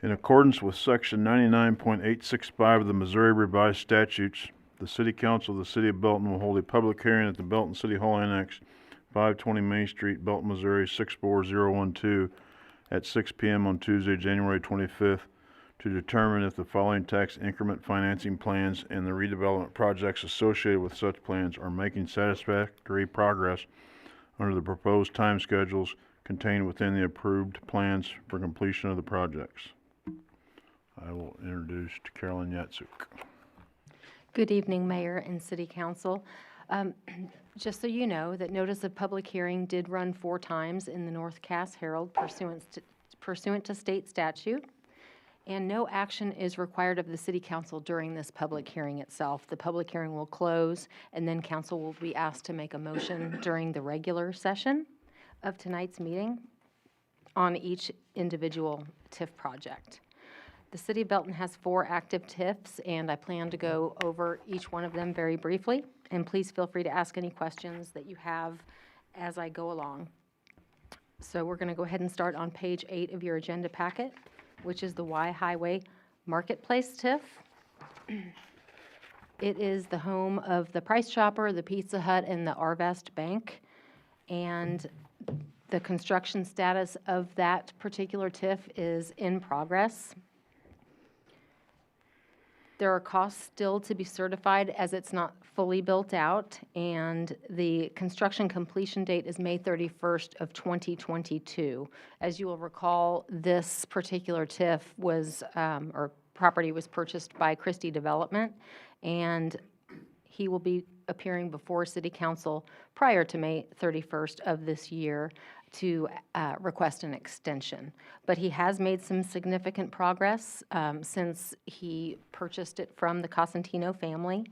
In accordance with Section 99.865 of the Missouri Revised Statutes, the City Council of the City of Belton will hold a public hearing at the Belton City Hall Annex, 520 Main Street, Belton, Missouri 64012 at 6 p.m. on Tuesday, January 25th, to determine if the following tax increment financing plans and the redevelopment projects associated with such plans are making satisfactory progress under the proposed time schedules contained within the approved plans for completion of the projects. I will introduce Carolyn Yatsuk. Good evening, Mayor and City Council. Just so you know, that notice of public hearing did run 4 times in the North Cass Herald pursuant to state statute, and no action is required of the City Council during this public hearing itself. The public hearing will close, and then Council will be asked to make a motion during the regular session of tonight's meeting on each individual TIF project. The City of Belton has 4 active TIFs, and I plan to go over each one of them very briefly. And please feel free to ask any questions that you have as I go along. So we're going to go ahead and start on page 8 of your agenda packet, which is the Y Highway Marketplace TIF. It is the home of the Price Chopper, the Pizza Hut, and the Arvest Bank. And the construction status of that particular TIF is in progress. There are costs still to be certified as it's not fully built out, and the construction completion date is May 31st of 2022. As you will recall, this particular TIF was, or property was purchased by Christie Development, and he will be appearing before City Council prior to May 31st of this year to request an extension. But he has made some significant progress since he purchased it from the Cosentino family.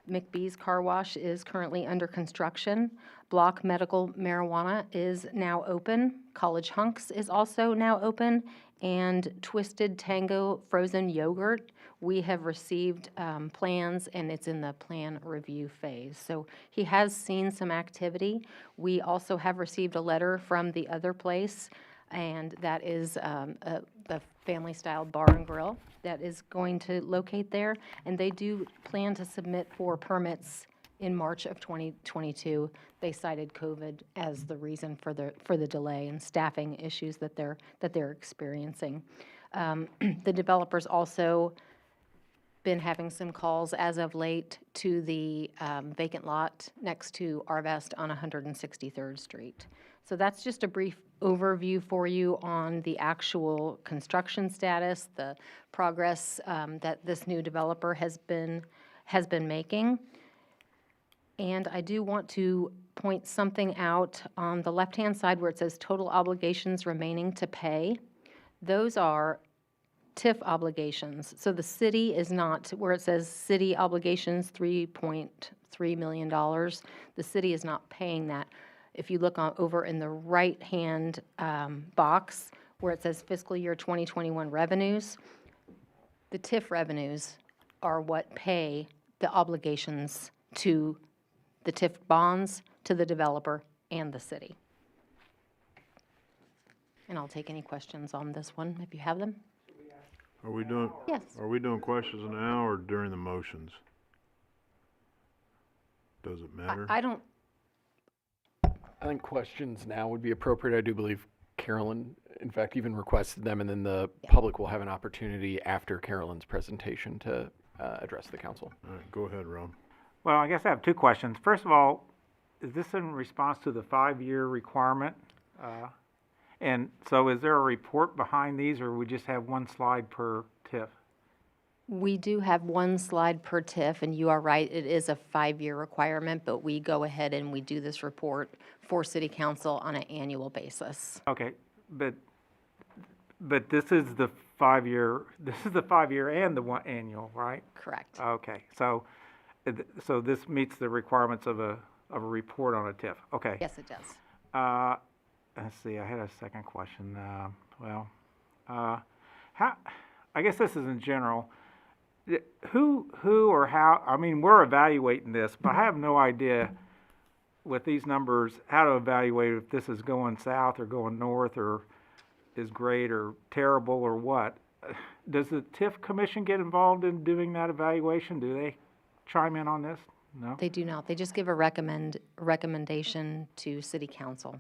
McBee's Car Wash is currently under construction. Block Medical Marijuana is now open. College Hunks is also now open. And Twisted Tango Frozen Yogurt, we have received plans, and it's in the plan review phase. So he has seen some activity. We also have received a letter from the other place, and that is the family-style bar and grill that is going to locate there. And they do plan to submit for permits in March of 2022. They cited COVID as the reason for the delay and staffing issues that they're experiencing. The developers also been having some calls as of late to the vacant lot next to Arvest on 163rd Street. So that's just a brief overview for you on the actual construction status, the progress that this new developer has been making. And I do want to point something out on the left-hand side where it says total obligations remaining to pay. Those are TIF obligations. So the city is not, where it says city obligations, $3.3 million, the city is not paying that. If you look over in the right-hand box where it says fiscal year 2021 revenues, the TIF revenues are what pay the obligations to the TIF bonds, to the developer, and the city. And I'll take any questions on this one if you have them. Are we doing? Yes. Are we doing questions now or during the motions? Does it matter? I don't. I think questions now would be appropriate. I do believe Carolyn, in fact, even requested them, and then the public will have an opportunity after Carolyn's presentation to address the council. All right, go ahead, Ron. Well, I guess I have 2 questions. First of all, is this in response to the 5-year requirement? And so is there a report behind these, or we just have 1 slide per TIF? We do have 1 slide per TIF, and you are right, it is a 5-year requirement, but we go ahead and we do this report for City Council on an annual basis. Okay, but this is the 5-year, and the 1 annual, right? Correct. Okay, so this meets the requirements of a report on a TIF. Okay. Yes, it does. Let's see, I had a second question. How, I guess this is in general, who or how, I mean, we're evaluating this, but I have no idea with these numbers how to evaluate if this is going south or going north or is great or terrible or what. does the TIF commission get involved in doing that evaluation? Do they chime in on this? No? They do not. They just give a recommendation to city council.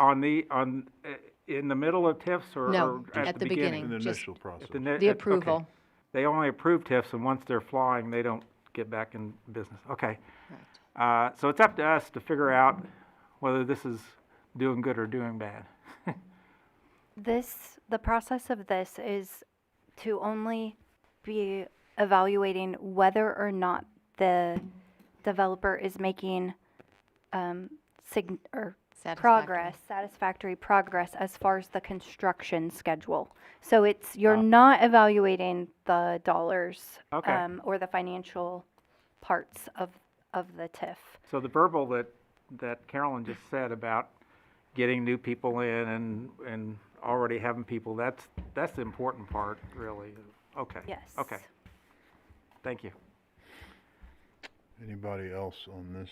In the middle of TIFs or? No, or at the beginning. In the Just initial process. The Okay. approval. They only approve TIFs, and once they're flying, they don't get back in business. Okay. Correct. So it's up to us to figure out whether this is doing good or doing bad. The process of this is to only be evaluating whether or not the developer is making satisfactory progress as far as the construction schedule. So you're not evaluating the dollars Okay. or the financial parts of the TIF. So the verbal that Carolyn just said about getting new people in and already having people, that's the important part, really. Okay. Yes. Okay. Thank you. Anybody else on this?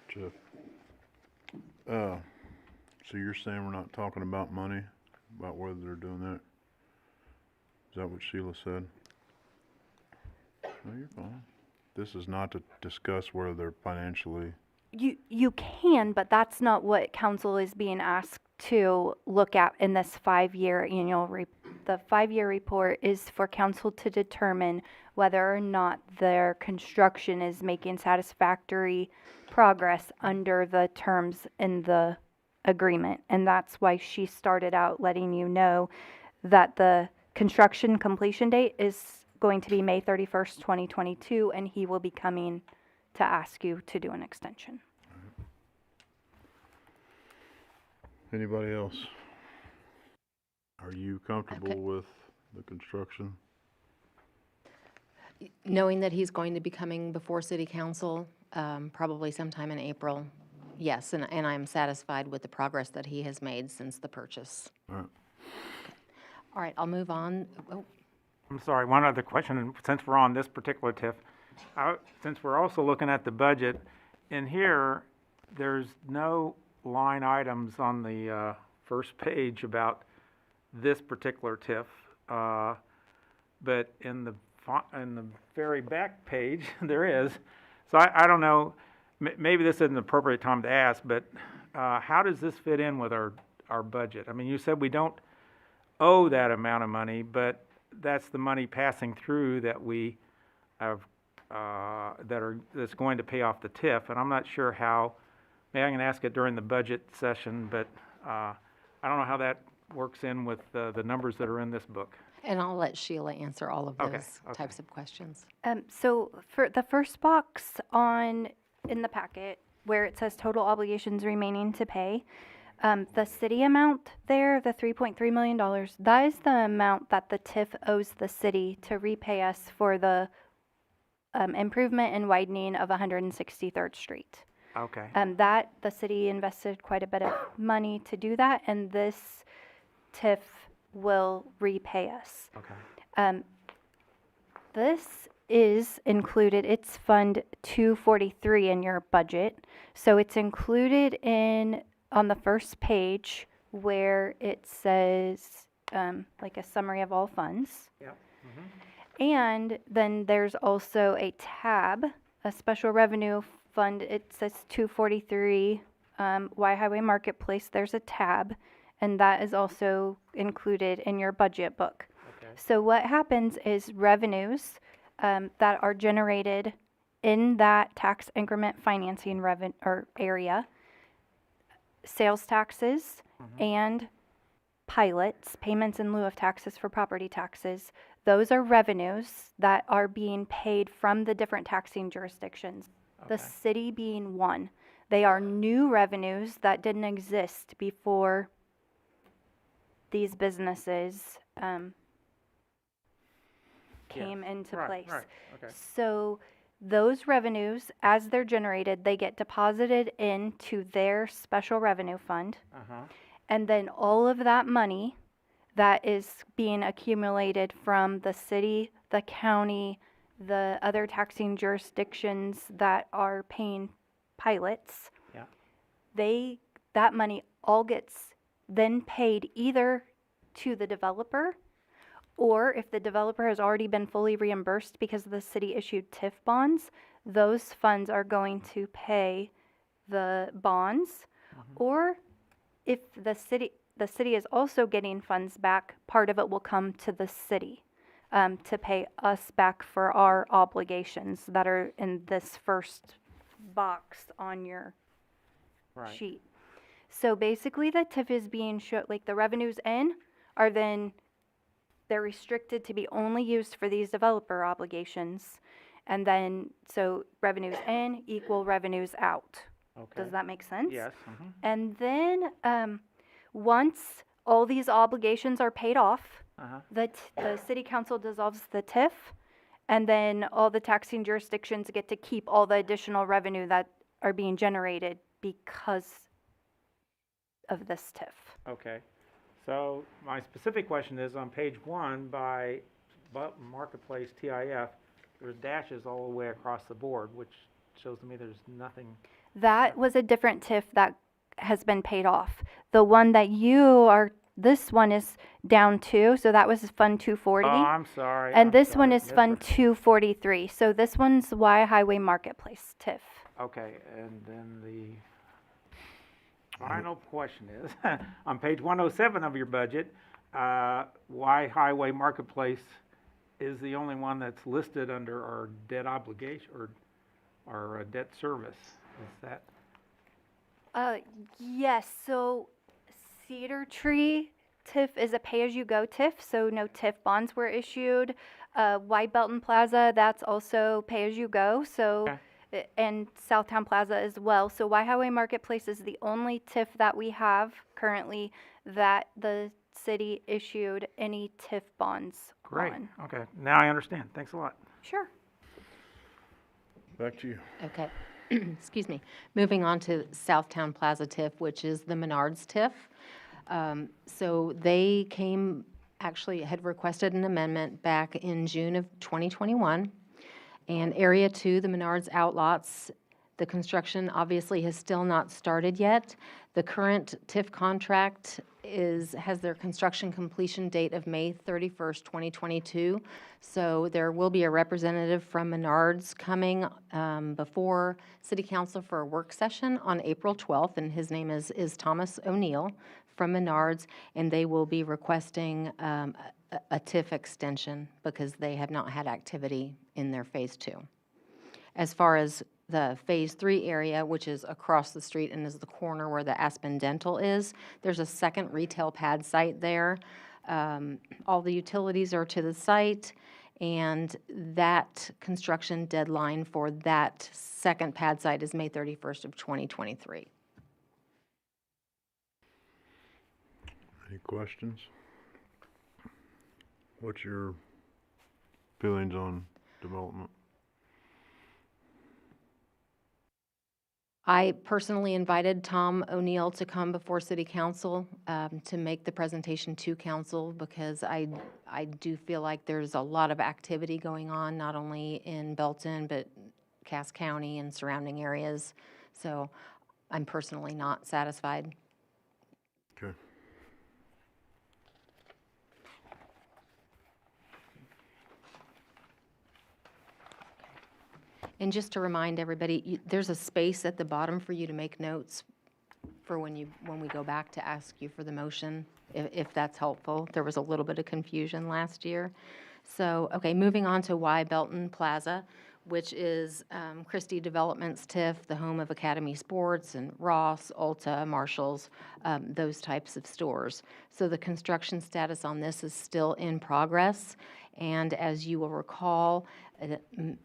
Jeff? So you're saying we're not talking about money, about whether they're doing that? Is that what Sheila said? No, you're fine. This is not to discuss whether they're financially, You can, but that's not what council is being asked to look at in this 5-year the 5-year report is for council to determine whether or not their construction is making satisfactory progress under the terms in the agreement. And that's why she started out letting you know that the construction completion date is going to be May 31st, 2022, and he will be coming to ask you to do an extension. anybody else? Are you comfortable Okay. with the construction? Knowing that he's going to be coming before city council, probably sometime in April, yes, and I'm satisfied with the progress that he has made since the purchase. All right. All right, I'll move on. Oh, I'm sorry, one other question, and since we're on this particular TIF, since we're also looking at the budget, in here, there's no line items on the first page about this particular TIF, but in the very back page, there is. So I don't know, maybe this isn't an appropriate time to ask, but how does this fit in with our budget? I mean, you said we don't owe that amount of money, but that's the money passing through that we have, that's going to pay off the TIF, and I'm not sure how, maybe I can ask it during the budget session, but I don't know how that works in with the numbers that are in this book. and I'll let Sheila answer all of Okay, those okay. types of questions. So for the first box in the packet where it says total obligations remaining to pay, the city amount there, the $3.3 million, that is the amount that the TIF owes the city to repay us for the improvement and widening of 163rd Street. Okay, That the city invested quite a bit of money to do that, and this TIF will repay us. okay, This is included, it's Fund 243 in your budget. So it's included on the first page where it says, like a summary of all funds. Yep. And then there's also a tab, a special revenue fund. It says 243, Y Highway Marketplace. There's a tab, and that is also included in your budget book. okay, So what happens is revenues that are generated in that tax increment financing area, sales taxes and pilots, payments in lieu of taxes for property taxes, those are revenues that are being paid from the different taxing jurisdictions, the Okay. city being one. They are new revenues that didn't exist before these businesses came into right, place. right, okay. So those revenues, as they're generated, they get deposited into their special revenue fund. Uh-huh, And then all of that money that is being accumulated from the city, the county, the other taxing jurisdictions that are paying pilots, yeah, that money all gets then paid either to the developer, or if the developer has already been fully reimbursed because the city issued TIF bonds, those funds are going to pay the bonds. Or if the city is also getting funds back, part of it will come to the city to pay us back for our obligations that are in this first box on your Right. sheet. So basically the TIF is being like the revenues in are then, they're restricted to be only used for these developer obligations. And then, so revenues in equal revenues out. Okay. Does that make sense? Yes. And then, once all these obligations are paid off, Uh-huh. the city council dissolves the TIF, and then all the taxing jurisdictions get to keep all the additional revenue that are being generated because of this TIF. Okay. So my specific question is on page 1 by Belton Marketplace TIF, there's dashes all the way across the board, which shows to me there's nothing. That was a different TIF that has been paid off. The one that this one is down to, so that was Fund 240. Oh, I'm sorry. And I'm this one sorry. is Fund 243. So this one's Y Highway Marketplace TIF. Okay, and then the final question is, on page 107 of your budget, Y Highway Marketplace is the only one that's listed under our debt obligation, or our debt service. Is that? Yes, so Cedar Tree TIF is a pay-as-you-go TIF, so no TIF bonds were issued. Y Belton Plaza, that's also pay-as-you-go, so, and Southtown Plaza as well. So Y Highway Marketplace is the only TIF that we have currently that the city issued any TIF bonds Great, on. okay, now I understand, thanks a lot. Sure. Back to you. Okay, excuse me. Moving on to Southtown Plaza TIF, which is the Menards TIF. So they actually had requested an amendment back in June of 2021. And Area 2, the Menards outlots, the construction obviously has still not started yet. The current TIF contract has their construction completion date of May 31st, 2022. So there will be a representative from Menards coming before City Council for a work session on April 12th, and his name is Thomas O'Neill from Menards, and they will be requesting a TIF extension because they have not had activity in their Phase 2. As far as the Phase 3 area, which is across the street and is the corner where the Aspen Dental is, there's a second retail pad site there. All the utilities are to the site, and that construction deadline for that second pad site is May 31st of 2023. Any questions? What's your feelings on development? I personally invited Tom O'Neill to come before City Council to make the presentation to council because I do feel like there's a lot of activity going on, not only in Belton, but Cass County and surrounding areas. So I'm personally not satisfied. Okay. And just to remind everybody, there's a space at the bottom for you to make notes for when we go back to ask you for the motion, if that's helpful. There was a little bit of confusion last year. So, okay, moving on to Y Belton Plaza, which is Christie Development's TIF, the home of Academy Sports and Ross, Ulta, Marshalls, those types of stores. So the construction status on this is still in progress. And as you will recall,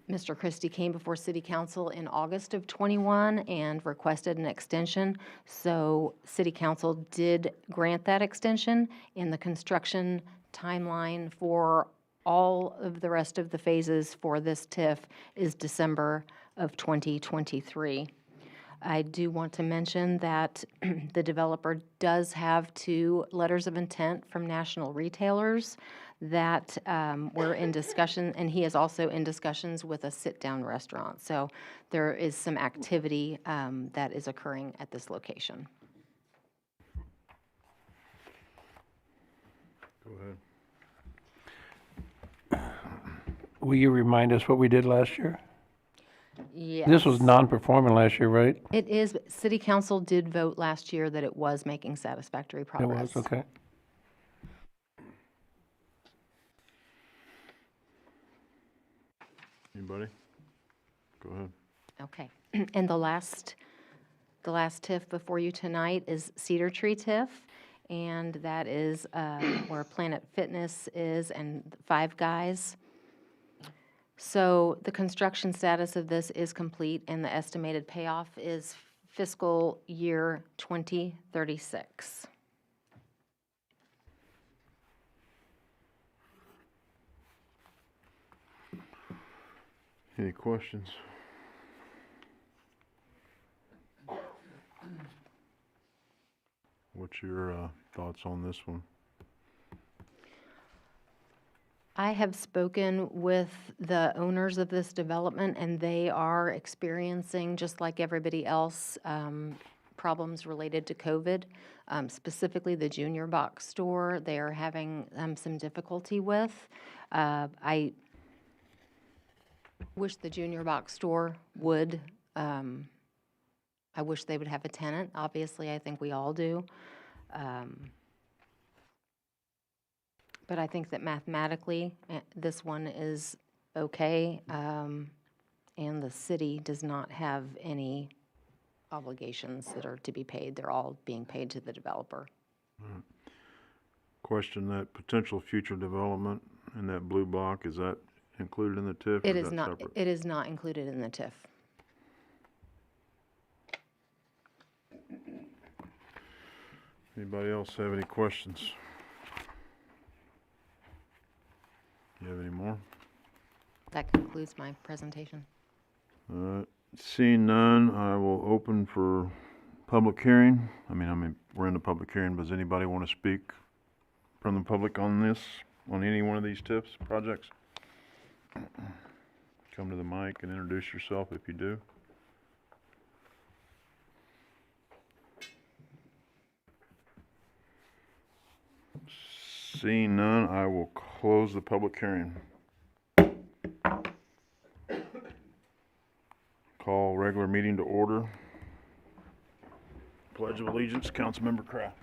Mr. Christie came before City Council in August of 21 and requested an extension. So City Council did grant that extension, and the construction timeline for all of the rest of the phases for this TIF is December of 2023. I do want to mention that the developer does have 2 letters of intent from national retailers that were in discussion, and he is also in discussions with a sit-down restaurant. So there is some activity that is occurring at this location. Go ahead. Will you remind us what we did last year? Yes. This was non-performing last year, right? It is, but City Council did vote last year that it was making satisfactory It progress. was, okay. Anybody? Go ahead. Okay. And the last TIF before you tonight is Cedar Tree TIF, and that is where Planet Fitness is and Five Guys. So the construction status of this is complete, and the estimated payoff is fiscal year 2036. Any questions? What's your thoughts on this one? I have spoken with the owners of this development, and they are experiencing, just like everybody else, problems related to COVID. Specifically, the junior box store, they are having some difficulty with. I wish the junior box store would, I wish they would have a tenant. Obviously, I think we all do. But I think that mathematically, this one is okay, and the city does not have any obligations that are to be paid. They're all being paid to the developer. Question, that potential future development in that blue block, is that included in the TIF? It or is that not, separate? it is not included in the TIF. Anybody else have any questions? You have any more? That concludes my presentation. Seeing none, I will open for public hearing. I mean, we're in the public hearing, but does anybody want to speak from the public on this, on any one of these TIFs projects? Come to the mic and introduce yourself if you do. Seeing none, I will close the public hearing. Call regular meeting to order. Pledge of Allegiance, Councilmember Kraft.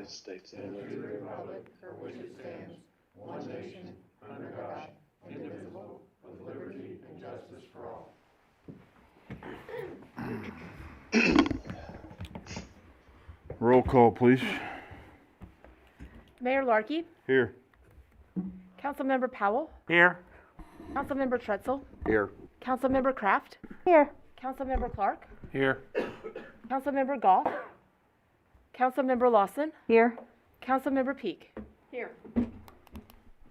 United States and to the republic for which it stands, one nation, under God, indivisible, with liberty and justice for all. Roll call, please. Mayor Larkey, Here. Councilmember Powell, Here? Councilmember Trutzel, Here. Councilmember Kraft, Here. Councilmember Clark, Here. Councilmember Goff, Councilmember Lawson, Here. Councilmember Peak. Here. We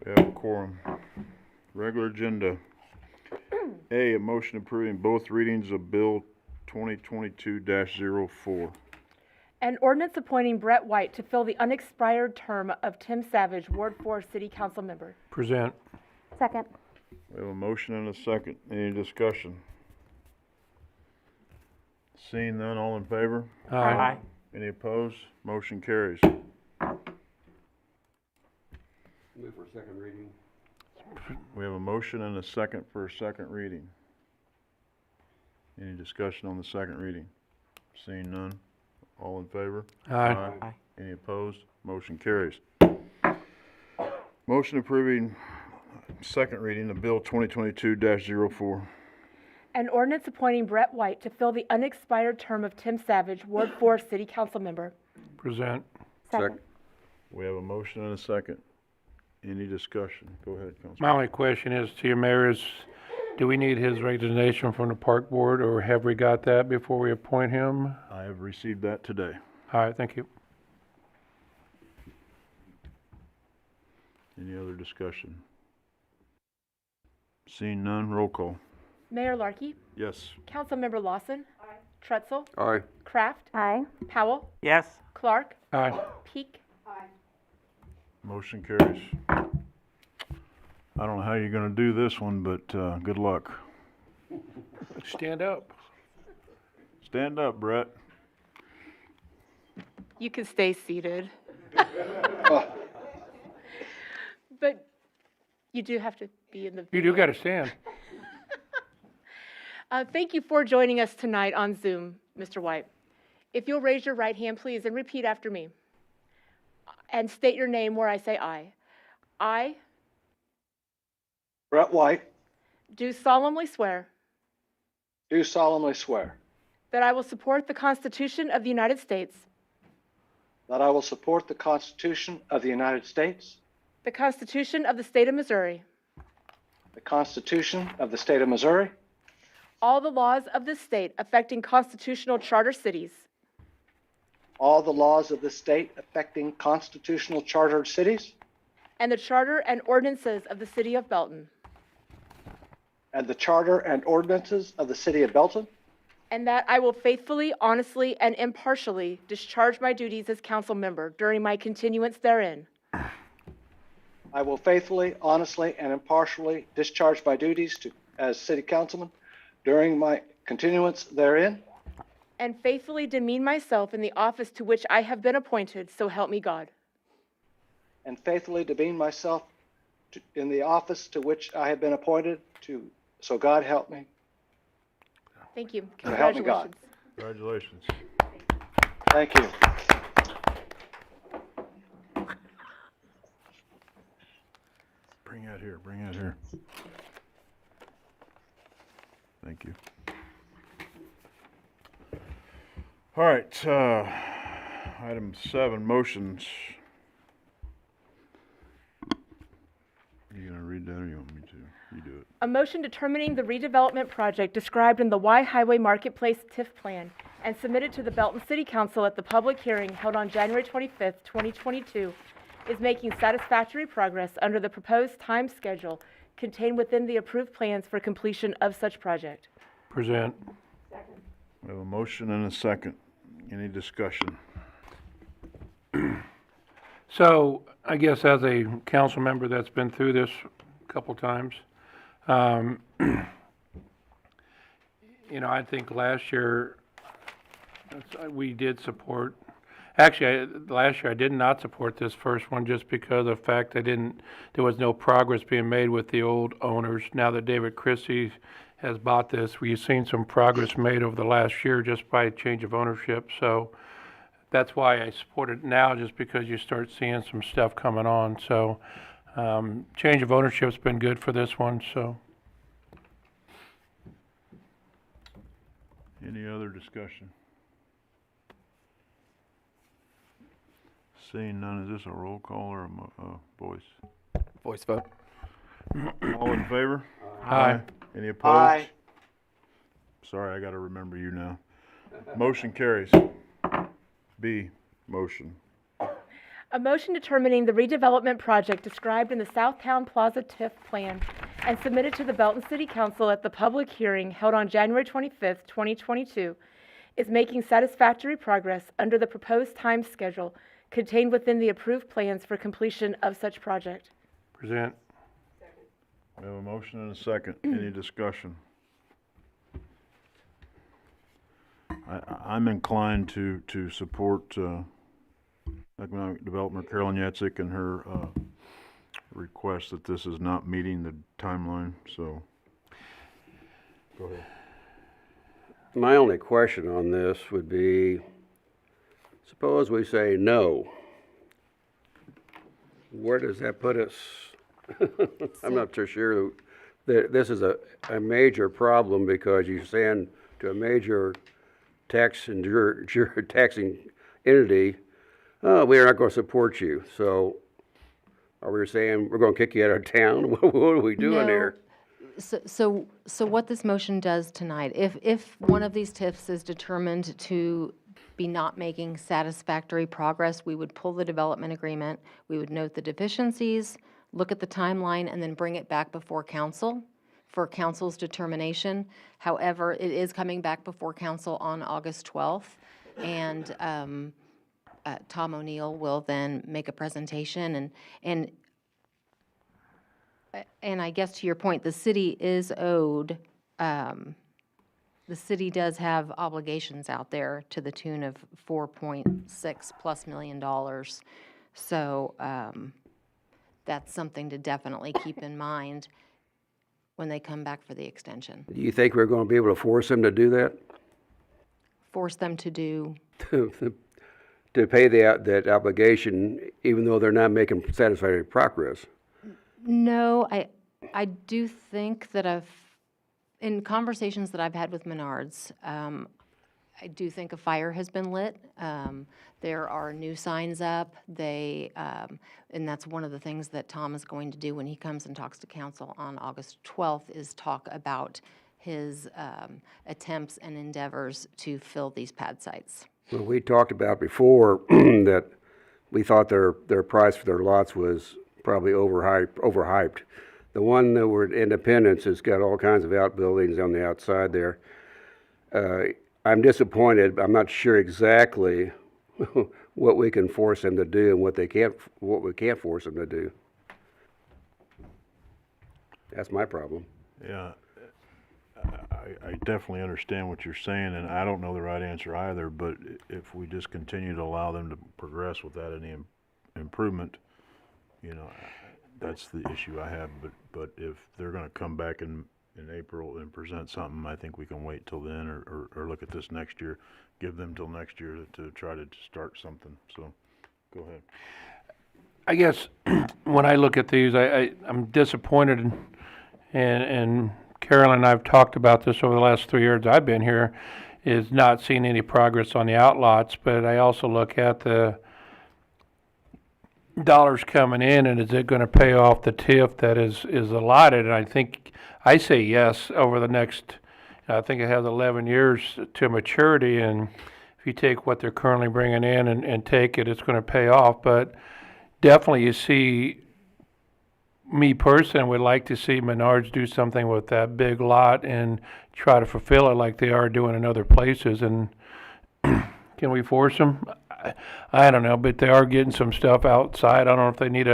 have a quorum. Regular agenda. A motion approving both readings of Bill 2022-04. An ordinance appointing Brett White to fill the unexpired term of Tim Savage, Ward 4 City Council Member. Present. Second. We have a motion and a second. Any discussion? Seeing none, all in favor? Aye. Any opposed? Motion carries. Move for second reading. We have a motion and a second for a second reading. Any discussion on the second reading? Seeing none, all in favor? Aye. Aye. Any opposed? Motion carries. Motion approving second reading of Bill 2022-04. An ordinance appointing Brett White to fill the unexpired term of Tim Savage, Ward 4 City Council Member. Present. Second. We have a motion and a second. Any discussion? Go ahead, My Councilman. only question is to your mayor is, do we need his resignation from the park board, or have we got that before we appoint him? I have received that today. All right, thank you. Any other discussion? Seeing none, roll call. Mayor Larkey, Yes. Councilmember Lawson, Trutzel, Aye. Kraft, Aye. Powell, Yes? Clark, Aye. Peak. Motion carries. I don't know how you're gonna do this one, but, good luck. Stand up. Stand up, Brett. You can stay seated. But you do have to be in the. You do gotta stand. Thank you for joining us tonight on Zoom, Mr. White. If you'll raise your right hand, please, and repeat after me. And state your name where I say I. I Brett White, do solemnly swear do solemnly swear that I will support the Constitution of the United States, that I will support the Constitution of the United States, the Constitution of the State of Missouri, the Constitution of the State of Missouri, all the laws of this state affecting constitutional charter cities, all the laws of the state affecting constitutional chartered cities, and the charter and ordinances of the City of Belton, and the charter and ordinances of the City of Belton, and that I will faithfully, honestly, and impartially discharge my duties as council member during my continuance therein, I will faithfully, honestly, and impartially discharge my duties as city councilman during my continuance therein, and faithfully demean myself in the office to which I have been appointed, so help me God. and faithfully demean myself in the office to which I have been appointed to, so God help me. Thank you. So help me God. Congratulations. Congratulations. Thank you. Bring that here, bring that here. Thank you. All right, item 7, motions. You gonna read that or you want me to? You do it. A motion determining the redevelopment project described in the Y Highway Marketplace TIF plan and submitted to the Belton City Council at the public hearing held on January 25th, 2022, is making satisfactory progress under the proposed time schedule contained within the approved plans for completion of such project. Present. We have a motion and a second. Any discussion? So, I guess as a council member that's been through this a couple times, you know, I think last year, we did support, actually, last year I did not support this first one just because of the fact there was no progress being made with the old owners. Now that David Christie has bought this, we've seen some progress made over the last year just by change of ownership. So that's why I support it now, just because you start seeing some stuff coming on. So change of ownership's been good for this one, so. Any other discussion? Seeing none, is this a roll call or a voice? Voice vote. All in favor? Aye. Any opposed? Aye. Sorry, I gotta remember you now. Motion carries. B, motion. A motion determining the redevelopment project described in the Southtown Plaza TIF plan and submitted to the Belton City Council at the public hearing held on January 25th, 2022, is making satisfactory progress under the proposed time schedule contained within the approved plans for completion of such project. Present. We have a motion and a second. Any discussion? I'm inclined to support Economic Development Carolyn Yatzek and her request that this is not meeting the timeline, so. Go ahead. My only question on this would be, suppose we say no. Where does that put us? I'm not so sure that this is a major problem, because you send to a major taxing entity, we're not going to support you. So are we saying we're going to kick you out of town? What are we doing here? So what this motion does tonight, if one of these TIFs is determined to be not making satisfactory progress, we would pull the development agreement, we would note the deficiencies, look at the timeline, and then bring it back before council for council's determination. However, it is coming back before council on August 12th, and Tom O'Neill will then make a presentation, and I guess to your point, the city is owed the city does have obligations out there to the tune of $4.6+ million. So that's something to definitely keep in mind when they come back for the extension. Do you think we're going to be able to force them to do that? Force them to do, To pay that obligation, even though they're not making satisfactory progress? no, I do think that in conversations that I've had with Menards, I do think a fire has been lit. There are new signs up. And that's one of the things that Tom is going to do when he comes and talks to council on August 12th, is talk about his attempts and endeavors to fill these pad sites. Well, we talked about before that we thought their price for their lots was probably overhyped. The one that were at Independence has got all kinds of outbuildings on the outside there. I'm disappointed. I'm not sure exactly what we can force them to do and what we can't force them to do. That's my problem. Yeah, I definitely understand what you're saying, and I don't know the right answer either, but if we just continue to allow them to progress without any improvement, you know, that's the issue I have. But if they're gonna come back in April and present something, I think we can wait till then, or look at this next year, give them till next year to try to start something. So, go ahead. I guess when I look at these, I'm disappointed, and Carolyn and I have talked about this over the last 3 years I've been here, is not seeing any progress on the outlots, but I also look at the dollars coming in, and is it going to pay off the TIF that is allotted? And I think, I say yes over the next, I think it has 11 years to maturity, and if you take what they're currently bringing in and take it, it's going to pay off. But definitely you see, me personally would like to see Menards do something with that big lot and try to fulfill it like they are doing in other places. And can we force them? I don't know, but they are getting some stuff outside. I don't know if they need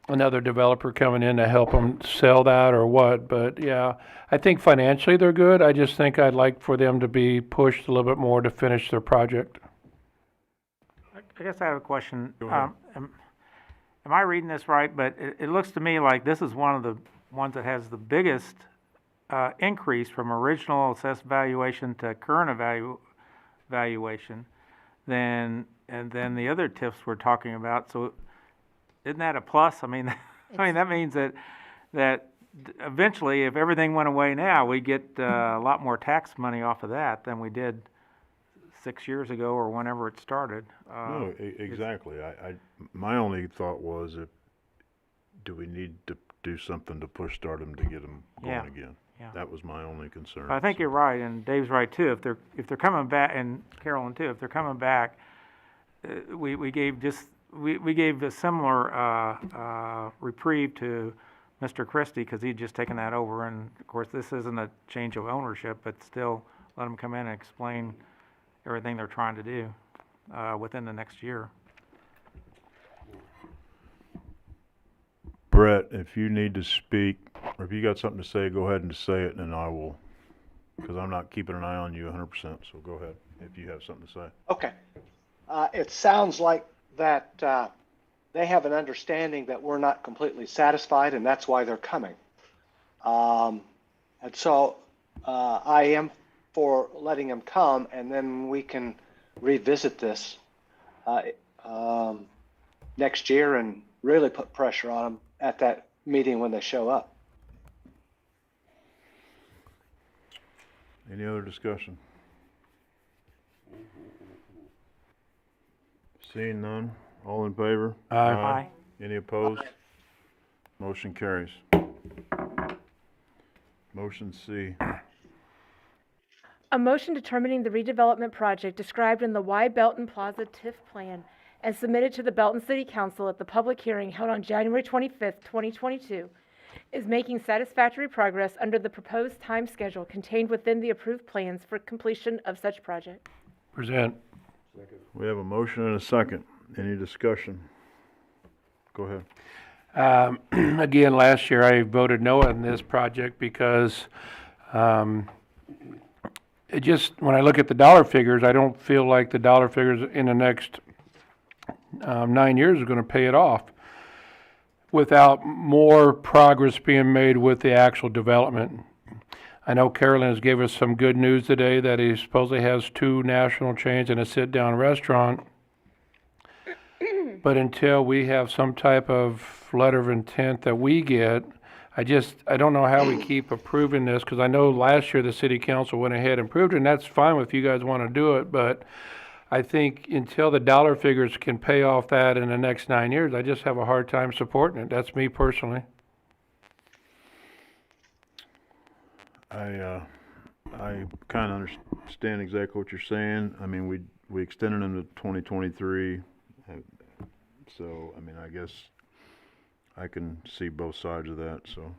another developer coming in to help them sell that or what. But yeah, I think financially they're good. I just think I'd like for them to be pushed a little bit more to finish their project. I guess I have a question. Go ahead. Am I reading this right? But it looks to me like this is one of the ones that has the biggest increase from original assessed valuation to current valuation and then the other TIFs we're talking about. So isn't that a plus? I mean, that means that eventually, if everything went away now, we get a lot more tax money off of that than we did 6 years ago or whenever it started. No, exactly. My only thought was, do we need to do something to start them to get them going Yeah. again? Yeah. That was my only concern. I think you're right, and Dave's right too. If they're coming back, and Carolyn too, if they're coming back, we gave a similar reprieve to Mr. Christie, because he'd just taken that over, and of course this isn't a change of ownership, but still let them come in and explain everything they're trying to do within the next year. Brett, if you need to speak, or if you got something to say, go ahead and say it, and I will, because I'm not keeping an eye on you 100%, so go ahead if you have something to say. Okay. It sounds like that they have an understanding that we're not completely satisfied, and that's why they're coming. And so I am for letting them come, and then we can revisit this next year and really put pressure on them at that meeting when they show up. Any other discussion? Seeing none, all in favor? Aye. Any opposed? Motion carries. Motion C. A motion determining the redevelopment project described in the Belton Plaza TIF plan and submitted to the Belton City Council at the public hearing held on January 25th, 2022, is making satisfactory progress under the proposed time schedule contained within the approved plans for completion of such project. Present. We have a motion and a second. Any discussion? Go ahead. Again, last year I voted no on this project because it just, when I look at the dollar figures, I don't feel like the dollar figures in the next 9 years are gonna pay it off without more progress being made with the actual development. I know Carolyn has gave us some good news today that he supposedly has 2 national chains and a sit-down restaurant. But until we have some type of letter of intent that we get, I don't know how we keep approving this, because I know last year the city council went ahead and approved it, and that's fine if you guys want to do it, but I think until the dollar figures can pay off that in the next 9 years, I just have a hard time supporting it. That's me personally. I kind of understand exactly what you're saying. I mean, we extended them to 2023. So, I mean, I guess I can see both sides of that, so.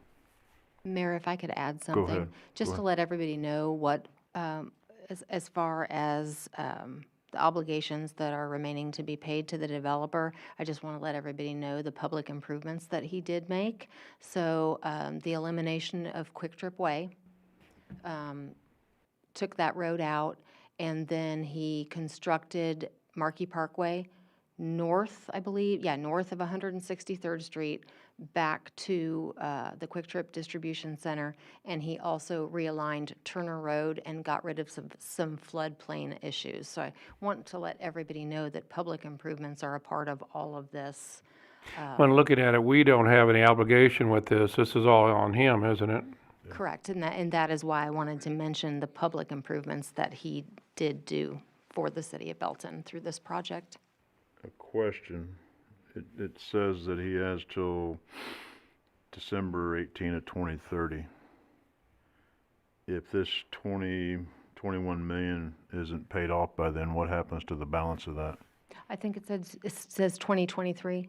Mayor, if I could add Go something. ahead. Just Go to ahead. let everybody know what, as far as the obligations that are remaining to be paid to the developer, I just want to let everybody know the public improvements that he did make. So the elimination of Quick Trip Way, took that road out, and then he constructed Markey Parkway north, I believe, north of 163rd Street, back to the Quick Trip Distribution Center, and he also realigned Turner Road and got rid of some floodplain issues. So I want to let everybody know that public improvements are a part of all of this. When looking at it, we don't have any obligation with this. This is all on him, isn't it? Correct, and that is why I wanted to mention the public improvements that he did do for the city of Belton through this project. A question. It says that he has till December 18 of 2030. If this 21 million isn't paid off by then, what happens to the balance of that? I think it says 2023.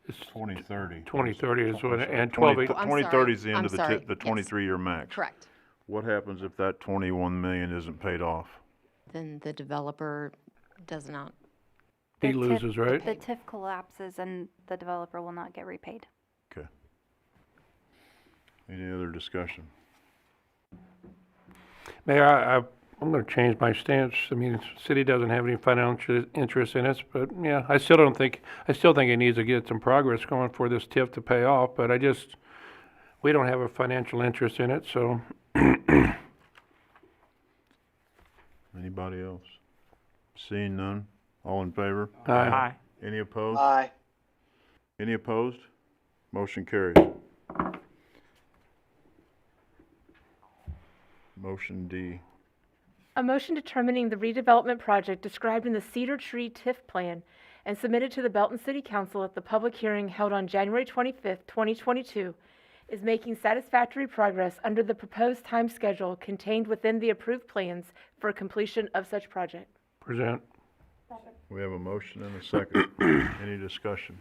It's 2030. 2030 is what, and 20 12, I'm 2030 is the sorry. end of I'm sorry. the Yes. 23-year max. Correct. What happens if that 21 million isn't paid off? Then the developer does not. he The TIF loses, right? The TIF collapses and the developer will not get repaid. Okay. Any other discussion? Mayor, I'm gonna change my stance. I mean, the city doesn't have any financial interest in this, but yeah, I still think it needs to get some progress going for this TIF to pay off, but we don't have a financial interest in it, so. Anybody else? Seeing none? All in favor? Aye. Any opposed? Aye. Any opposed? Motion carries. Motion D. A motion determining the redevelopment project described in the Cedar Tree TIF plan and submitted to the Belton City Council at the public hearing held on January 25th, 2022, is making satisfactory progress under the proposed time schedule contained within the approved plans for completion of such project. Present. We have a motion and a second. Any discussion?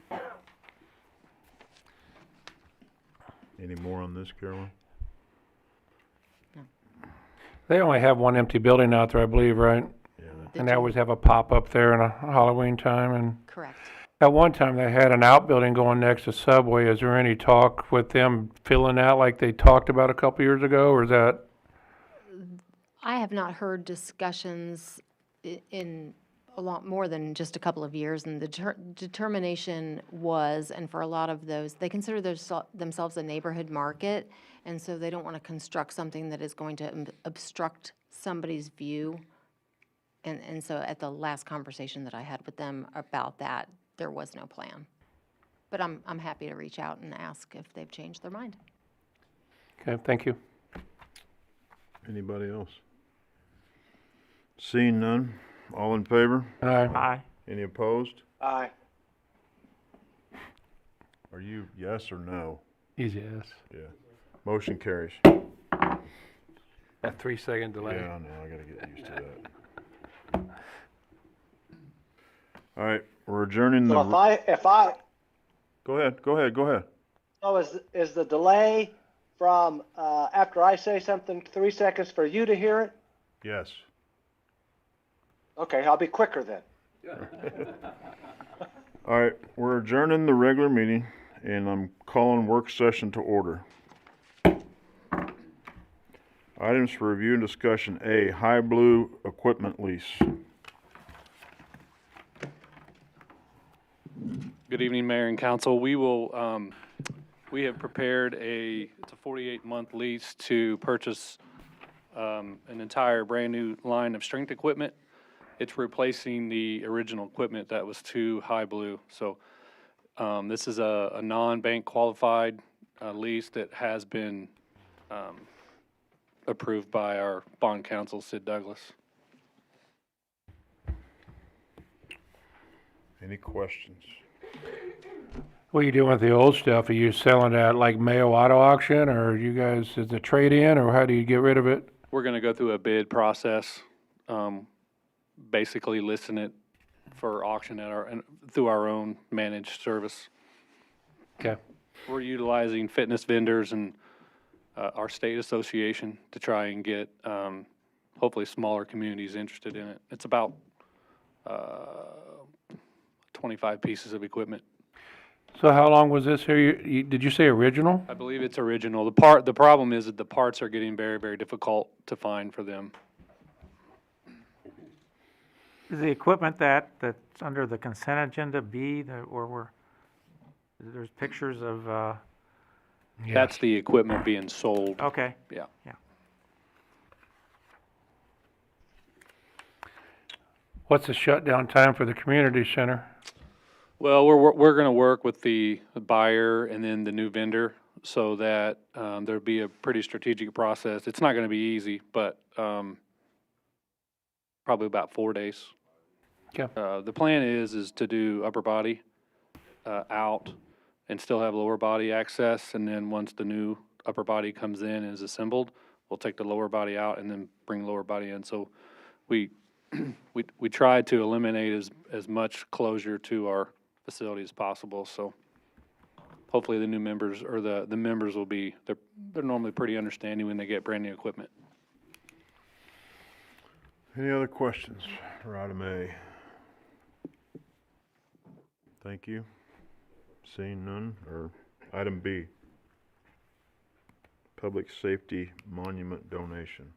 Any more on this, Carolyn? They only have one empty building out there, I believe, right? Yeah, The And they two- always have a pop-up there in a Halloween time, and Correct. at one time they had an outbuilding going next to Subway. Is there any talk with them filling out like they talked about a couple years ago, or is that? I have not heard discussions in a lot more than just a couple of years, and the determination was, and for a lot of those, they consider themselves a neighborhood market, and so they don't want to construct something that is going to obstruct somebody's view. And so at the last conversation that I had with them about that, there was no plan. But I'm happy to reach out and ask if they've changed their mind. Okay, thank you. Anybody else? Seeing none? All in favor? Aye. Aye. Any opposed? Aye. Are you yes or no? Easy as. Yeah. Motion carries. A 3-second delay. Yeah, I know, I gotta get used to that. All right, we're adjourning So if I, Go ahead. so is the delay from, after I say something, 3 seconds for you to hear it? Yes. Okay, I'll be quicker then. All right, we're adjourning the regular meeting, and I'm calling work session to order. Items for review and discussion. A, High Blue equipment lease. Good evening, Mayor and Council. We have prepared it's a 48-month lease to purchase an entire brand-new line of strength equipment. It's replacing the original equipment that was to High Blue. So this is a non-bank qualified lease that has been approved by our bond counsel, Sid Douglas. Any questions? What are you doing with the old stuff? Are you selling it at like Mayo Auto Auction, or you guys, is it trade-in, or how do you get rid of it? We're going to go through a bid process, basically listing it for auction through our own managed service. Okay. We're utilizing fitness vendors and our state association to try and get hopefully smaller communities interested in it. It's about 25 pieces of equipment. So how long was this here? Did you say original? I believe it's original. The problem is that the parts are getting very, very difficult to find for them. Is the equipment that's under the consent agenda B, there's pictures of, That's the equipment being sold. okay. Yeah. What's the shutdown time for the community center? Well, we're going to work with the buyer and then the new vendor so that there'll be a pretty strategic process. It's not going to be easy, but probably about 4 days. Okay. The plan is to do upper body out and still have lower body access, and then once the new upper body comes in and is assembled, we'll take the lower body out and then bring lower body in. So we tried to eliminate as much closure to our facility as possible. So hopefully the new members or the members will be, they're normally pretty understanding when they get brand new equipment. Any other questions for item A? Thank you. Seeing none, or item B, public safety monument donation.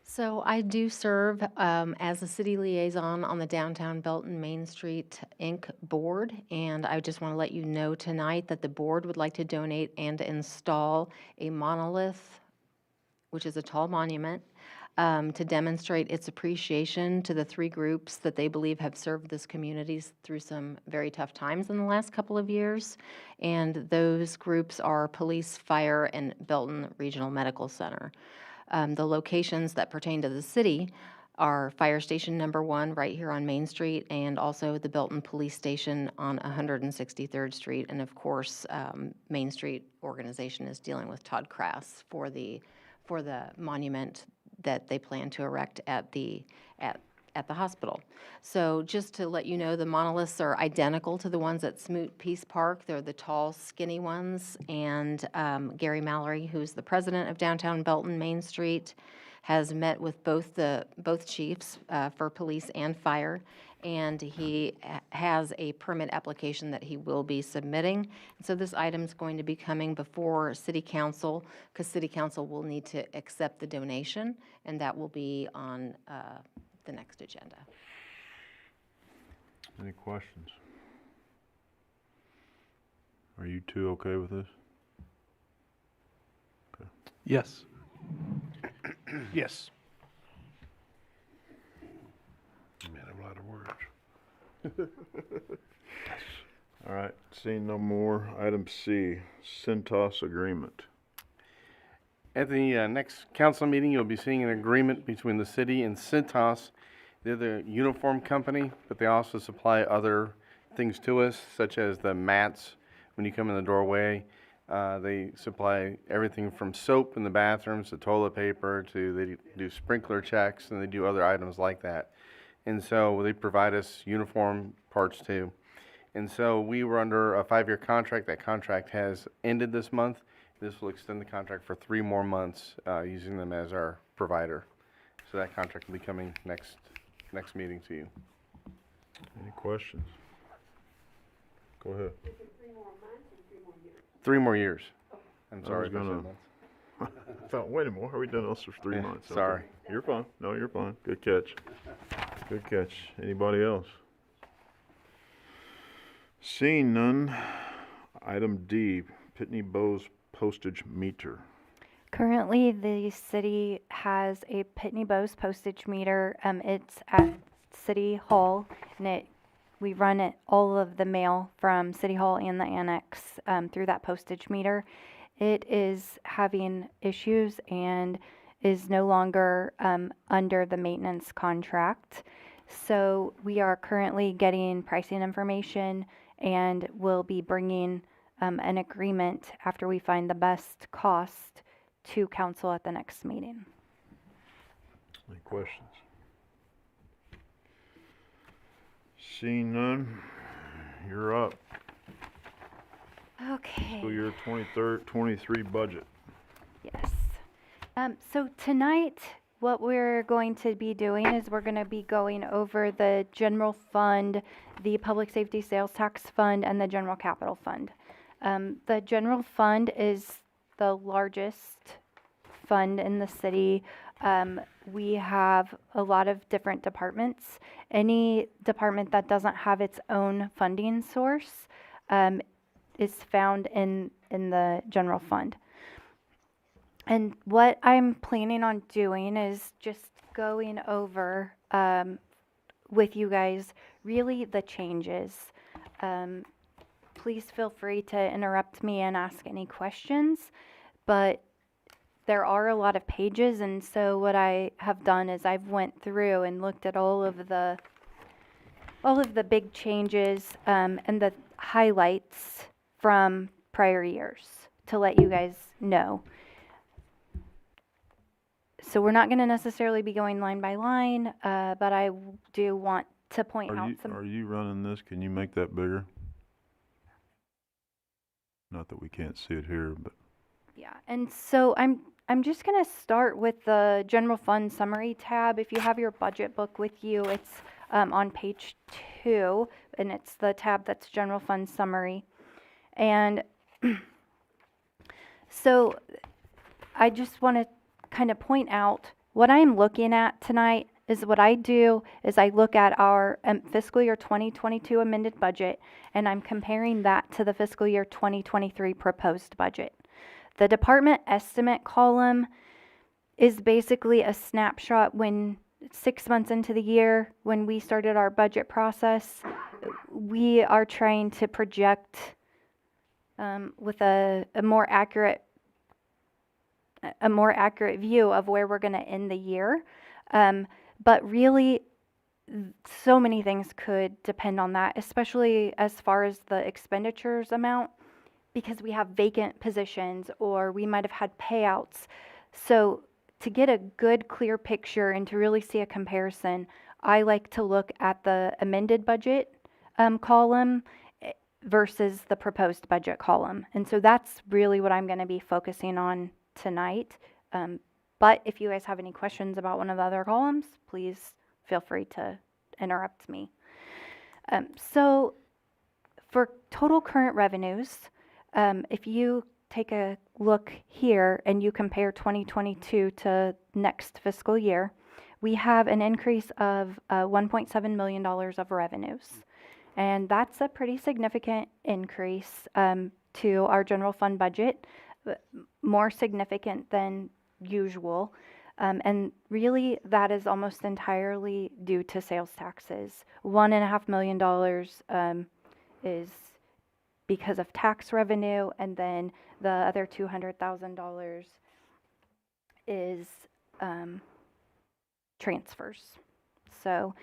So I do serve as a city liaison on the Downtown Belton Main Street Inc. board, and I just want to let you know tonight that the board would like to donate and install a monolith, which is a tall monument, to demonstrate its appreciation to the three groups that they believe have served this community through some very tough times in the last couple of years. And those groups are police, fire, and Belton Regional Medical Center. The locations that pertain to the city are Fire Station Number 1 right here on Main Street, and also the Belton Police Station on 163rd Street. And of course, Main Street organization is dealing with Todd Crass for the monument that they plan to erect at the hospital. So just to let you know, the monoliths are identical to the ones at Smoot Peace Park. They're the tall, skinny ones. And Gary Mallory, who's the president of Downtown Belton Main Street, has met with both chiefs for police and fire, and he has a permit application that he will be submitting. So this item is going to be coming before City Council, because City Council will need to accept the donation, and that will be on the next agenda. Any questions? Are you two okay with this? Yes. Yes. Man, a lot of words. All right, seeing no more. Item C, Centos agreement. At the next council meeting, you'll be seeing an agreement between the city and Cintas. They're the uniform company, but they also supply other things to us, such as the mats when you come in the doorway. They supply everything from soap in the bathrooms to toilet paper to they do sprinkler checks, and they do other items like that. And so they provide us uniform parts too. And so we were under a 5-year contract. That contract has ended this month. This will extend the contract for 3 more months using them as our provider. So that contract will be coming next meeting to you. Any questions? Go ahead. 3 more years. I'm I sorry was if I said gonna- months. I thought, wait a minute, are we done this for 3 Yeah, months? Okay. sorry. You're fine. No, you're fine. Good catch. Good catch. Anybody else? Seeing none, item D, Pitney Bowes postage meter. Currently, the city has a Pitney Bowes postage meter. It's at City Hall, and we run it, all of the mail from City Hall and the annex through that postage meter. It is having issues and is no longer under the maintenance contract. So we are currently getting pricing information and will be bringing an agreement after we find the best cost to council at the next meeting. Any questions? Seeing none, you're up. Okay. Fiscal year 23 budget. Yes. So tonight, what we're going to be doing is we're going to be going over the general fund, the public safety sales tax fund, and the general capital fund. The general fund is the largest fund in the city. We have a lot of different departments. Any department that doesn't have its own funding source is found in the general fund. And what I'm planning on doing is just going over with you guys really the changes. Please feel free to interrupt me and ask any questions, but there are a lot of pages, and so what I have done is I've went through and looked at all of the big changes and the highlights from prior years to let you guys know. So we're not going to necessarily be going line by line, but I do want to point out some. Are you running this? Can you make that bigger? Not that we can't see it here, but Yeah, and so I'm just going to start with the general fund summary tab. If you have your budget book with you, it's on page 2, and it's the tab that's general fund summary. And so I just want to kind of point out what I'm looking at tonight is what I do is I look at our fiscal year 2022 amended budget, and I'm comparing that to the fiscal year 2023 proposed budget. The department estimate column is basically a snapshot when 6 months into the year, when we started our budget process. We are trying to project with a more accurate view of where we're going to end the year. But really, so many things could depend on that, especially as far as the expenditures amount, because we have vacant positions or we might have had payouts. So to get a good, clear picture and to really see a comparison, I like to look at the amended budget column versus the proposed budget column. And so that's really what I'm going to be focusing on tonight. But if you guys have any questions about one of the other columns, please feel free to interrupt me. So for total current revenues, if you take a look here and you compare 2022 to next fiscal year, we have an increase of $1.7 million of revenues. And that's a pretty significant increase to our general fund budget, more significant than usual. And really, that is almost entirely due to sales taxes. $1.5 million is because of tax revenue, and then the other $200,000 is transfers. So,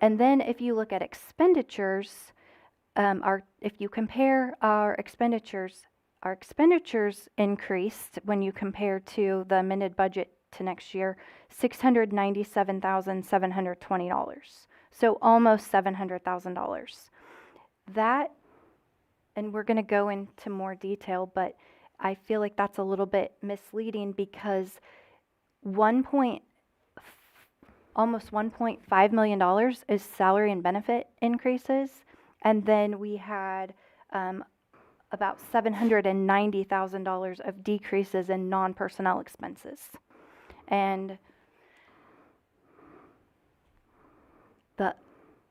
and then if you look at expenditures, if you compare our expenditures increased when you compare to the amended budget to next year, $697,720. So almost $700,000. That, and we're going to go into more detail, but I feel like that's a little bit misleading because almost $1.5 million is salary and benefit increases. And then we had about $790,000 of decreases in non-personnel expenses. And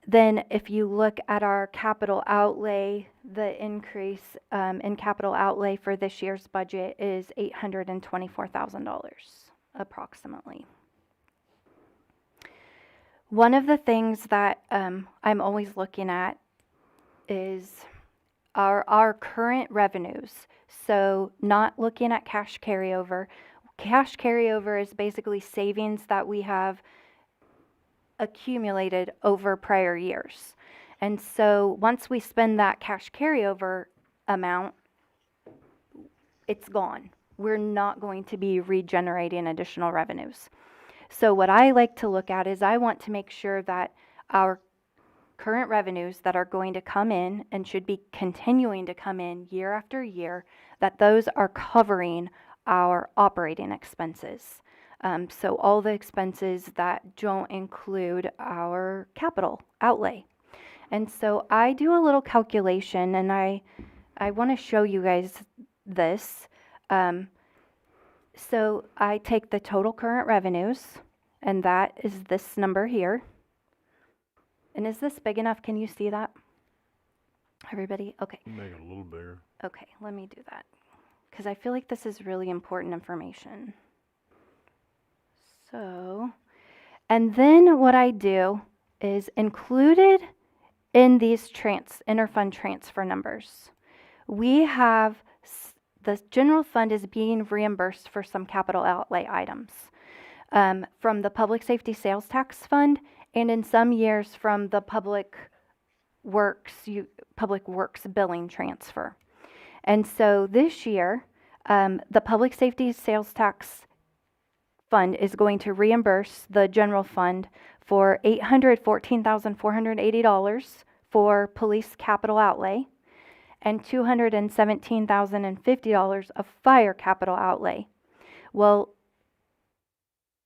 then if you look at our capital outlay, the increase in capital outlay for this year's budget is $824,000 approximately. One of the things that I'm always looking at is our current revenues. So not looking at cash carryover. Cash carryover is basically savings that we have accumulated over prior years. And so once we spend that cash carryover amount, it's gone. We're not going to be regenerating additional revenues. So what I like to look at is I want to make sure that our current revenues that are going to come in and should be continuing to come in year after year, that those are covering our operating expenses. So all the expenses that don't include our capital outlay. And so I do a little calculation, and I want to show you guys this. So I take the total current revenues, and that is this number here. And is this big enough? Can you see that? Everybody? Okay. Make it a little bigger. Okay, let me do that, because I feel like this is really important information. So, and then what I do is included in these interfund transfer numbers, we have the general fund is being reimbursed for some capital outlay items from the public safety sales tax fund, and in some years from the public works billing transfer. And so this year, the public safety sales tax fund is going to reimburse the general fund for $814,480 for police capital outlay and $217,050 of fire capital outlay. Well,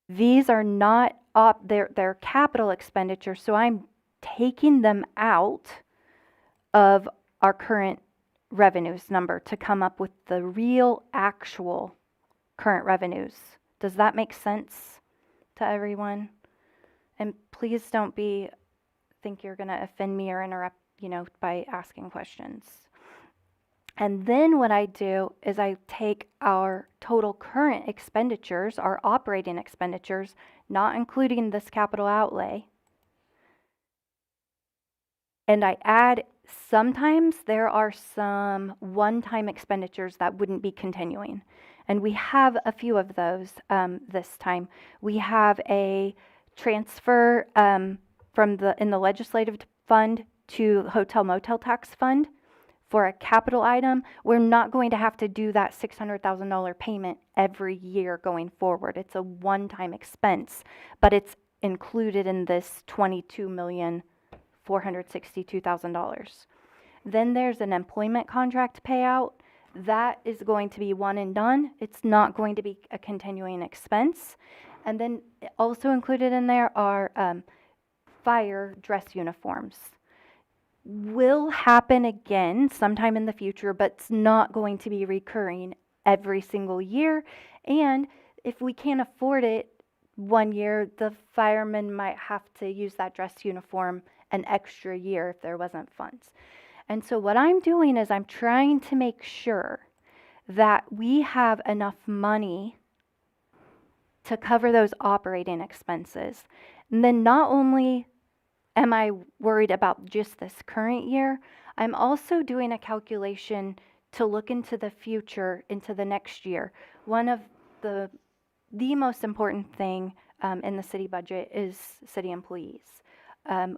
these are not they're capital expenditures, so I'm taking them out of our current revenues number to come up with the real actual current revenues. Does that make sense to everyone? And please don't think you're going to offend me or interrupt, by asking questions. And then what I do is I take our total current expenditures, our operating expenditures, not including this capital outlay, and I add, sometimes there are some one-time expenditures that wouldn't be continuing. And we have a few of those this time. We have a transfer in the legislative fund to hotel motel tax fund for a capital item. We're not going to have to do that $600,000 payment every year going forward. It's a one-time expense, but it's included in this $22,462,000. Then there's an employment contract payout. That is going to be one and done. It's not going to be a continuing expense. And then also included in there are fire dress uniforms. Will happen again sometime in the future, but it's not going to be recurring every single year. And if we can't afford it one year, the firemen might have to use that dress uniform an extra year if there wasn't funds. And so what I'm doing is I'm trying to make sure that we have enough money to cover those operating expenses. And then not only am I worried about just this current year, I'm also doing a calculation to look into the future, into the next year. One of the most important thing in the city budget is city employees.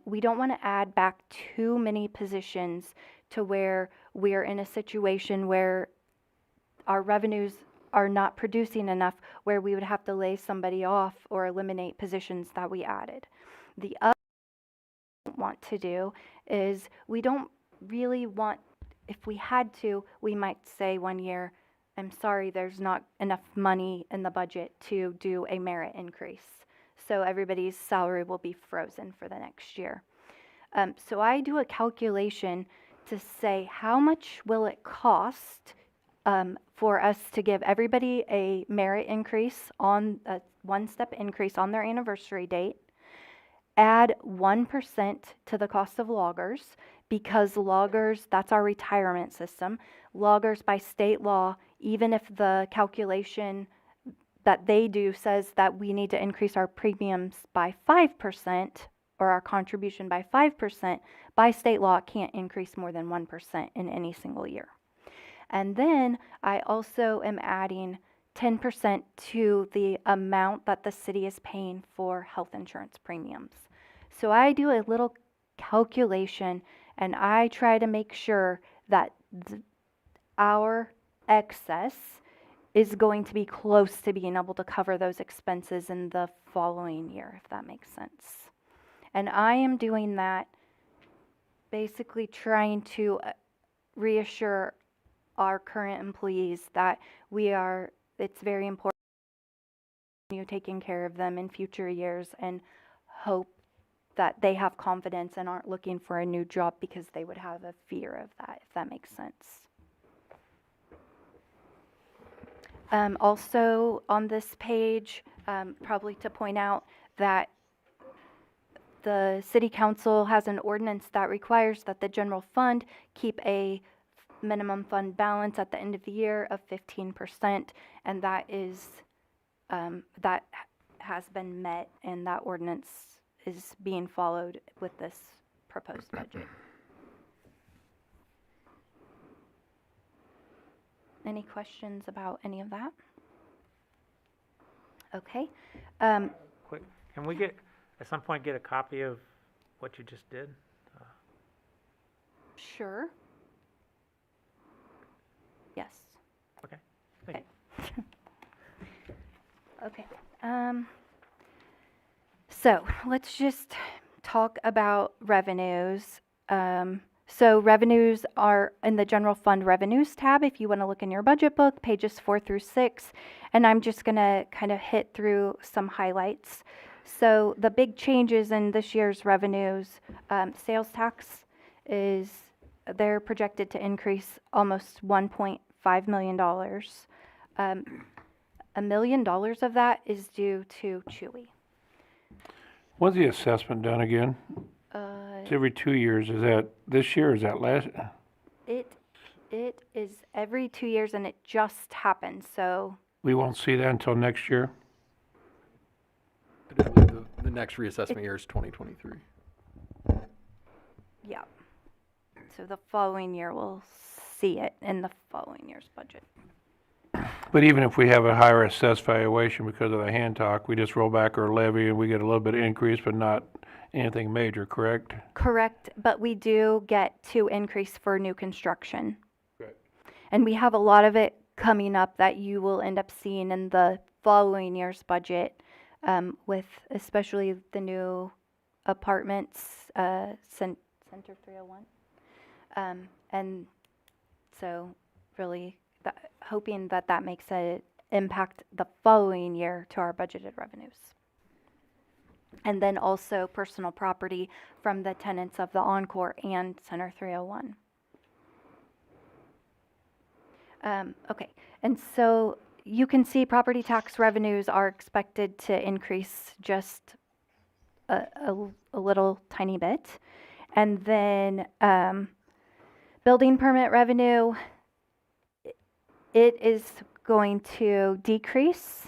We don't want to add back too many positions to where we're in a situation where our revenues are not producing enough, where we would have to lay somebody off or eliminate positions that we added. The other thing we don't want to do is we don't really want, if we had to, we might say one year, I'm sorry, there's not enough money in the budget to do a merit increase. So everybody's salary will be frozen for the next year. So I do a calculation to say how much will it cost for us to give everybody a merit increase on a one-step increase on their anniversary date, add 1% to the cost of loggers, because loggers, that's our retirement system. Loggers by state law, even if the calculation that they do says that we need to increase our premiums by 5% or our contribution by 5%, by state law, it can't increase more than 1% in any single year. And then I also am adding 10% to the amount that the city is paying for health insurance premiums. So I do a little calculation and I try to make sure that our excess is going to be close to being able to cover those expenses in the following year, if that makes sense. And I am doing that basically trying to reassure our current employees that it's very important to continue taking care of them in future years and hope that they have confidence and aren't looking for a new job because they would have a fear of that, if that makes sense. Also on this page, probably to point out that the city council has an ordinance that requires that the general fund keep a minimum fund balance at the end of the year of 15%, and that has been met, and that ordinance is being followed with this proposed budget. Any questions about any of that? Okay. Quick, can we at some point get a copy of what you just did? Sure. Yes. Okay. Thank you. Okay. So let's just talk about revenues. So revenues are in the general fund revenues tab if you want to look in your budget book, pages 4 through 6. And I'm just going to kind of hit through some highlights. So the big changes in this year's revenues, sales tax they're projected to increase almost $1.5 million. $1 million of that is due to Chewy. When's the assessment done again? It's every 2 years. Is that this year or is that last? It is every 2 years and it just happened, so. We won't see that until next year? I believe the next reassessment year is 2023. Yeah. So the following year we'll see it in the following year's budget. But even if we have a higher assessed valuation because of the hand talk, we just roll back our levy and we get a little bit of increase, but not anything major, correct? Correct, but we do get to increase for new construction. Good. And we have a lot of it coming up that you will end up seeing in the following year's budget, with especially the new apartments, Center 301. And so really hoping that makes an impact the following year to our budgeted revenues. And then also personal property from the tenants of the Encore and Center 301. Okay, and so you can see property tax revenues are expected to increase just a little tiny bit. And then building permit revenue, it is going to decrease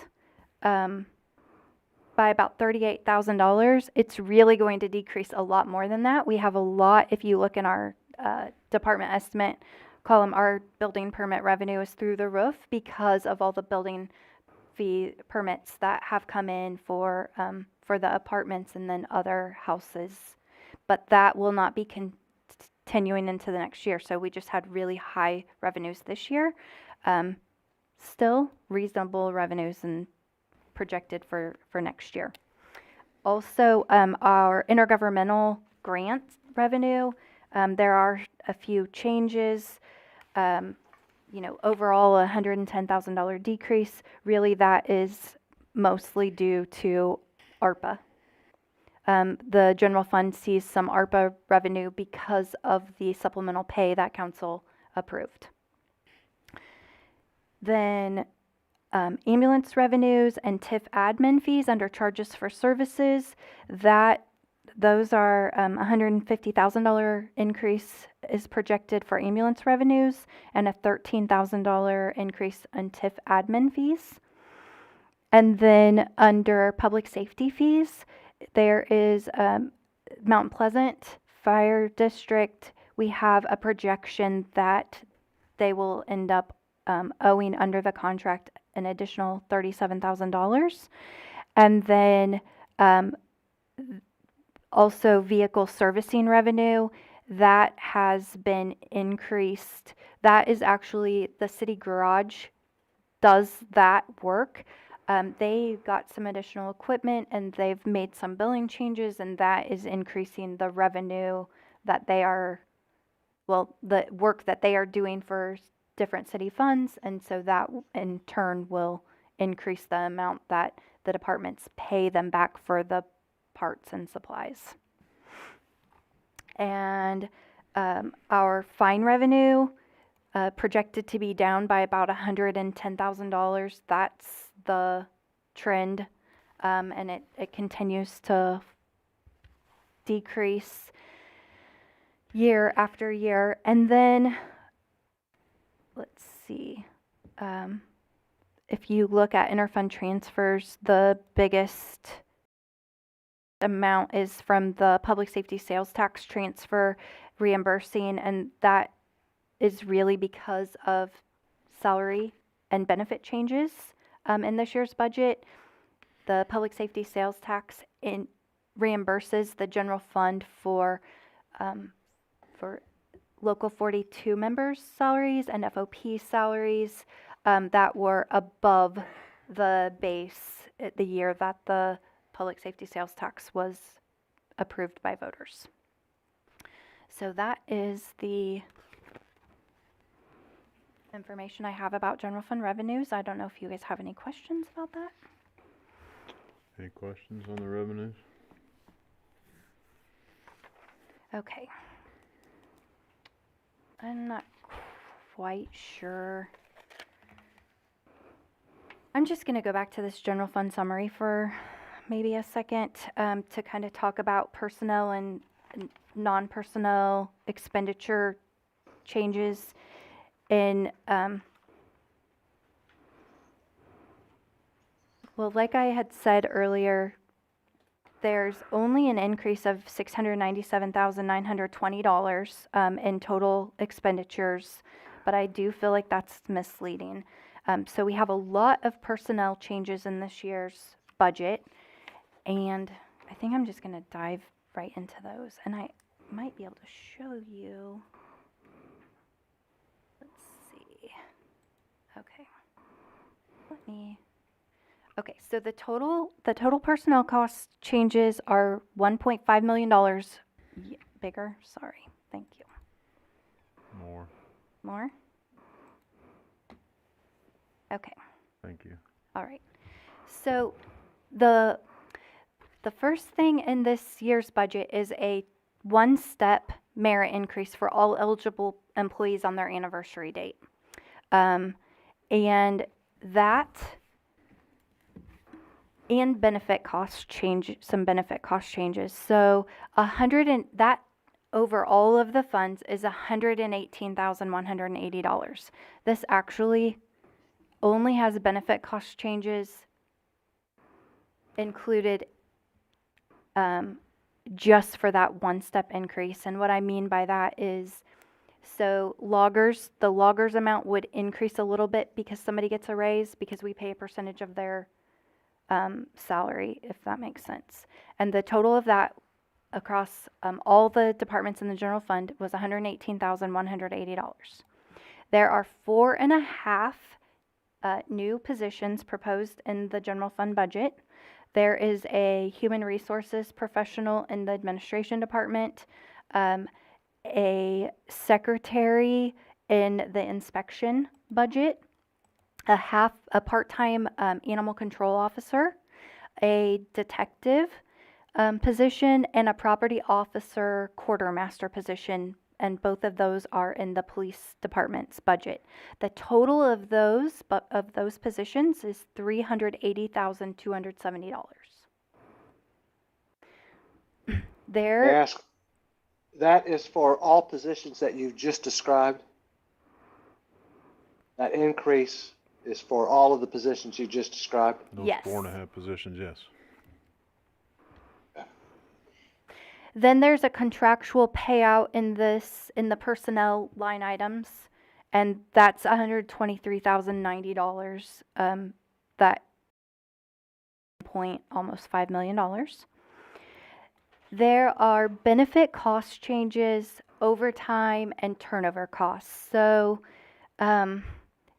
by about $38,000. It's really going to decrease a lot more than that. We have a lot, if you look in our department estimate column, our building permit revenue is through the roof because of all the building fee permits that have come in for the apartments and then other houses. But that will not be continuing into the next year. So we just had really high revenues this year. Still reasonable revenues and projected for next year. Also, our intergovernmental grant revenue, there are a few changes. Overall a $110,000 decrease. Really that is mostly due to ARPA. The general fund sees some ARPA revenue because of the supplemental pay that council approved. Then ambulance revenues and TIF admin fees under charges for services, those are $150,000 increase is projected for ambulance revenues and a $13,000 increase in TIF admin fees. And then under public safety fees, there is Mount Pleasant Fire District. We have a projection that they will end up owing under the contract an additional $37,000. And then also vehicle servicing revenue, that has been increased. That is actually the city garage does that work. They got some additional equipment and they've made some billing changes, and that is increasing the revenue that they are, well, the work that they are doing for different city funds. And so that in turn will increase the amount that the departments pay them back for the parts and supplies. And our fine revenue projected to be down by about $110,000. That's the trend, and it continues to decrease year after year. And then, let's see, if you look at interfund transfers, the biggest amount is from the public safety sales tax transfer reimbursing, and that is really because of salary and benefit changes in this year's budget. The public safety sales tax reimburses the general fund for local 42 members' salaries and FOP salaries that were above the base the year that the public safety sales tax was approved by voters. So that is the information I have about general fund revenues. I don't know if you guys have any questions about that. Any questions on the revenues? Okay. I'm not quite sure. I'm just going to go back to this general fund summary for maybe a second to kind of talk about personnel and non-personnel expenditure changes in, well, like I had said earlier, there's only an increase of $697,920 in total expenditures, but I do feel like that's misleading. So we have a lot of personnel changes in this year's budget, and I think I'm just going to dive right into those, and I might be able to show you. Let's see. Okay. Okay, so the total personnel cost changes are $1.5 million bigger. Sorry. Thank you. More? Okay. Thank you. All right. So the first thing in this year's budget is a one-step merit increase for all eligible employees on their anniversary date. And that and benefit cost change, some benefit cost changes. So that over all of the funds is $118,180. This actually only has benefit cost changes included just for that one-step increase. And what I mean by that is, so the loggers amount would increase a little bit because somebody gets a raise, because we pay a percentage of their salary, if that makes sense. And the total of that across all the departments in the general fund was $118,180. There are 4.5 new positions proposed in the general fund budget. There is a human resources professional in the administration department, a secretary in the inspection budget, a part-time animal control officer, a detective, position and a property officer quartermaster position, and both of those are in the police department's budget. The total of those positions is $380,270. May I There, ask, that is for all positions that you just described? That increase is for all of the positions you just described? Those Yes. 4.5 positions, yes. then there's a contractual payout in the personnel line items, and that's $123,090. That point almost $5 million. There are benefit cost changes, overtime, and turnover costs. So, and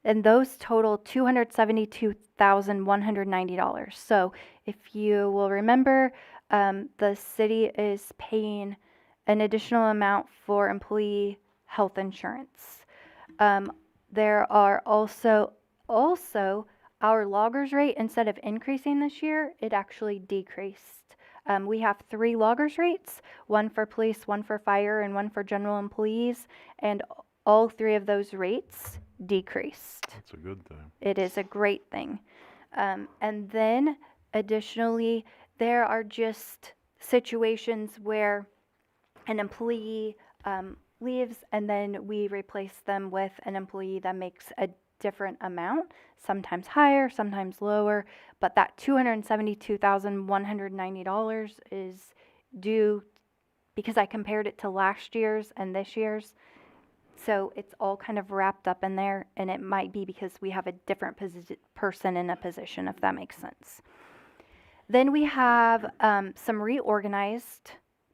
those total $272,190. So, if you will remember, the city is paying an additional amount for employee health insurance. There are also our loggers rate, instead of increasing this year, it actually decreased. We have 3 loggers rates, one for police, one for fire, and one for general employees, and all 3 of those rates decreased. That's a good thing. It is a great thing. And then additionally, there are just situations where an employee leaves and then we replace them with an employee that makes a different amount, sometimes higher, sometimes lower, but that $272,190 is due because I compared it to last year's and this year's. So it's all kind of wrapped up in there, and it might be because we have a different person in a position, if that makes sense. Then we have some reorganized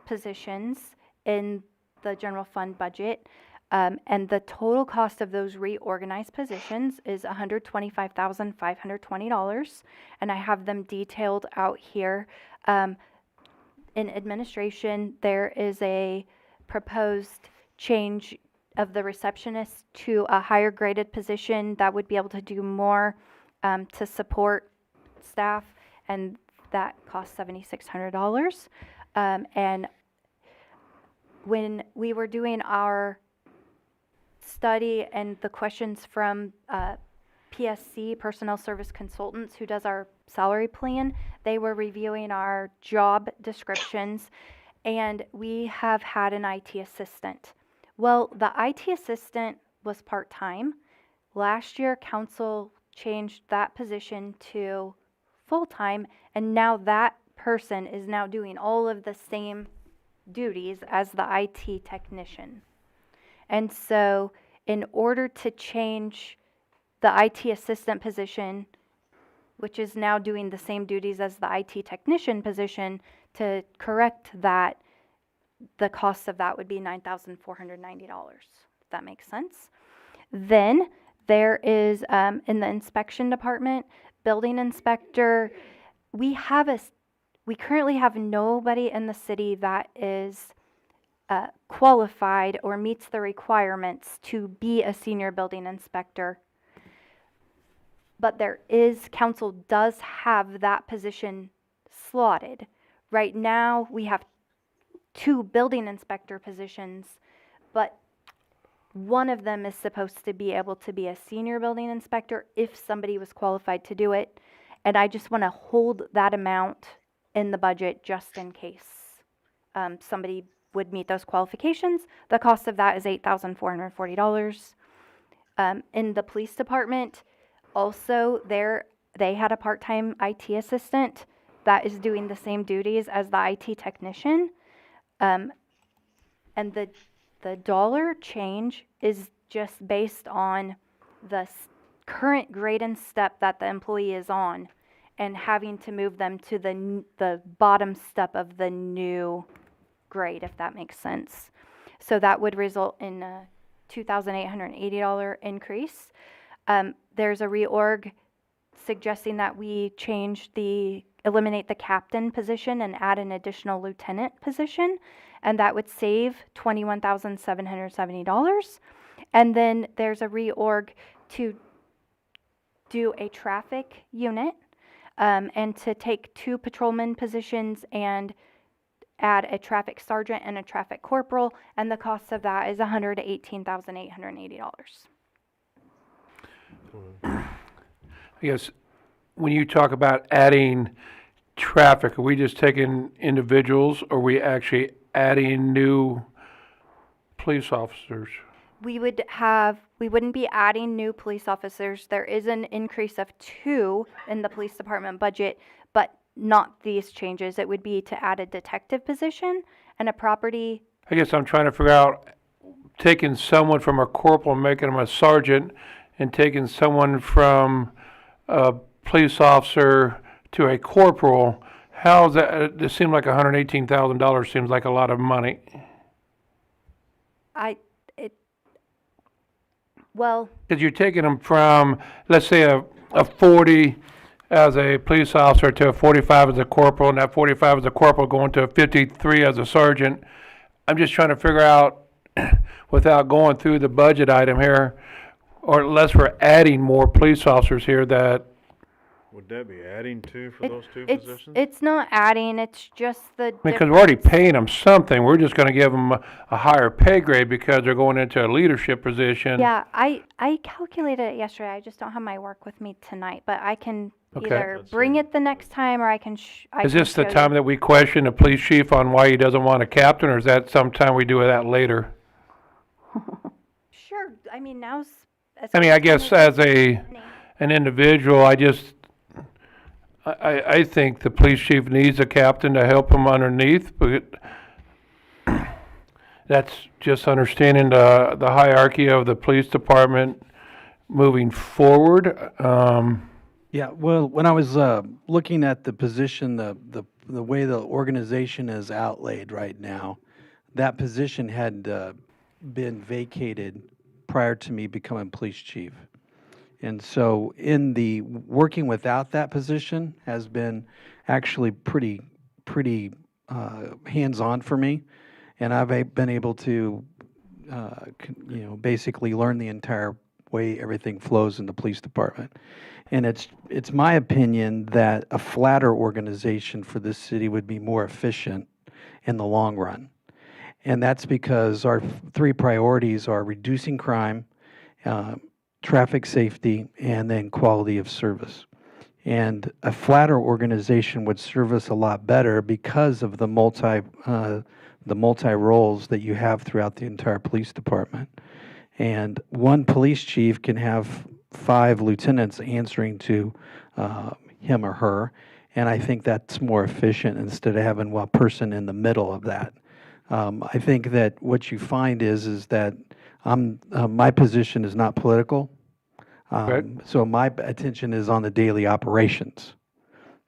positions in the general fund budget, and the total cost of those reorganized positions is $125,520, and I have them detailed out here. In administration, there is a proposed change of the receptionist to a higher graded position that would be able to do more to support staff, and that costs $7,600. And when we were doing our study and the questions from PSC, Personnel Service Consultants, who does our salary plan, they were reviewing our job descriptions, and we have had an IT assistant. Well, the IT assistant was part-time. Last year, council changed that position to full-time, and now that person is now doing all of the same duties as the IT technician. And so, in order to change the IT assistant position, which is now doing the same duties as the IT technician position, to correct that, the cost of that would be $9,490, if that makes sense. Then there is, in the inspection department, building inspector, we currently have nobody in the city that is qualified or meets the requirements to be a senior building inspector. But council does have that position slotted. Right now, we have 2 building inspector positions, but one of them is supposed to be able to be a senior building inspector if somebody was qualified to do it. And I just want to hold that amount in the budget just in case somebody would meet those qualifications. The cost of that is $8,440. In the police department, also they had a part-time IT assistant that is doing the same duties as the IT technician. And the dollar change is just based on the current grade and step that the employee is on, and having to move them to the bottom step of the new grade, if that makes sense. So that would result in a $2,880 increase. There's a reorg suggesting that we eliminate the captain position and add an additional lieutenant position, and that would save $21,770. And then there's a reorg to do a traffic unit, and to take 2 patrolman positions and add a traffic sergeant and a traffic corporal, and the cost of that is $118,880. I guess when you talk about adding traffic, are we just taking individuals, or are we actually adding new police officers? We wouldn't be adding new police officers. There is an increase of 2 in the police department budget, but not these changes. It would be to add a detective position and a property. I guess I'm trying to figure out, taking someone from a corporal and making them a sergeant, and taking someone from a police officer to a corporal. How's that? It seemed like $118,000 seems like a lot of money. Well, Because you're taking them from, let's say, a 40 as a police officer to a 45 as a corporal, and that 45 as a corporal going to a 53 as a sergeant. I'm just trying to figure out, without going through the budget item here, or unless we're adding more police officers here, that, Would that be adding to for those two it's positions? it's not adding. It's just the. because we're already paying them something, we're just gonna give them a higher pay grade because they're going into a leadership position. Yeah, I calculated it yesterday. I just don't have my work with me tonight, but I can Okay. either Let's bring see. it the next time, or I can. Is this the time that we question the police chief on why he doesn't want a captain, or is that sometime we do that later? Sure. I mean, now's. I mean, I guess as an individual, I think the police chief needs a captain to help him underneath, but that's just understanding the hierarchy of the police department moving forward. Yeah, well, when I was looking at the position, the way the organization is outlaid right now, that position had been vacated prior to me becoming police chief. And so in the working without that position has been actually pretty hands-on for me. And I've been able to, basically learn the entire way everything flows in the police department. And it's my opinion that a flatter organization for this city would be more efficient in the long run. And that's because our 3 priorities are reducing crime, traffic safety, and then quality of service. And a flatter organization would serve us a lot better because of the multi roles that you have throughout the entire police department. And one police chief can have 5 lieutenants answering to him or her, and I think that's more efficient instead of having one person in the middle of that. I think that what you find is that my position is not political, so my attention is on the daily operations.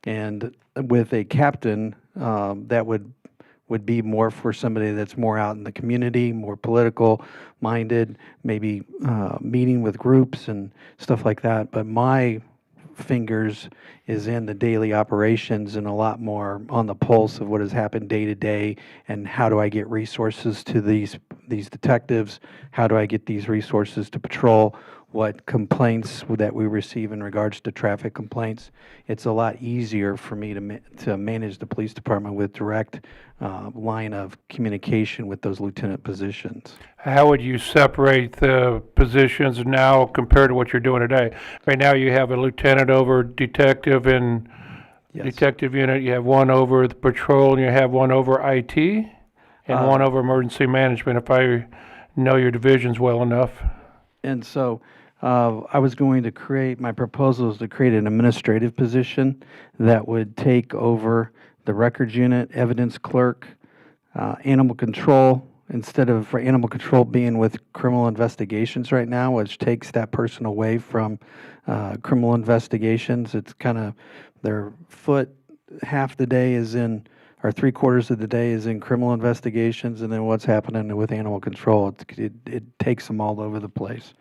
And with a captain, that would be more for somebody that's more out in the community, more political minded, maybe meeting with groups and stuff like that. But my fingers is in the daily operations and a lot more on the pulse of what has happened day to day, and how do I get resources to these detectives, how do I get these resources to patrol, what complaints that we receive in regards to traffic complaints. It's a lot easier for me to manage the police department with direct line of communication with those lieutenant positions. How would you separate the positions now compared to what you're doing today? Right now, you have a lieutenant over detective and Yes. detective unit, you have one over the patrol, and you have one over IT, and one over emergency management, if I know your divisions well enough. And so I was going to create, my proposal is to create an administrative position that would take over the records unit, evidence clerk, animal control, instead of for animal control being with criminal investigations right now, which takes that person away from criminal investigations. It's kind of their foot, half the day is in, or 3/4 of the day is in criminal investigations, and then what's happening with animal control, it takes them all over the place.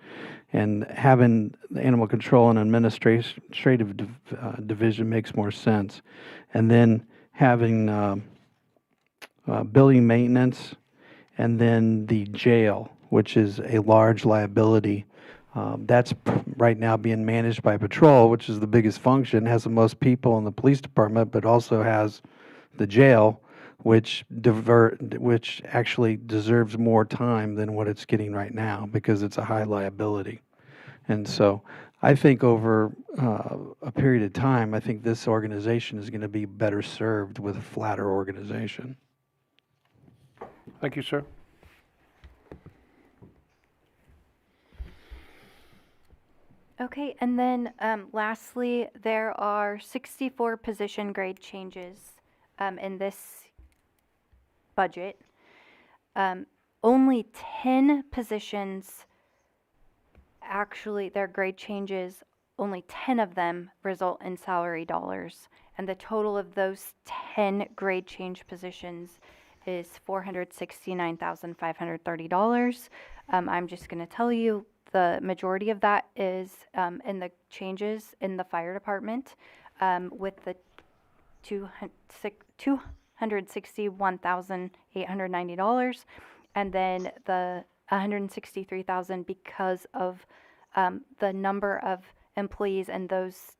And having the animal control and administrative division makes more sense. And then having building maintenance, and then the jail, which is a large liability. That's right now being managed by patrol, which is the biggest function, has the most people in the police department, but also has the jail, which actually deserves more time than what it's getting right now because it's a high liability. And so I think over a period of time, I think this organization is going to be better served with a flatter organization. Thank you, sir. Okay, and then lastly, there are 64 position grade changes in this budget. Only 10 positions, actually, their grade changes, only 10 of them result in salary dollars. And the total of those 10 grade change positions is $469,530. I'm just going to tell you the majority of that is in the changes in the fire department with the $261,890, and then the $163,000 because of the number of employees in those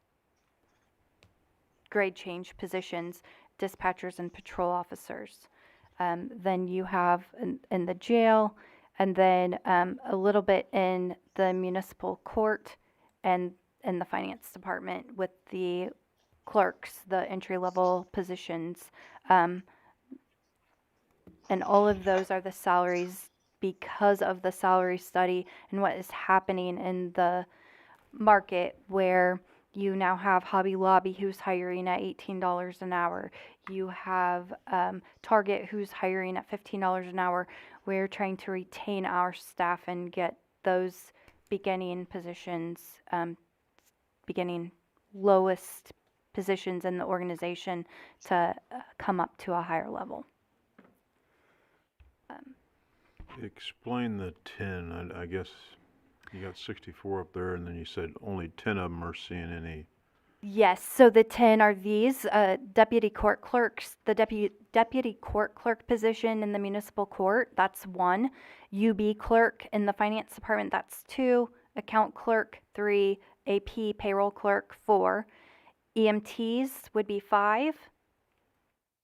grade change positions, dispatchers and patrol officers. Then you have in the jail, and then a little bit in the municipal court and in the finance department with the clerks, the entry-level positions. And all of those are the salaries because of the salary study and what is happening in the market, where you now have Hobby Lobby who's hiring at $18 an hour. You have Target who's hiring at $15 an hour. We're trying to retain our staff and get those beginning positions, beginning lowest positions in the organization to come up to a higher level. Explain the 10, I guess you got 64 up there, and then you said only 10 of them are seeing any. Yes, so the 10 are these deputy court clerks. The deputy court clerk position in the municipal court, that's 1. UB clerk in the finance department, that's 2. Account clerk, 3. AP payroll clerk, 4. EMTs would be 5.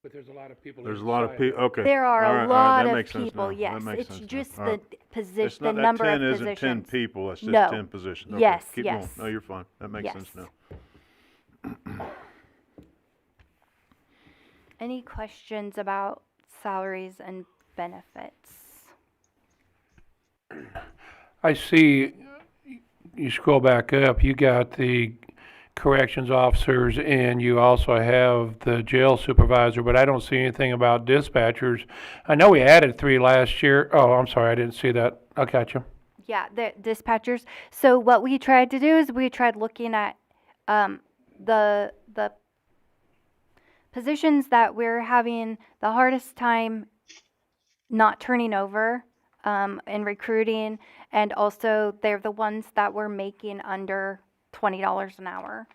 But there's a lot of people. There's a lot of people, okay. There are All a right, lot that of makes sense people, now. yes. That makes It's sense now. just All the right. position, It's not the that number 10 of isn't positions. 10 people, it's just No. 10 positions. Okay, Yes, keep yes. going. No, you're fine. That makes sense Yes. now. Any questions about salaries and benefits? I see, you scroll back up, you got the corrections officers and you also have the jail supervisor, but I don't see anything about dispatchers. I know we added 3 last year. Oh, I'm sorry, I didn't see that. I got you. Yeah, the dispatchers. So what we tried to do is we tried looking at the positions that we're having the hardest time not turning over in recruiting, and also they're the ones that we're making under $20 an hour.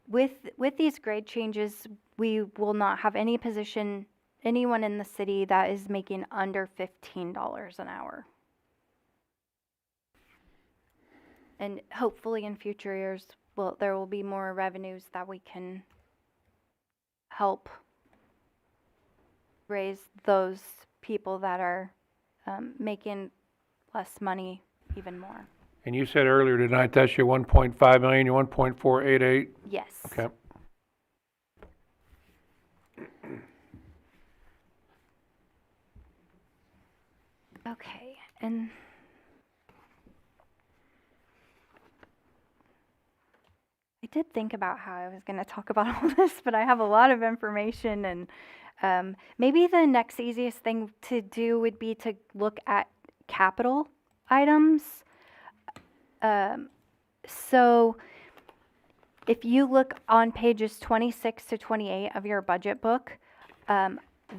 With these grade changes, we will not have anyone in the city that is making under $15 an hour. And hopefully in future years, there will be more revenues that we can help raise those people that are making less money even more. And you said earlier tonight, that's your 1.5 million, your 1.488? Yes. Okay. Okay, and I did think about how I was going to talk about all this, but I have a lot of information, and maybe the next easiest thing to do would be to look at capital items. So if you look on pages 26 to 28 of your budget book,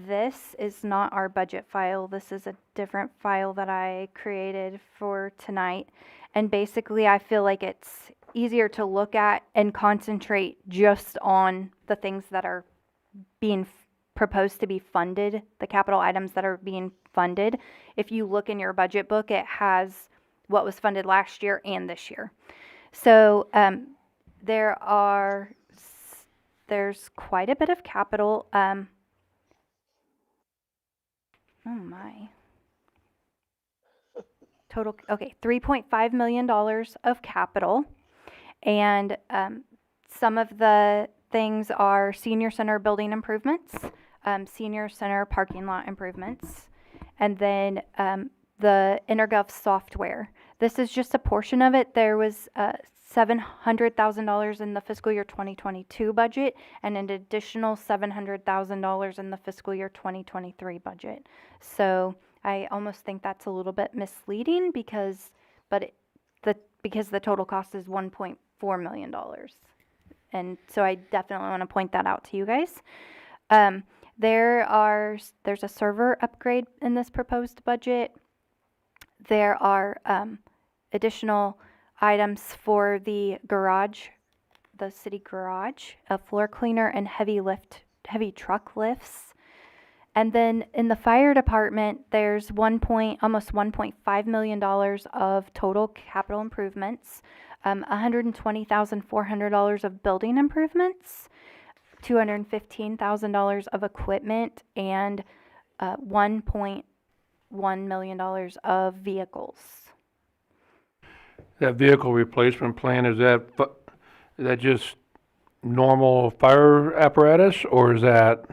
this is not our budget file. This is a different file that I created for tonight. And basically, I feel like it's easier to look at and concentrate just on the things that are being proposed to be funded, the capital items that are being funded. If you look in your budget book, it has what was funded last year and this year. So there are there's quite a bit of capital. Oh my. Total, okay, $3.5 million of capital. And some of the things are senior center building improvements, senior center parking lot improvements, and then the InterGov software. This is just a portion of it. There was $700,000 in the fiscal year 2022 budget and an additional $700,000 in the fiscal year 2023 budget. So I almost think that's a little bit misleading because the total cost is $1.4 million. And so I definitely want to point that out to you guys. There's a server upgrade in this proposed budget. There are additional items for the garage, the city garage, a floor cleaner and heavy truck lifts. And then in the fire department, there's almost $1.5 million of total capital improvements, $120,400 of building improvements, $215,000 of equipment, and $1.1 million of vehicles. That vehicle replacement plan, is that just normal fire apparatus, or is that?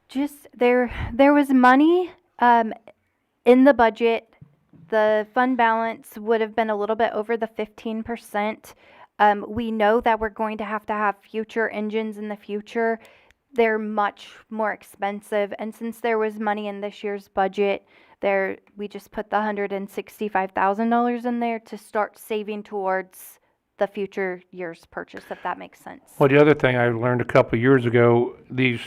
Just there was money in the budget. The fund balance would have been a little bit over the 15%. We know that we're going to have future engines in the future. They're much more expensive, and since there was money in this year's budget, we just put the $165,000 in there to start saving towards the future year's purchase, if that makes sense. Well, the other thing I learned a couple of years ago, these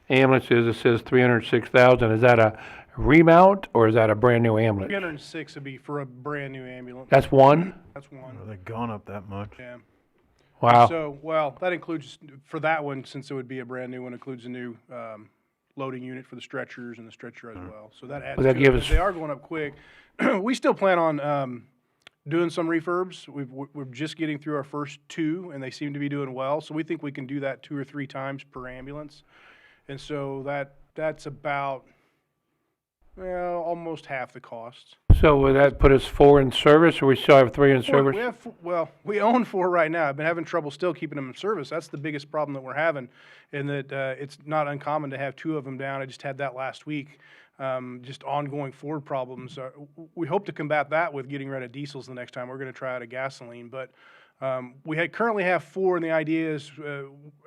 ambulances, it says 306,000. Is that a remount or is that a brand new ambulance? 306 would be for a brand new ambulance. That's one? That's one. They've gone up that much. Yeah. Wow. So, well, that includes, for that one, since it would be a brand new one, includes a new loading unit for the stretchers and the stretcher as well. So that adds Well, that to gives it. us- They are going up quick. We still plan on doing some refurbs. We're just getting through our first two, and they seem to be doing well. So we think we can do that 2 or 3 times per ambulance. And so that's about, well, almost half the cost. So would that put us 4 in service, or we still have 3 in service? We own 4 right now. I've been having trouble still keeping them in service. That's the biggest problem that we're having, and that it's not uncommon to have 2 of them down. I just had that last week. Just ongoing Ford problems. We hope to combat that with getting rid of diesels the next time. We're going to try out a gasoline, but we currently have 4, and the idea is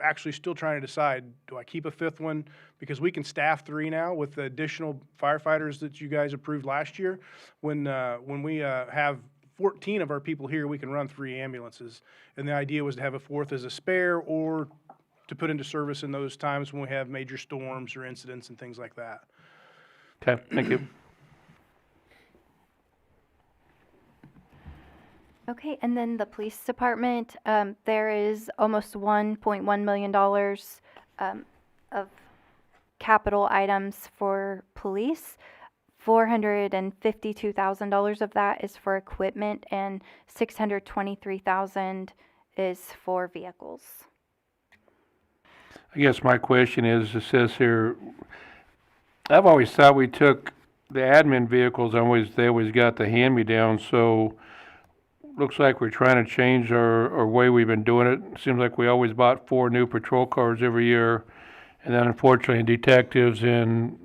actually still trying to decide, do I keep a 5th one? Because we can staff 3 now with the additional firefighters that you guys approved last year. When we have 14 of our people here, we can run 3 ambulances. And the idea was to have a 4th as a spare or to put into service in those times when we have major storms or incidents and things like that. Okay, thank you. Okay, and then the police department, there is almost $1.1 million of capital items for police. $452,000 of that is for equipment, and $623,000 is for vehicles. I guess my question is, it says here, I've always thought we took the admin vehicles, they always got the hand-me-down, so looks like we're trying to change our way we've been doing it. Seems like we always bought 4 new patrol cars every year, and then unfortunately detectives and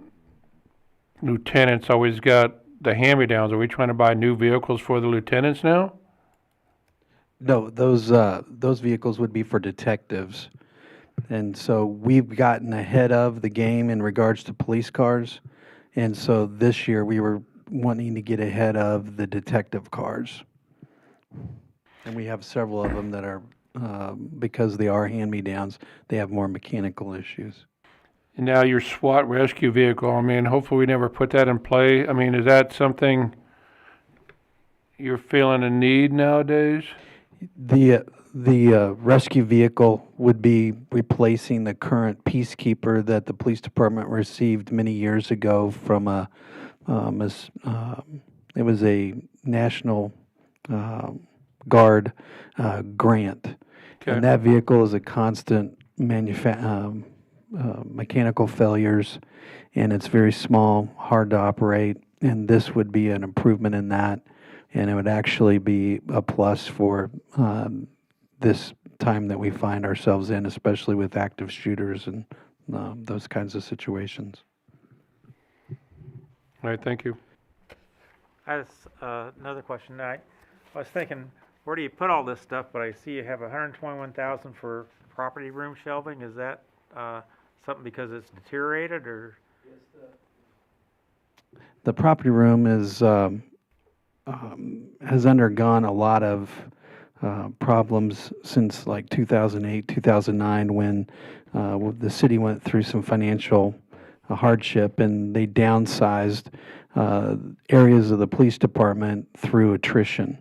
lieutenants always got the hand-me-downs. Are we trying to buy new vehicles for the lieutenants now? No, those vehicles would be for detectives. And so we've gotten ahead of the game in regards to police cars. And so this year we were wanting to get ahead of the detective cars. And we have several of them that are, because they are hand-me-downs, they have more mechanical issues. And now your SWAT rescue vehicle, I mean, hopefully we never put that in play. I mean, is that something you're feeling a need nowadays? The rescue vehicle would be replacing the current Peacekeeper that the police department received many years ago from it was a National Guard grant. Okay. And that vehicle is a constant mechanical failures, and it's very small, hard to operate, and this would be an improvement in that, and it would actually be a plus for this time that we find ourselves in, especially with active shooters and those kinds of situations. All right, thank you. As another question, I was thinking, where do you put all this stuff? But I see you have 121,000 for property room shelving. Is that something because it's deteriorated, or? The property room is has undergone a lot of problems since like 2008, 2009, when the city went through some financial hardship, and they downsized areas of the police department through attrition.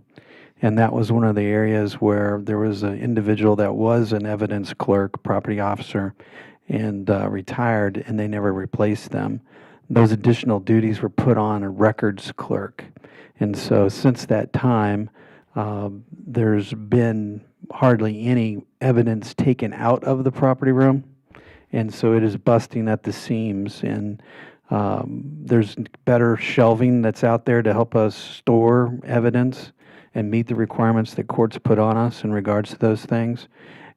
And that was one of the areas where there was an individual that was an evidence clerk, property officer, and retired, and they never replaced them. Those additional duties were put on a records clerk. And so since that time, there's been hardly any evidence taken out of the property room. And so it is busting at the seams, and there's better shelving that's out there to help us store evidence and meet the requirements that courts put on us in regards to those things,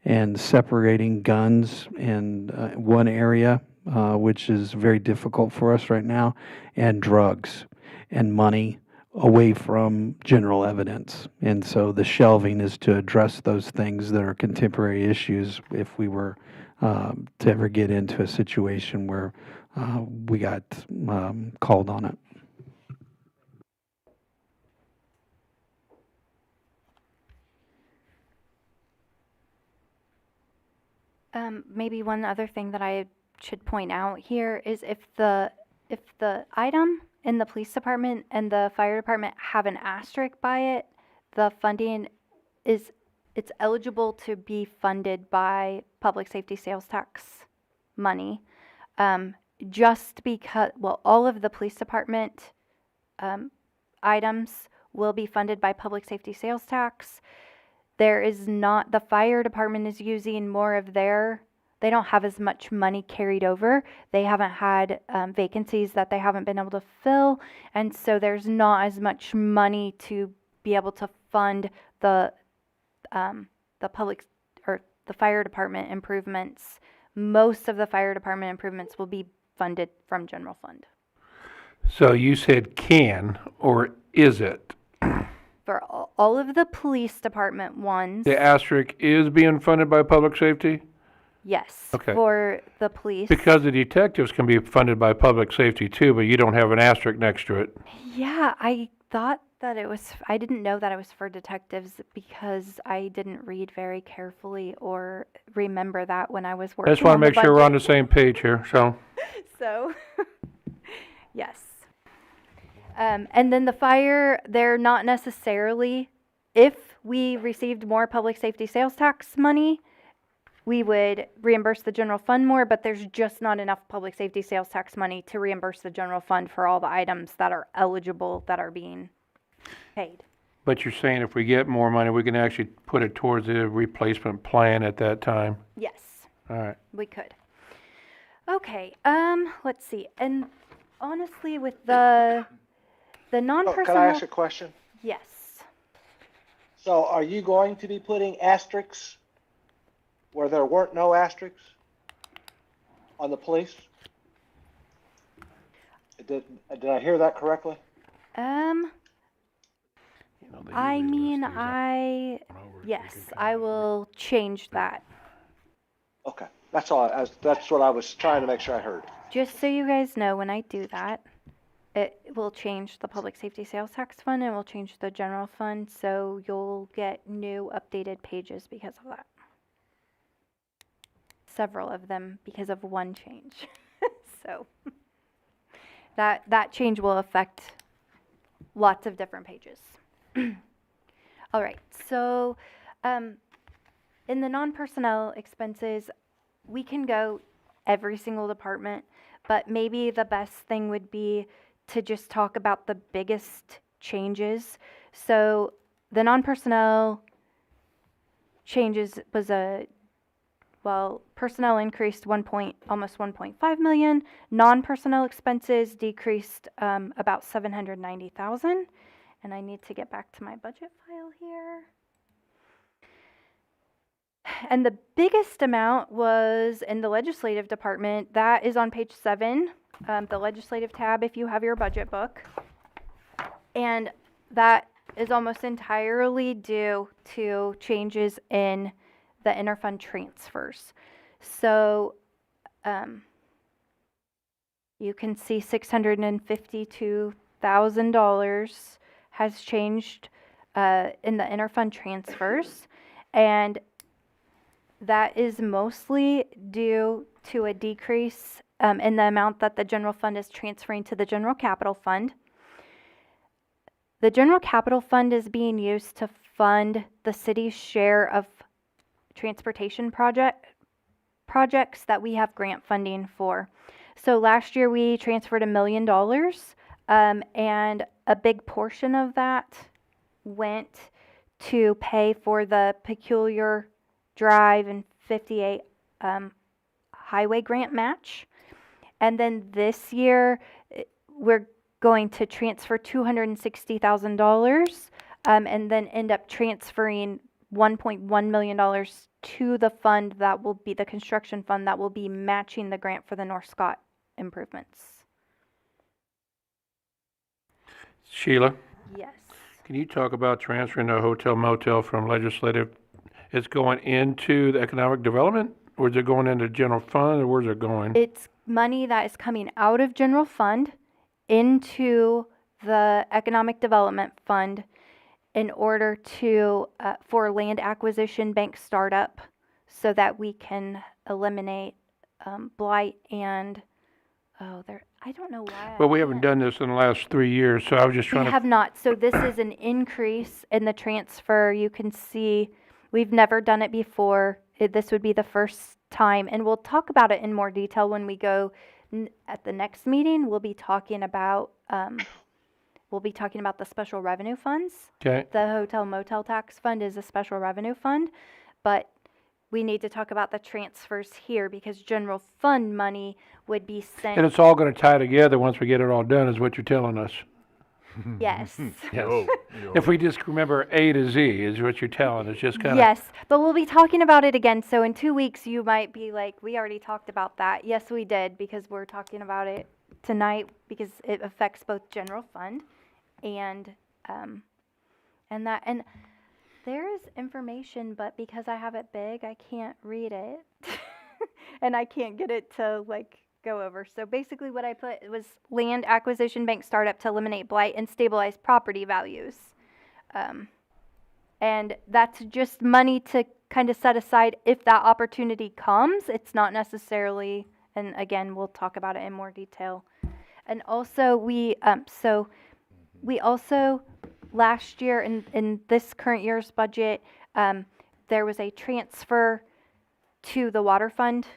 and separating guns in one area, which is very difficult for us right now, and drugs and money away from general evidence. And so the shelving is to address those things that are contemporary issues if we were to ever get into a situation where we got called on it. Maybe one other thing that I should point out here is if the item in the police department and the fire department have an asterisk by it, the funding it's eligible to be funded by public safety sales tax money. Just because, well, all of the police department items will be funded by public safety sales tax. There is not, the fire department is using more of they don't have as much money carried over. They haven't had vacancies that they haven't been able to fill. And so there's not as much money to be able to fund the public or the fire department improvements. Most of the fire department improvements will be funded from general fund. So you said can, or is it? For all of the police department ones, The asterisk is being funded by public safety? yes. Okay. For the police. Because the detectives can be funded by public safety too, but you don't have an asterisk next to it. Yeah, I thought that I didn't know that it was for detectives because I didn't read very carefully or remember that when I was working. I just want on to the make sure we're on budget. the same page here, so. So, yes. And then the fire, they're not necessarily, if we received more public safety sales tax money, we would reimburse the general fund more, but there's just not enough public safety sales tax money to reimburse the general fund for all the items that are eligible that are being paid. But you're saying if we get more money, we can actually put it towards the replacement plan at that time? Yes. All right. We could. Okay, let's see. And honestly, with the non-personnel. Can I ask a question? Yes. So are you going to be putting asterisks where there weren't no asterisks on the police? Did I hear that correctly? I mean, yes, I will change that. Okay, that's all. That's what I was trying to make sure I heard. Just so you guys know, when I do that, it will change the public safety sales tax fund and it will change the general fund, so you'll get new updated pages because of that. Several of them because of one change. So that change will affect lots of different pages. All right, so in the non-personnel expenses, we can go every single department, but maybe the best thing would be to just talk about the biggest changes. So the non-personnel changes was personnel increased almost 1.5 million. Non-personnel expenses decreased about 790,000. And I need to get back to my budget file here. And the biggest amount was in the legislative department. That is on page 7, the legislative tab if you have your budget book. And that is almost entirely due to changes in the interfund transfers. So you can see $652,000 has changed in the interfund transfers, and that is mostly due to a decrease in the amount that the general fund is transferring to the general capital fund. The general capital fund is being used to fund the city's share of transportation projects that we have grant funding for. So last year we transferred $1 million, and a big portion of that went to pay for the Peculiar Drive and 58 highway grant match. And then this year we're going to transfer $260,000 and then end up transferring $1.1 million to the fund that will be the construction fund that will be matching the grant for the North Scott improvements. Sheila, Yes. can you talk about transferring the hotel motel from legislative? It's going into the economic development, or is it going into general fund, or where's it going? It's money that is coming out of general fund into the economic development fund in order to for land acquisition bank startup, so that we can eliminate blight and I don't know why. Well, we haven't done this in the last 3 years, so I was just We trying to. have not. So this is an increase in the transfer. You can see we've never done it before. This would be the first time, and we'll talk about it in more detail when we go at the next meeting. We'll be talking about the special revenue funds. Okay. The hotel motel tax fund is a special revenue fund, but we need to talk about the transfers here because general fund money would be sent. And it's all going to tie together once we get it all done, is what you're telling us. Yes. Yes. If we just remember A to Z is what you're telling us, just kind of. Yes, but we'll be talking about it again. So in 2 weeks, you might be like, we already talked about that. Yes, we did, because we're talking about it tonight because it affects both general fund and that. And there is information, but because I have it big, I can't read it. And I can't get it to go over. So basically what I put was land acquisition bank startup to eliminate blight and stabilize property values. And that's just money to kind of set aside if that opportunity comes. It's not necessarily, and again, we'll talk about it in more detail. And also we also last year in this current year's budget, there was a transfer to the water fund,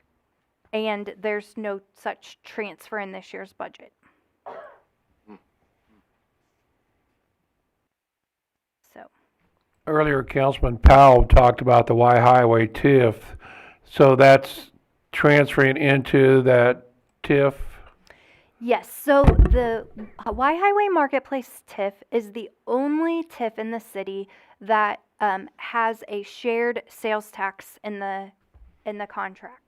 and there's no such transfer in this year's budget. So. Earlier, Councilman Powell talked about the Y Highway TIF. So that's transferring into that TIF? Yes, so the Y Highway Marketplace TIF is the only TIF in the city that has a shared sales tax in the contract.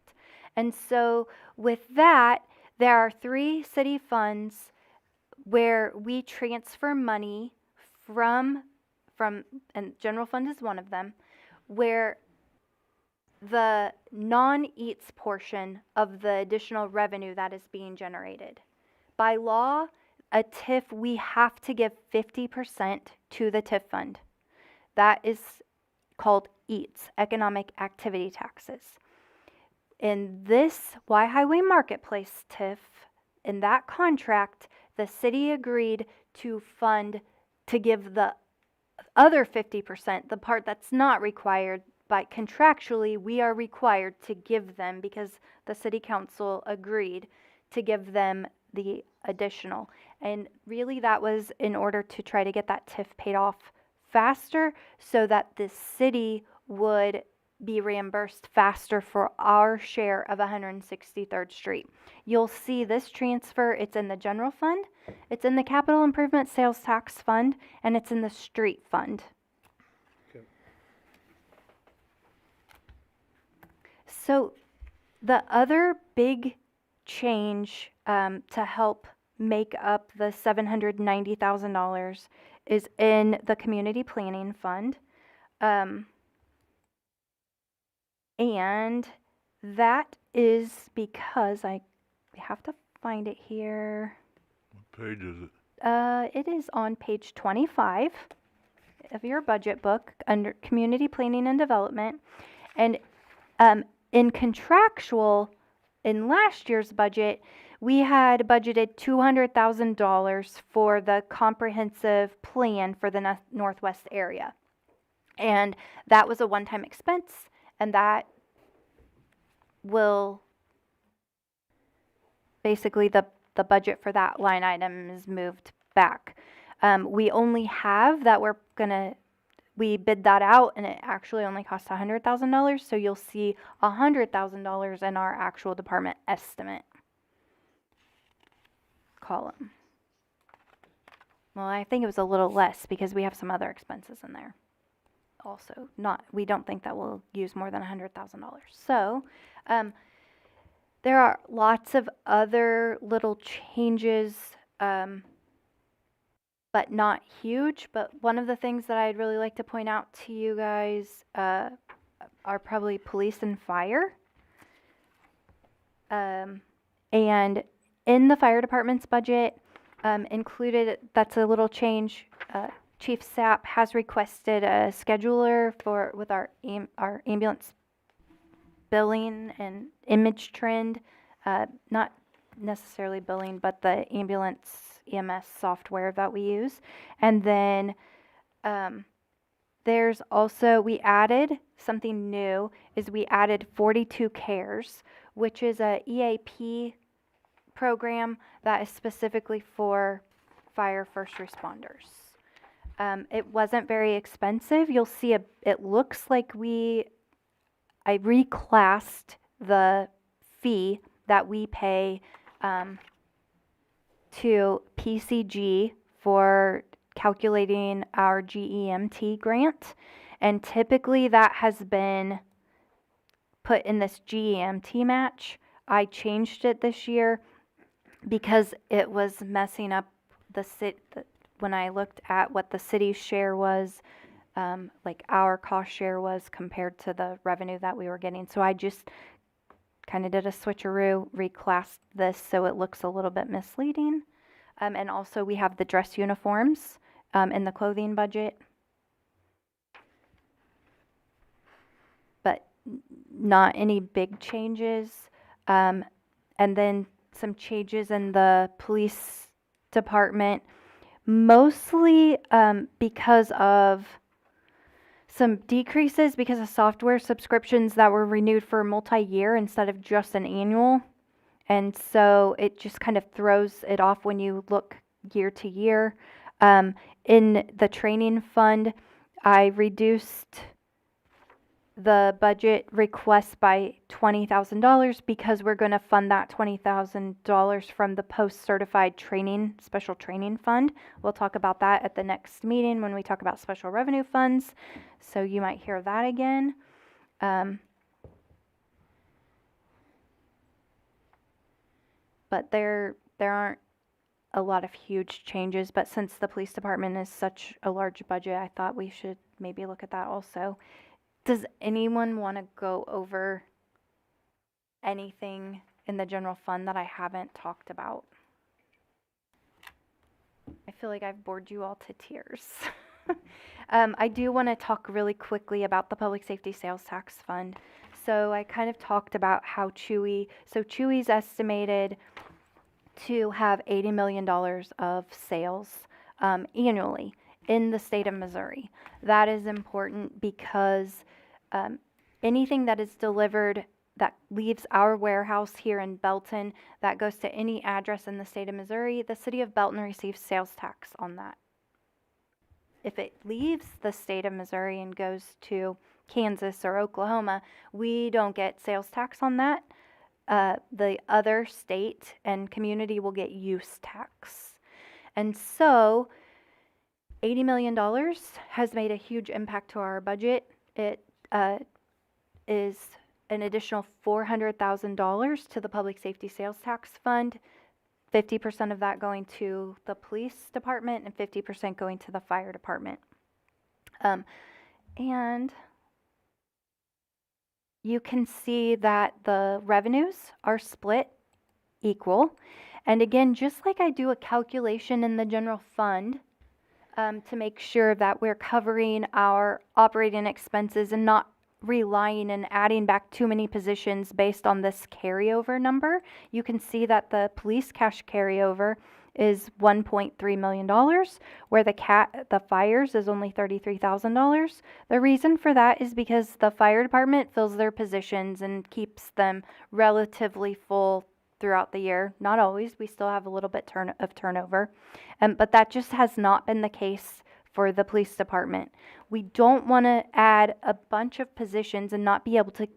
And so with that, there are 3 city funds where we transfer money from, and general fund is one of them, where the non-eats portion of the additional revenue that is being generated. By law, a TIF, we have to give 50% to the TIF fund. That is called EATS, Economic Activity Taxes. In this Y Highway Marketplace TIF, in that contract, the city agreed to give the other 50%, the part that's not required, but contractually we are required to give them because the city council agreed to give them the additional. And really that was in order to try to get that TIF paid off faster so that the city would be reimbursed faster for our share of 163rd Street. You'll see this transfer, it's in the general fund, it's in the capital improvement sales tax fund, and it's in the street fund. So the other big change to help make up the $790,000 is in the community planning fund. And that is because I have to find it here. What page is it? It is on page 25 of your budget book under community planning and development. And in contractual, in last year's budget, we had budgeted $200,000 for the comprehensive plan for the Northwest area. And that was a one-time expense, and that will basically the budget for that line item is moved back. We only have that we bid that out, and it actually only costs $100,000, so you'll see $100,000 in our actual department estimate column. Well, I think it was a little less because we have some other expenses in there. Also, we don't think that we'll use more than $100,000. So, there are lots of other little changes, but not huge. But one of the things that I'd really like to point out to you guys are probably police and fire. And in the fire department's budget, included, that's a little change. Chief Sapp has requested a scheduler with our ambulance billing and image trend, not necessarily billing, but the ambulance EMS software that we use. And then there's also, we added something new, is we added 42 Cares, which is a EAP program that is specifically for fire first responders. It wasn't very expensive. You'll see it looks like I reclassed the fee that we pay to PCG for calculating our GEMT grant. And typically that has been put in this GEMT match. I changed it this year because it was messing up when I looked at what the city's share was, like our cost share was compared to the revenue that we were getting. So I just kind of did a switcheroo, reclassed this so it looks a little bit misleading. And also we have the dress uniforms in the clothing budget. But not any big changes. And then some changes in the police department, mostly because of some decreases because of software subscriptions that were renewed for multi-year instead of just an annual. And so it just kind of throws it off when you look year to year. In the training fund, I reduced the budget request by $20,000 because we're going to fund that $20,000 from the post-certified training, special training fund. We'll talk about that at the next meeting when we talk about special revenue funds. So you might hear that again. But there aren't a lot of huge changes. But since the police department is such a large budget, I thought we should maybe look at that also. Does anyone want to go over anything in the general fund that I haven't talked about? I feel like I've bored you all to tears. I do want to talk really quickly about the public safety sales tax fund. So I kind of talked about how Chewy's estimated to have $80 million of sales annually in the state of Missouri. That is important because anything that is delivered that leaves our warehouse here in Belton that goes to any address in the state of Missouri, the city of Belton receives sales tax on that. If it leaves the state of Missouri and goes to Kansas or Oklahoma, we don't get sales tax on that. The other state and community will get use tax. And so $80 million has made a huge impact to our budget. It is an additional $400,000 to the Public Safety Sales Tax Fund, 50% of that going to the police department and 50% going to the fire department. And you can see that the revenues are split equal. And again, just like I do a calculation in the general fund to make sure that we're covering our operating expenses and not relying and adding back too many positions based on this carryover number, you can see that the police cash carryover is $1.3 million, where the fires is only $33,000. The reason for that is because the fire department fills their positions and keeps them relatively full throughout the year. Not always, we still have a little bit of turnover, but that just has not been the case for the police department. We don't want to add a bunch of positions and not be able to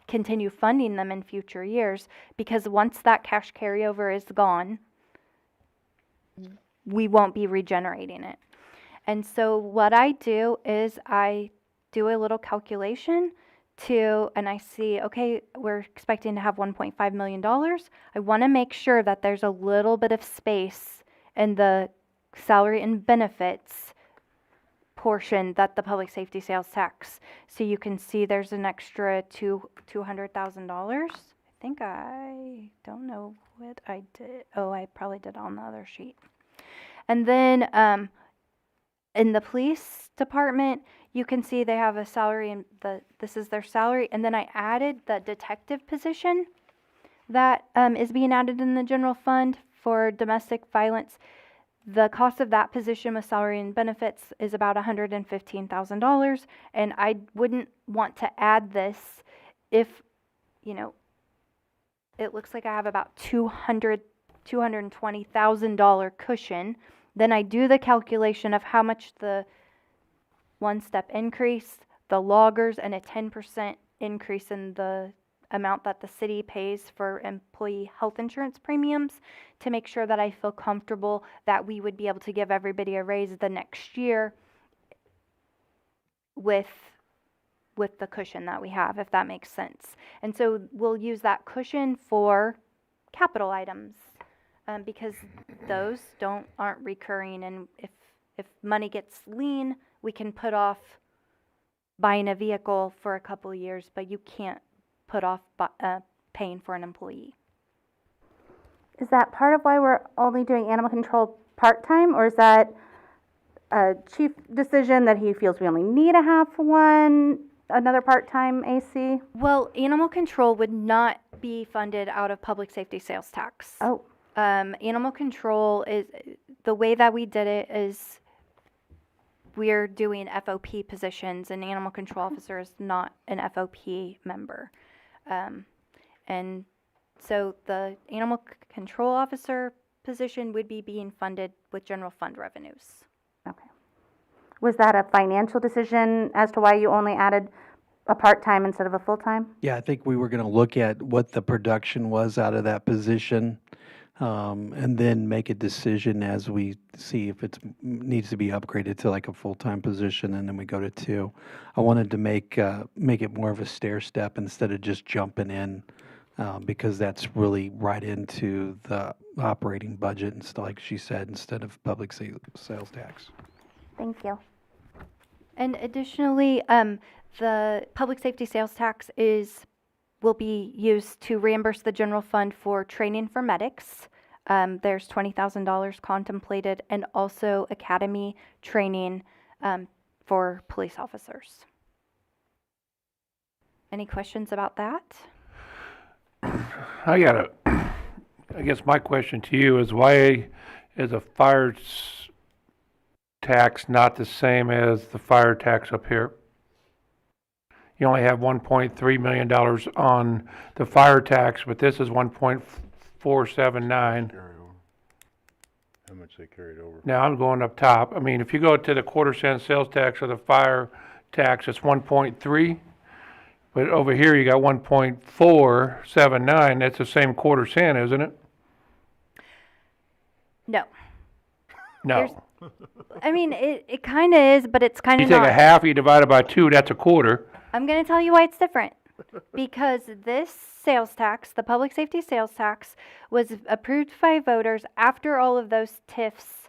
continue funding them in future years, because once that cash carryover is gone, we won't be regenerating it. And so what I do is I do a little calculation and I see, okay, we're expecting to have $1.5 million. I want to make sure that there's a little bit of space in the salary and benefits portion that the public safety sales tax. So you can see there's an extra $200,000. I don't know what I did. Oh, I probably did on the other sheet. And then in the police department, you can see they have a salary, and this is their salary. And then I added the detective position that is being added in the general fund for domestic violence. The cost of that position with salary and benefits is about $115,000. And I wouldn't want to add this if, it looks like I have about $220,000 cushion. Then I do the calculation of how much the one-step increase, the loggers, and a 10% increase in the amount that the city pays for employee health insurance premiums, to make sure that I feel comfortable that we would be able to give everybody a raise the next year with the cushion that we have, if that makes sense. And so we'll use that cushion for capital items, because those aren't recurring, and if money gets lean, we can put off buying a vehicle for a couple of years, but you can't put off paying for an employee. Is that part of why we're only doing animal control part-time, or is that a chief decision that he feels we only need to have another part-time AC? Well, animal control would not be funded out of public safety sales tax. Oh. Animal control is, the way that we did it is we're doing FOP positions, and animal control officer is not an FOP member. And so the animal control officer position would be being funded with general fund revenues. Okay. Was that a financial decision as to why you only added a part-time instead of a full-time? Yeah, I think we were going to look at what the production was out of that position, and then make a decision as we see if it needs to be upgraded to like a full-time position, and then we go to 2. I wanted to make it more of a stair step instead of just jumping in, because that's really right into the operating budget, and like she said, instead of public sales tax. Thank you. And additionally, the public safety sales tax will be used to reimburse the general fund for training for medics. There's $20,000 contemplated, and also academy training for police officers. Any questions about that? I guess my question to you is, why is a fire tax not the same as the fire tax up here? You only have $1.3 million on the fire tax, but this is 1.479. How much they carried over? Now I'm going up top. I mean, if you go to the quarter cent sales tax of the fire tax, it's 1.3. But over here, you got 1.479, that's the same quarter cent, isn't it? No. No. I mean, it kind of is, but it's kind You of take not. a half, you divide it by 2, that's a quarter. I'm going to tell you why it's different. Because this sales tax, the public safety sales tax, was approved by voters after all of those TIFs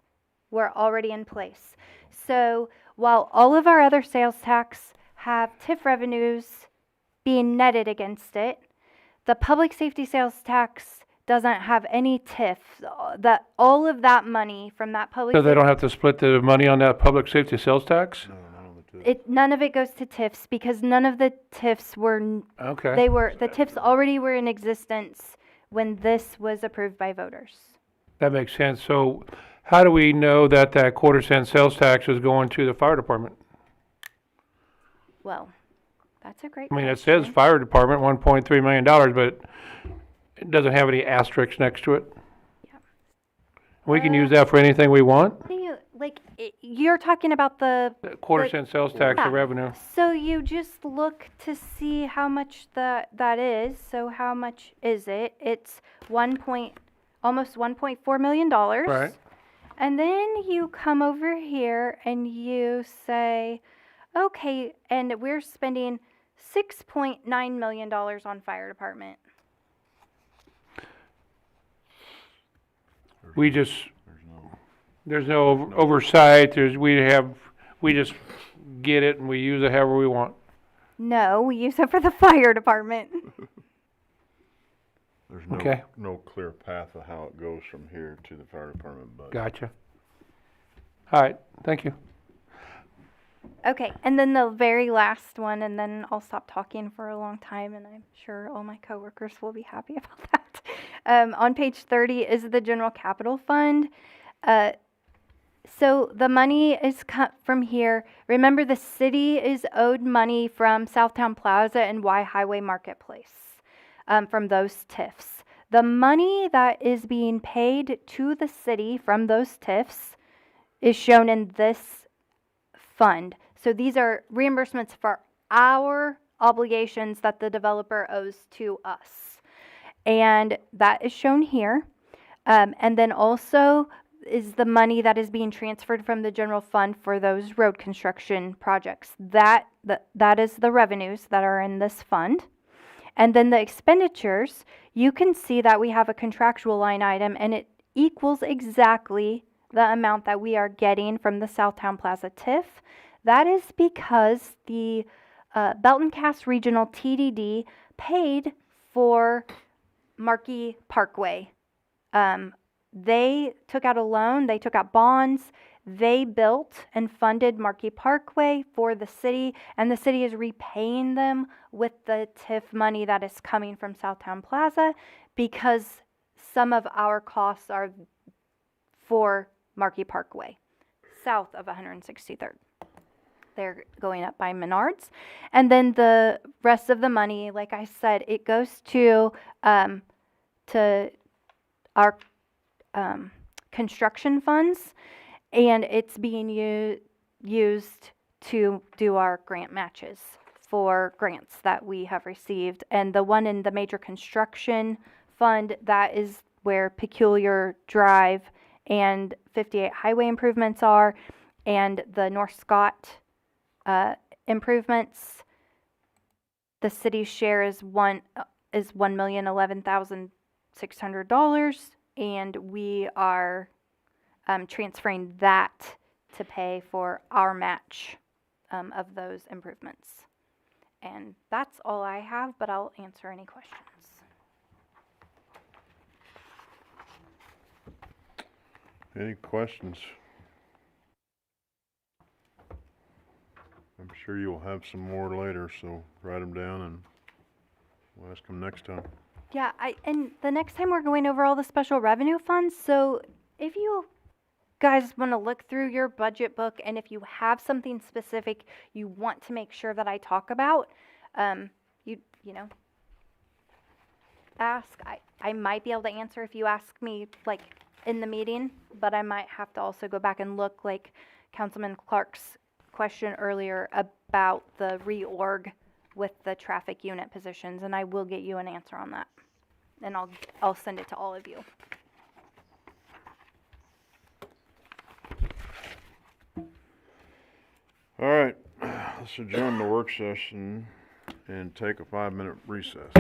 were already in place. So while all of our other sales tax have TIF revenues being netted against it, the public safety sales tax doesn't have any TIF. That all of that money from that public So they don't have to split the money on that public safety sales tax? none of it goes to TIFs because none of the TIFs were Okay. the TIFs already were in existence when this was approved by voters. That makes sense. So how do we know that that quarter cent sales tax is going to the fire department? Well, that's a great I mean, it question. says fire department, $1.3 million, but it doesn't have any asterisks next to it. Yeah. We can use that for anything we want. You're talking about the Quarter cent sales tax Yeah. of revenue. So you just look to see how much that is. So how much is it? It's almost $1.4 million. Right. And then you come over here and you say, okay, and we're spending $6.9 million on fire department. We just, there's no oversight, we just get it and we use it however we want. No, we use it for the fire department. There's Okay. no clear path of how it goes from here to the fire department budget. Gotcha. All right, thank you. Okay, and then the very last one, and then I'll stop talking for a long time, and I'm sure all my coworkers will be happy about that. On page 30 is the general capital fund. So the money is cut from here. Remember, the city is owed money from Southtown Plaza and Y Highway Marketplace, from those TIFs. The money that is being paid to the city from those TIFs is shown in this fund. So these are reimbursements for our obligations that the developer owes to us. And that is shown here. And then also is the money that is being transferred from the general fund for those road construction projects. That is the revenues that are in this fund. And then the expenditures, you can see that we have a contractual line item and it equals exactly the amount that we are getting from the Southtown Plaza TIF. That is because the Belton Cass Regional TDD paid for Markey Parkway. They took out a loan, they took out bonds, they built and funded Markey Parkway for the city, and the city is repaying them with the TIF money that is coming from Southtown Plaza because some of our costs are for Markey Parkway, south of 163rd. They're going up by Menards. And then the rest of the money, like I said, it goes to our construction funds, and it's being used to do our grant matches for grants that we have received. And the one in the major construction fund, that is where Peculiar Drive and 58 highway improvements are, and the North Scott improvements. The city's share is $1,011,600, and we are transferring that to pay for our match of those improvements. And that's all I have, but I'll answer any questions. Any questions? I'm sure you'll have some more later, so write them down and we'll ask them next time. Yeah, and the next time we're going over all the special revenue funds, so if you guys want to look through your budget book and if you have something specific you want to make sure that I talk about, you know, ask. I might be able to answer if you ask me like in the meeting, but I might have to also go back and look, like Councilman Clark's question earlier about the reorg with the traffic unit positions, and I will get you an answer on that. And I'll send it to all of you. All right, let's adjourn the work session and take a 5-minute recess.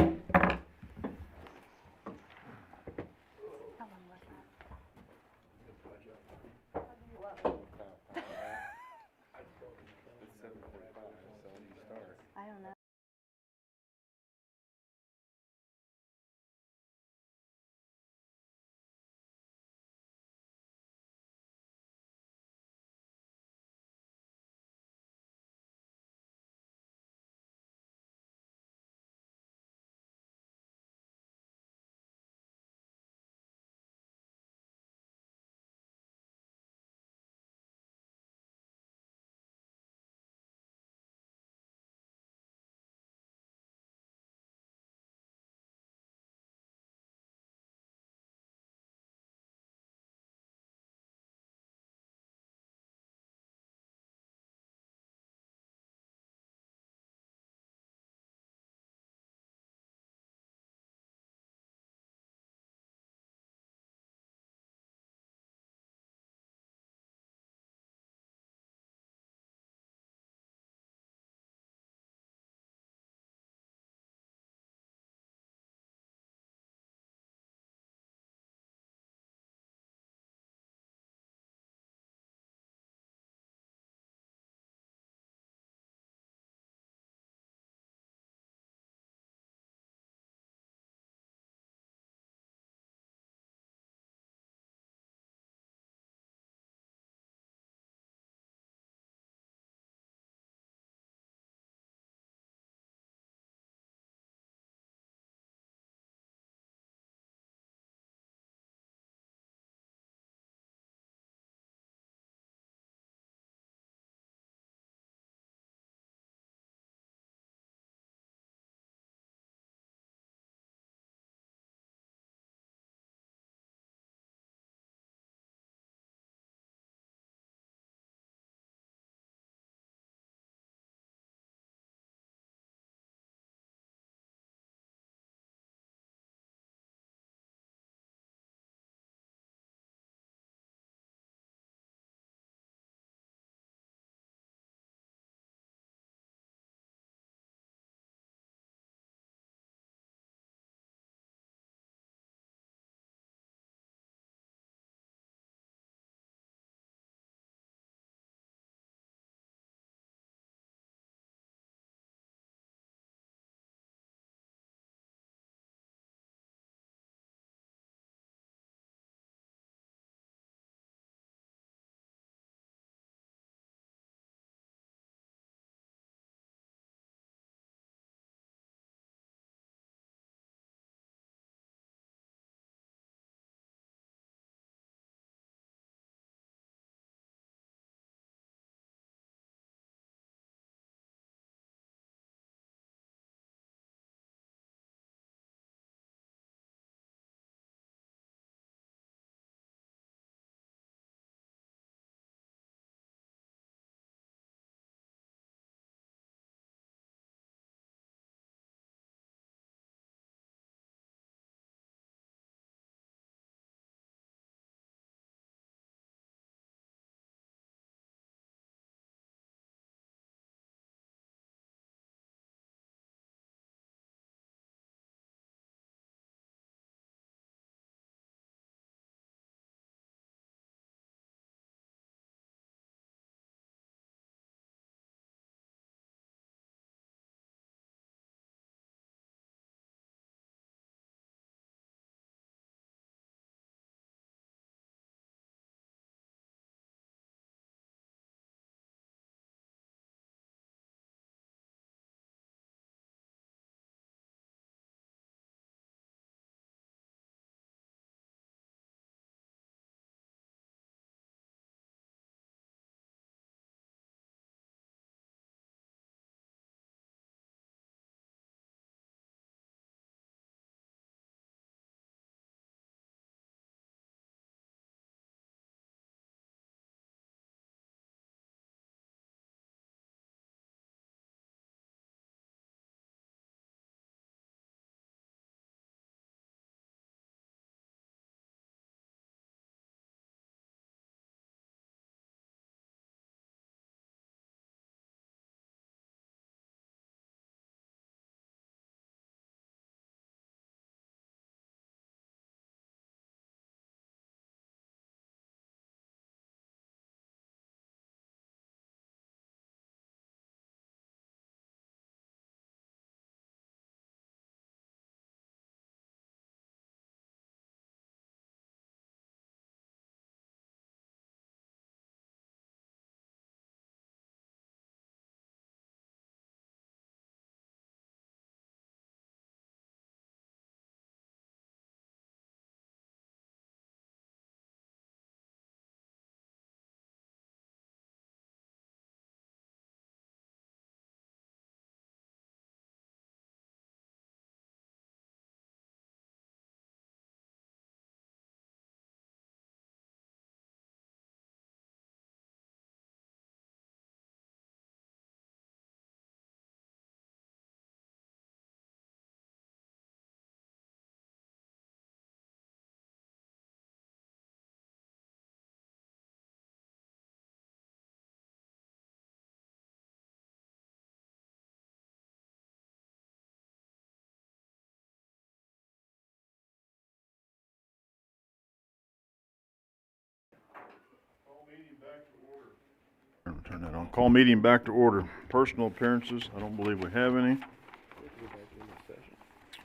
Turn that on. Call meeting back to order. Personal appearances, I don't believe we have any.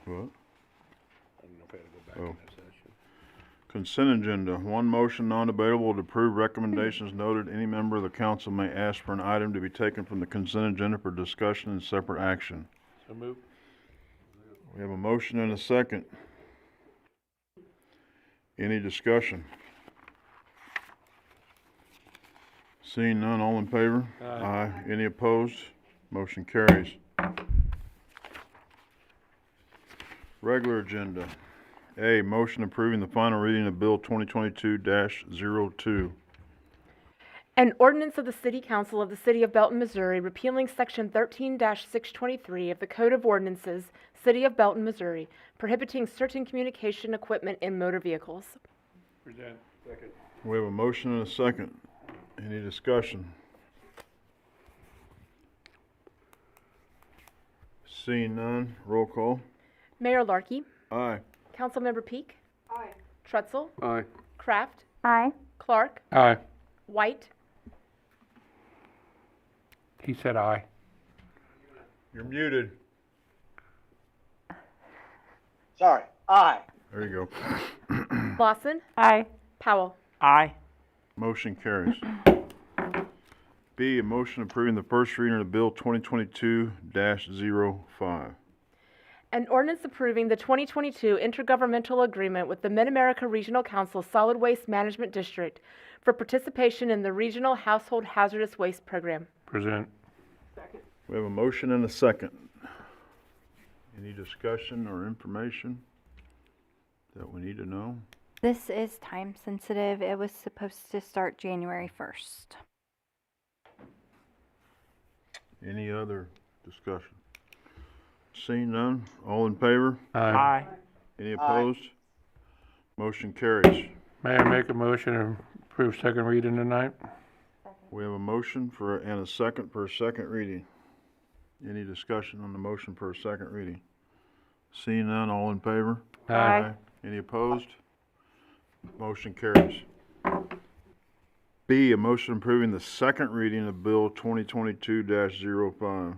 What? Oh. Consent agenda. One motion, non-debatable, to approve recommendations noted. Any member of the council may ask for an item to be taken from the consent agenda for discussion and separate action. So moved. We have a motion and a second. Any discussion? Seeing none, all in favor? Aye. Any opposed? Motion carries. Regular agenda. A, motion approving the final reading of Bill 2022-02. An ordinance of the City Council of the City of Belton, Missouri, repealing Section 13-623 of the Code of Ordinances, City of Belton, Missouri, prohibiting certain communication equipment in motor vehicles. Present. Second. We have a motion and a second. Any discussion? Seeing none, roll call. Mayor Larkey, Aye. Councilmember Peak. Aye. Trutzel, Aye. Kraft, Aye. Clark, Aye. White, He said aye. You're muted. Sorry, aye. There you go. Lawson, Aye. Powell. Aye. Motion carries. B, a motion approving the first reading of Bill 2022-05. An ordinance approving the 2022 intergovernmental agreement with the Mid-America Regional Council Solid Waste Management District for participation in the Regional Household Hazardous Waste Program. Present. We have a motion and a second. Any discussion or information that we need to know? This is time sensitive. It was supposed to start January 1st. Any other discussion? Seeing none, all in favor? Aye. Any opposed? Motion carries. May I make a motion to approve second reading tonight? We have a motion and a second for a second reading. Any discussion on the motion for a second reading? Seeing none, all in favor? Aye. Any opposed? Motion carries. B, a motion approving the second reading of Bill 2022-05.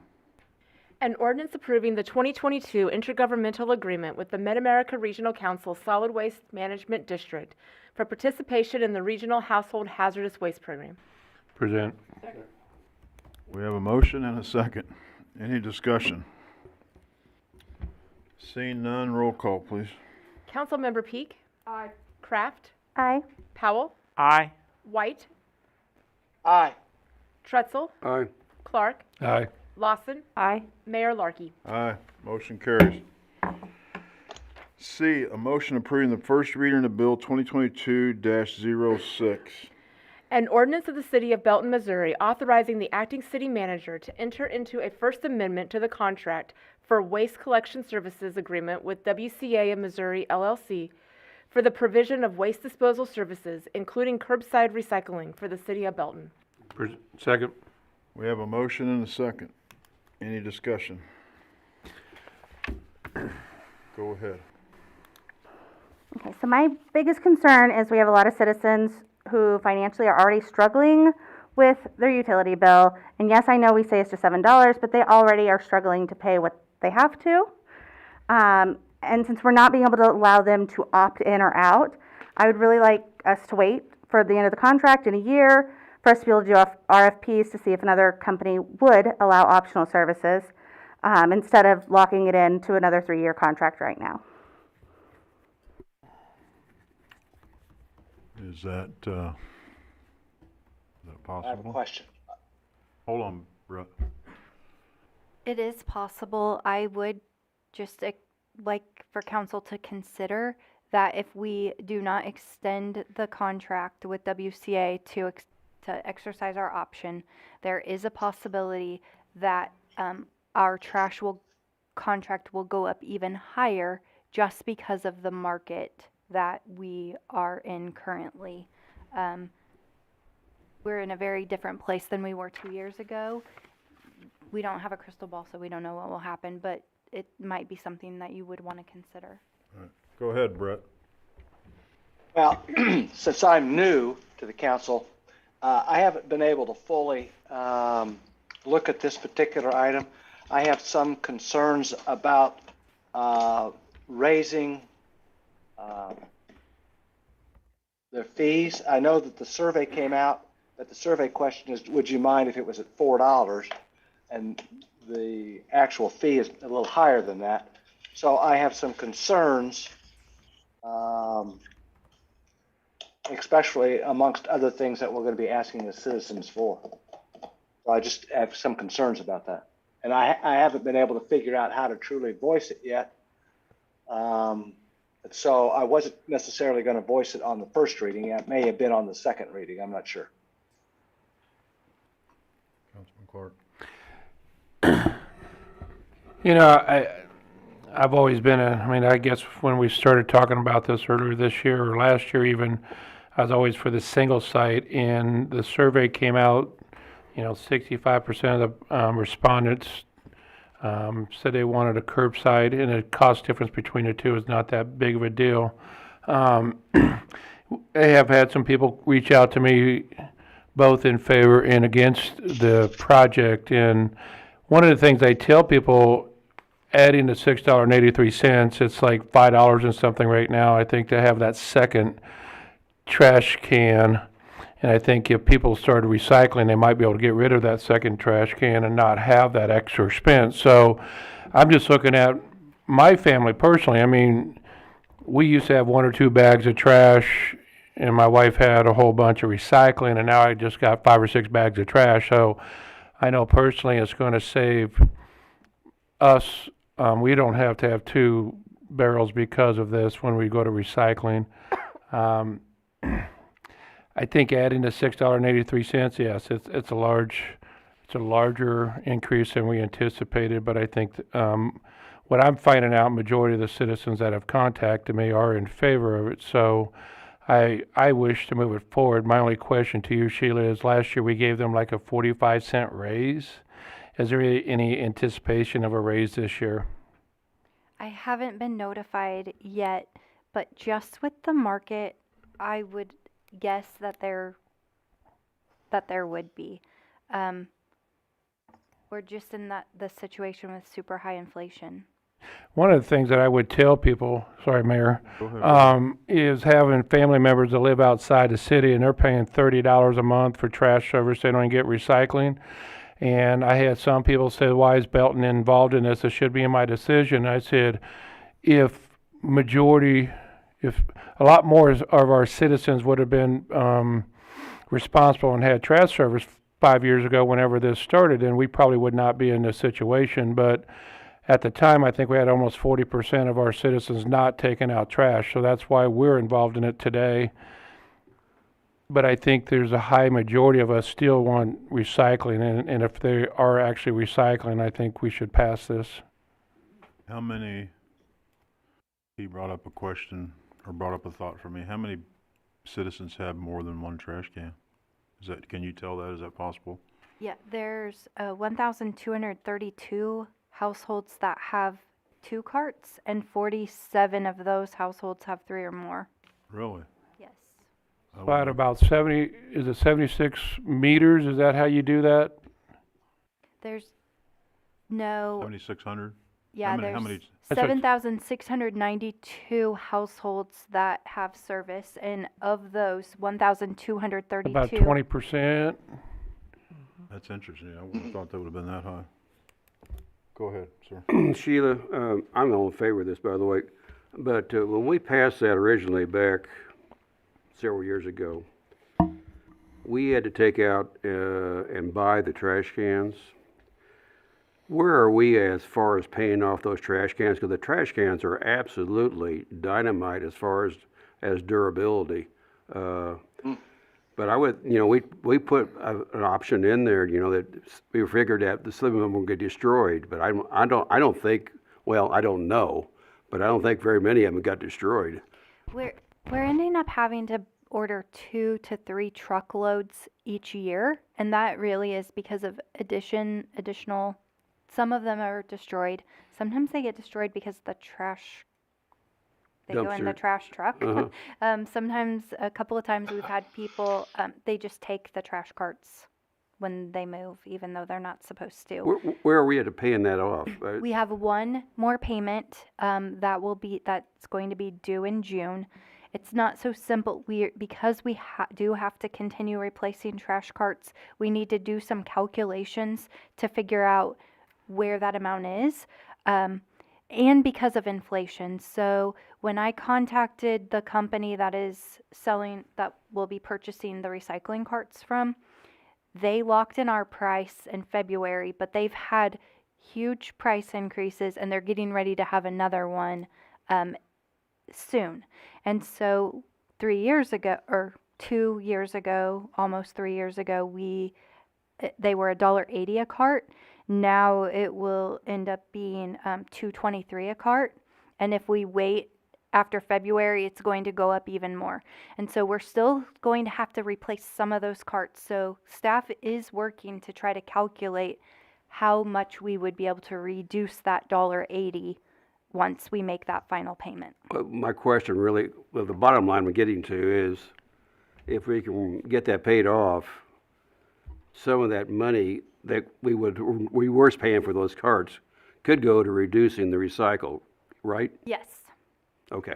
An ordinance approving the 2022 intergovernmental agreement with the Mid-America Regional Council Solid Waste Management District for participation in the Regional Household Hazardous Waste Program. Present. We have a motion and a second. Any discussion? Seeing none, roll call, please. Councilmember Peak. Aye. Kraft, Aye. Powell, Aye. White, Aye. Trutzel, Aye. Clark, Aye. Lawson, Aye. Mayor Larkey. Aye. Motion carries. C, a motion approving the first reading of Bill 2022-06. An ordinance of the City of Belton, Missouri, authorizing the acting city manager to enter into a First Amendment to the contract for waste collection services agreement with WCA of Missouri LLC for the provision of waste disposal services, including curbside recycling for the City of Belton. Second. We have a motion and a second. Any discussion? Go ahead. Okay, so my biggest concern is we have a lot of citizens who financially are already struggling with their utility bill. And yes, I know we say it's just $7, but they already are struggling to pay what they have to. And since we're not being able to allow them to opt in or out, I would really like us to wait for the end of the contract in a year for us to be able to do RFPs to see if another company would allow optional services instead of locking it into another 3-year contract right now. Is that possible? I have a question. Hold on, Brett. It is possible. I would just like for council to consider that if we do not extend the contract with WCA to exercise our option, there is a possibility that our contract will go up even higher just because of the market that we are in currently. We're in a very different place than we were 2 years ago. We don't have a crystal ball, so we don't know what will happen, but it might be something that you would want to consider. All right. Go ahead, Brett. Well, since I'm new to the council, I haven't been able to fully look at this particular item. I have some concerns about raising their fees. I know that the survey came out, but the survey question is, would you mind if it was at $4? And the actual fee is a little higher than that. So I have some concerns, especially amongst other things that we're going to be asking the citizens for. So I just have some concerns about that. And I haven't been able to figure out how to truly voice it yet. So I wasn't necessarily going to voice it on the first reading. It may have been on the second reading. I'm not sure. Councilman Clark. You know, I've always been I guess when we started talking about this earlier this year or last year even, I was always for the single site, and the survey came out, 65% of the respondents said they wanted a curbside, and the cost difference between the two is not that big of a deal. I have had some people reach out to me both in favor and against the project, and one of the things I tell people, adding the $6.83, it's like $5 and something right now, I think, to have that second trash can. And I think if people started recycling, they might be able to get rid of that second trash can and not have that extra expense. So I'm just looking at my family personally. We used to have 1 or 2 bags of trash, and my wife had a whole bunch of recycling, and now I just got 5 or 6 bags of trash. So I know personally it's going to save us. We don't have to have 2 barrels because of this when we go to recycling. I think adding the $6.83, yes, it's a larger increase than we anticipated, but I think what I'm finding out, majority of the citizens that have contacted me are in favor of it. So I wish to move it forward. My only question to you, Sheila, is last year we gave them like a 45-cent raise. Is there any anticipation of a raise this year? I haven't been notified yet, but just with the market, I would guess that there would be. We're just in the situation with super high inflation. One of the things that I would tell people, sorry, Mayor, Go ahead. is having family members that live outside the city and they're paying $30 a month for trash service. They don't get recycling. And I had some people say, why is Belton involved in this? It should be in my decision. I said, if a lot more of our citizens would have been responsible and had trash service 5 years ago whenever this started, then we probably would not be in this situation. But at the time, I think we had almost 40% of our citizens not taking out trash. So that's why we're involved in it today. But I think there's a high majority of us still want recycling, and if they are actually recycling, I think we should pass this. How many, he brought up a question, or brought up a thought for me, how many citizens have more than 1 trash can? Can you tell that? Is that possible? Yeah, there's 1,232 households that have 2 carts, and 47 of those households have 3 or more. Really? Yes. But about 76 meters? Is that how you do that? There's no. 7,600? Yeah, how many? there's 7,692 households that have service, and of those, 1,232. About 20%? That's interesting. I wouldn't have thought that would have been that high. Go ahead, sir. Sheila, I'm all in favor of this, by the way, but when we passed that originally back several years ago, we had to take out and buy the trash cans. Where are we as far as paying off those trash cans? Because the trash cans are absolutely dynamite as far as durability. But I would, we put an option in there, that we figured that some of them would get destroyed. But I don't think, well, I don't know, but I don't think very many of them got destroyed. We're ending up having to order 2 to 3 truckloads each year, and that really is because of additional. Some of them are destroyed. Sometimes they get destroyed because the trash They go in the Dumpster. trash truck. Uh-huh. Sometimes, a couple of times we've had people, they just take the trash carts when they move, even though they're not supposed to. Where are we at paying that off? We have one more payment that's going to be due in June. It's not so simple. Because we do have to continue replacing trash carts, we need to do some calculations to figure out where that amount is, and because of inflation. So when I contacted the company that will be purchasing the recycling carts from, they locked in our price in February, but they've had huge price increases and they're getting ready to have another one soon. And so 3 years ago, or 2 years ago, almost 3 years ago, they were $1.80 a cart. Now it will end up being $2.23 a cart. And if we wait after February, it's going to go up even more. And so we're still going to have to replace some of those carts. So staff is working to try to calculate how much we would be able to reduce that $1.80 once we make that final payment. My question really, well, the bottom line we're getting to is if we can get that paid off, some of that money that we were paying for those carts could go to reducing the recycle, right? Yes. Okay.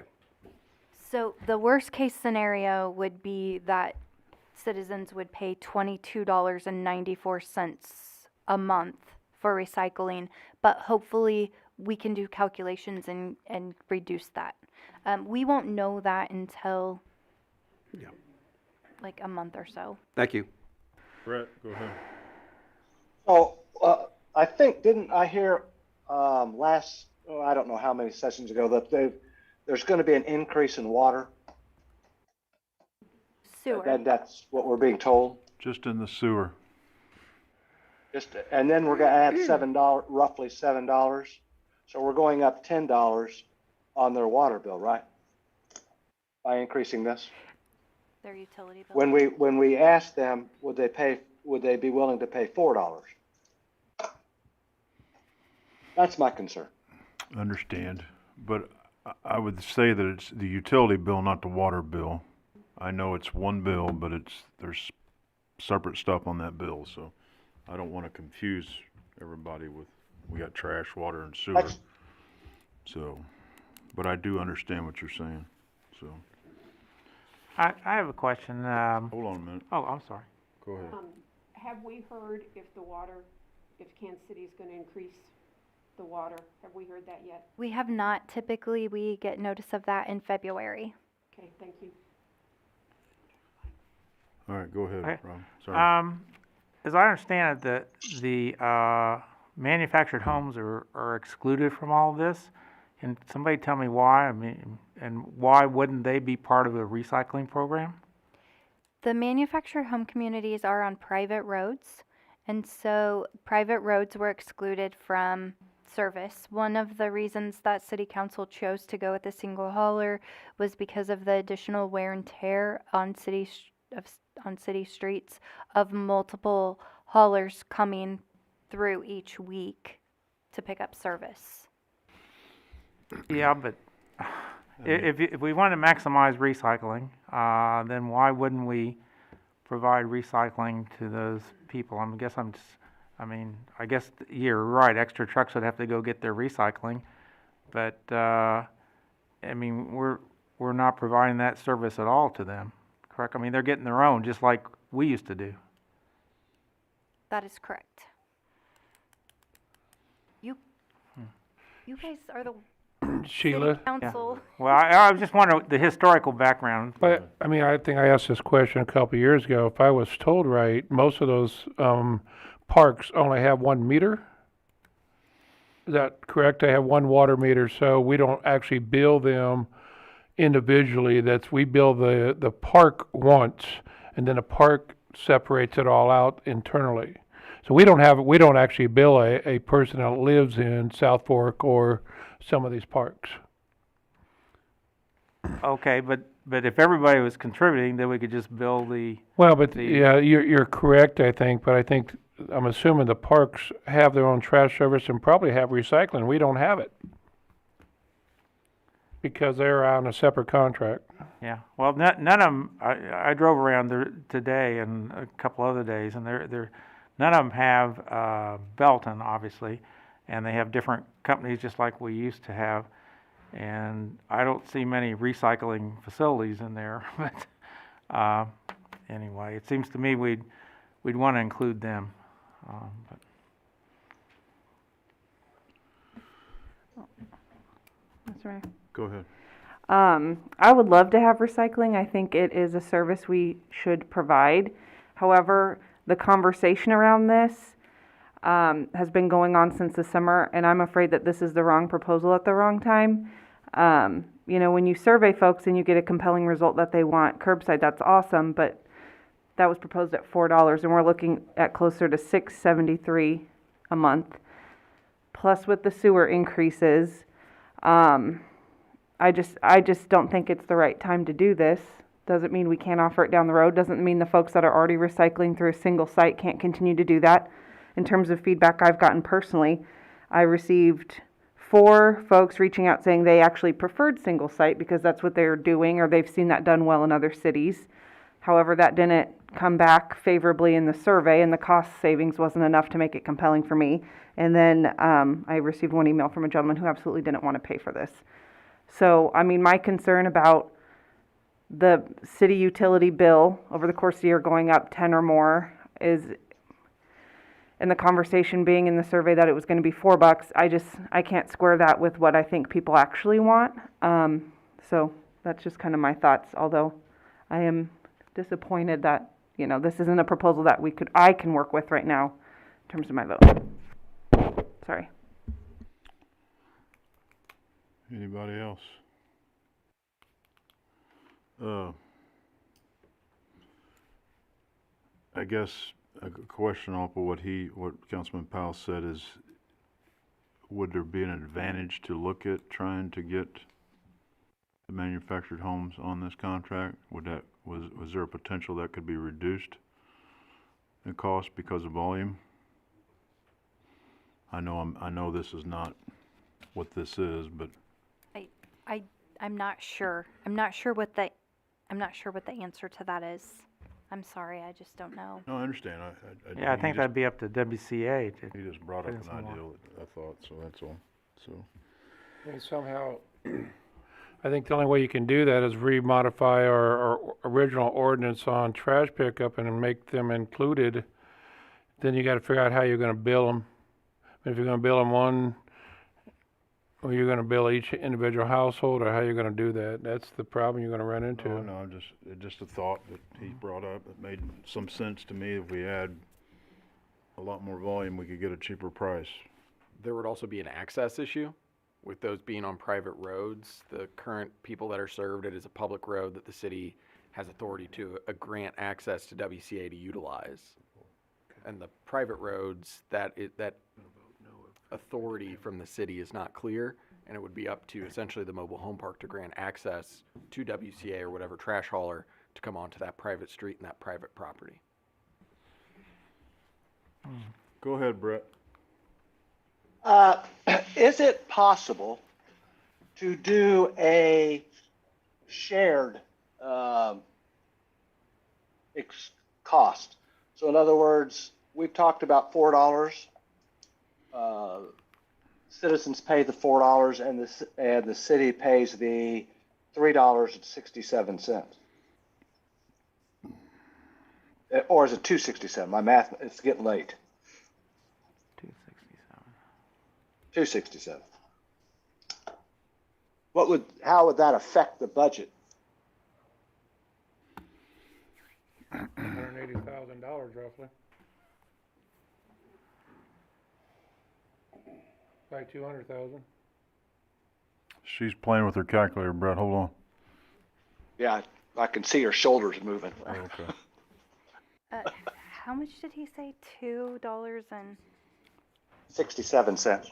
So the worst case scenario would be that citizens would pay $22.94 a month for recycling, but hopefully we can do calculations and reduce that. We won't know that until like a month or so. Thank you. Brett, go ahead. So, I think, didn't I hear, I don't know how many sessions ago, that there's gonna be an increase in water? Sewer. And that's what we're being told? Just in the sewer. And then we're gonna add roughly $7. So we're going up $10 on their water bill, right? By increasing this? Their utility bill. When we asked them, would they be willing to pay $4? That's my concern. Understand, but I would say that it's the utility bill, not the water bill. I know it's one bill, but there's separate stuff on that bill, so I don't want to confuse everybody with, we got trash, water, and sewer. So, but I do understand what you're saying, so. I have a question. Hold on a minute. Oh, I'm sorry. Go ahead. Have we heard if Kansas City is going to increase the water? Have we heard that yet? We have not. Typically, we get notice of that in February. Okay, thank you. All right, go ahead, Okay. Rob. Sorry. As I understand it, the manufactured homes are excluded from all of this. Can somebody tell me why? I mean, and why wouldn't they be part of the recycling program? The manufactured home communities are on private roads, and so private roads were excluded from service. One of the reasons that City Council chose to go with a single hauler was because of the additional wear and tear on city streets of multiple haulers coming through each week to pick up service. Yeah, but if we want to maximize recycling, then why wouldn't we provide recycling to those people? I guess you're right. Extra trucks would have to go get their recycling, but we're not providing that service at all to them, correct? I mean, they're getting their own, just like we used to do. That is correct. You guys are the Sheila? City Council. Well, I was just wondering the historical background. But, I think I asked this question a couple of years ago. If I was told right, most of those parks only have 1 meter? Is that correct? They have one water meter, so we don't actually bill them individually. We bill the park once, and then the park separates it all out internally. So we don't actually bill a person that lives in South Fork or some of these parks. Okay, but if everybody was contributing, then we could just bill the. Well, but yeah, you're correct, I think, but I'm assuming the parks have their own trash service and probably have recycling. We don't have it. because they're on a separate contract. Yeah, well, none of them, I drove around there today and a couple other days, and none of them have Belton, obviously, and they have different companies just like we used to have. And I don't see many recycling facilities in there, but anyway, it seems to me we'd want to include them. But That's right. Go ahead. I would love to have recycling. I think it is a service we should provide. However, the conversation around this has been going on since the summer, and I'm afraid that this is the wrong proposal at the wrong time. You know, when you survey folks and you get a compelling result that they want curbside, that's awesome, but that was proposed at $4, and we're looking at closer to $6.73 a month. Plus with the sewer increases, I just don't think it's the right time to do this. Doesn't mean we can't offer it down the road. Doesn't mean the folks that are already recycling through a single site can't continue to do that. In terms of feedback I've gotten personally, I received 4 folks reaching out saying they actually preferred single site because that's what they're doing or they've seen that done well in other cities. However, that didn't come back favorably in the survey and the cost savings wasn't enough to make it compelling for me. And then I received one email from a gentleman who absolutely didn't want to pay for this. So, I mean, my concern about the city utility bill over the course of the year going up 10 or more is, and the conversation being in the survey that it was going to be $4, I can't square that with what I think people actually want. So that's just kind of my thoughts, although I am disappointed that, you know, this isn't a proposal that I can work with right now in terms of my vote. Sorry. Anybody else? I guess a question off of what Councilman Powell said is, would there be an advantage to look at trying to get the manufactured homes on this contract? Was there a potential that could be reduced in cost because of volume? I know this is not what this is, but I'm not sure. I'm not sure what the answer to that is. I'm sorry, I just don't know. no, I understand. yeah, I think that'd be up to WCA. He just brought up an Depends on idea that I thought, so that's all. So And somehow, I think the only way you can do that is remodify our original ordinance on trash pickup and make them included. Then you gotta figure out how you're gonna bill them. If you're gonna bill them one, or you're gonna bill each individual household, or how you're gonna do that. That's the problem you're gonna run into. no, just a thought that he brought up. It made some sense to me. If we had a lot more volume, we could get a cheaper price. There would also be an access issue with those being on private roads. The current people that are served, it is a public road that the city has authority to grant access to WCA to utilize. And the private roads, that authority from the city is not clear, and it would be up to essentially the mobile home park to grant access to WCA or whatever trash hauler to come onto that private street and that private property. Go ahead, Brett. Is it possible to do a shared cost? So in other words, we've talked about $4. Citizens pay the $4 and the city pays the $3.67. Or is it $2.67? My math, it's getting late. $2.67. How would that affect the budget? $180,000 roughly. By 200,000. She's playing with her calculator, Brett. Hold on. Yeah, I can see her shoulders moving. Oh, okay. How much did he say? $2 and 67 cents.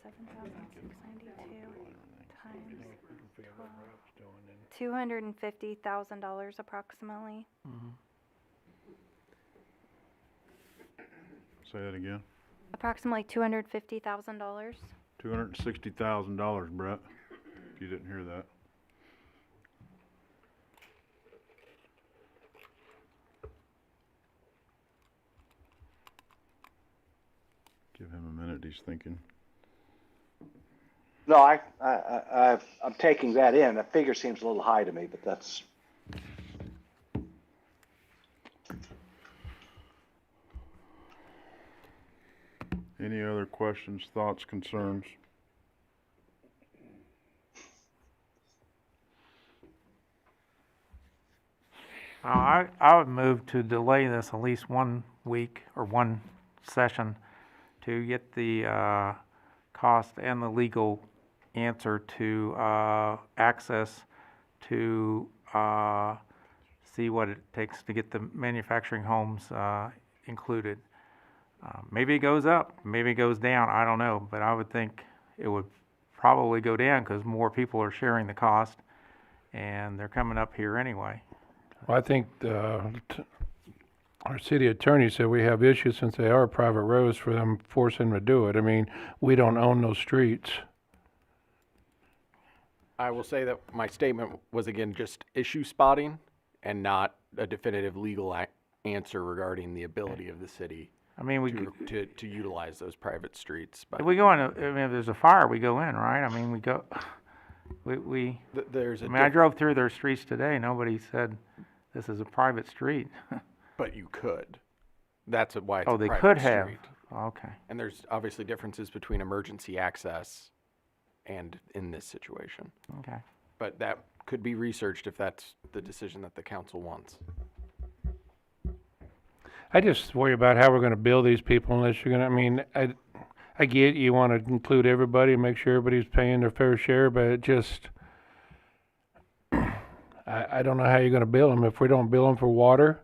7,692 times 12. $250,000 approximately. Say that again. Approximately $250,000. $260,000, Brett. you didn't hear that. Give him a minute, he's thinking. No, I'm taking that in. That figure seems a little high to me, but that's. Any other questions, thoughts, concerns? I would move to delay this at least 1 week or one session to get the cost and the legal answer to access to see what it takes to get the manufacturing homes included. Maybe it goes up, maybe it goes down, I don't know, but I would think it would probably go down because more people are sharing the cost and they're coming up here anyway. Well, I think our city attorney said we have issues since they are private roads for them forcing them to do it. I mean, we don't own those streets. I will say that my statement was again just issue spotting and not a definitive legal answer regarding the ability of the city I mean, to utilize those private streets. But if we go in, I mean, if there's a fire, we go in, right? I mean, we go, there's a I mean, I drove through their streets today, nobody said this is a private street. but you could. That's why it's Oh, a they private could have, street. okay. And there's obviously differences between emergency access and in this situation. Okay. But that could be researched if that's the decision that the council wants. I just worry about how we're gonna bill these people unless you're gonna, I mean, I get you wanna include everybody and make sure everybody's paying their fair share, but it just, I don't know how you're gonna bill them. If we don't bill them for water,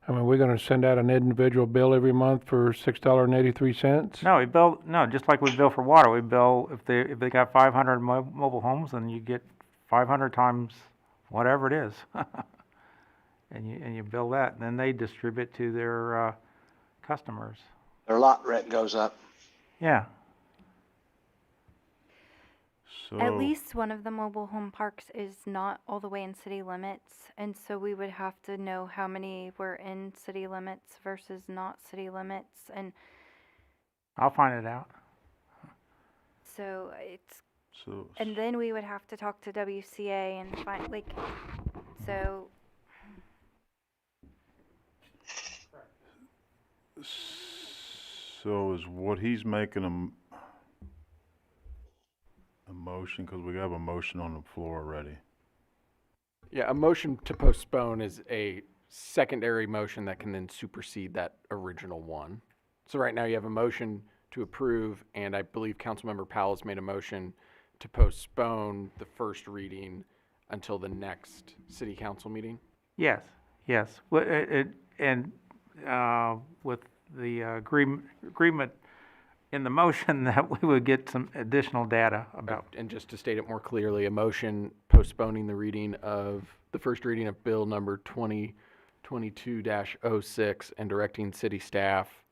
I mean, we're gonna send out an individual bill every month for $6.83? No, just like we bill for water, we bill, if they got 500 mobile homes, then you get 500 times whatever it is. And you bill that, and then they distribute to their customers. Their lot rent goes up. Yeah. So, At least one of the mobile home parks is not all the way in city limits, and so we would have to know how many were in city limits versus not city limits, and I'll find it out. so it's, so, and then we would have to talk to WCA and find, like, so, so is what he's making a motion, because we have a motion on the floor already. Yeah, a motion to postpone is a secondary motion that can then supersede that original one. So right now you have a motion to approve, and I believe Councilmember Powell's made a motion to postpone the first reading until the next city council meeting. Yes. And with the agreement in the motion that we would get some additional data about. And just to state it more clearly, a motion postponing the reading of, the first reading of bill number 2022-06 and directing city staff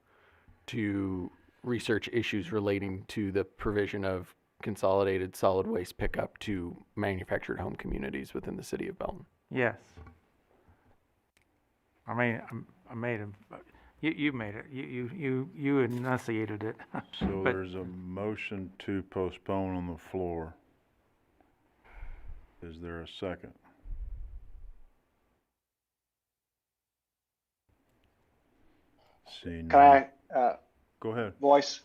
to research issues relating to the provision of consolidated solid waste pickup to manufactured home communities within the city of Belton. Yes. I made it. You made it. You enunciated it. So But- there's a motion to postpone on the floor. Is there a second? Seeing Can none. I, Go ahead. voice?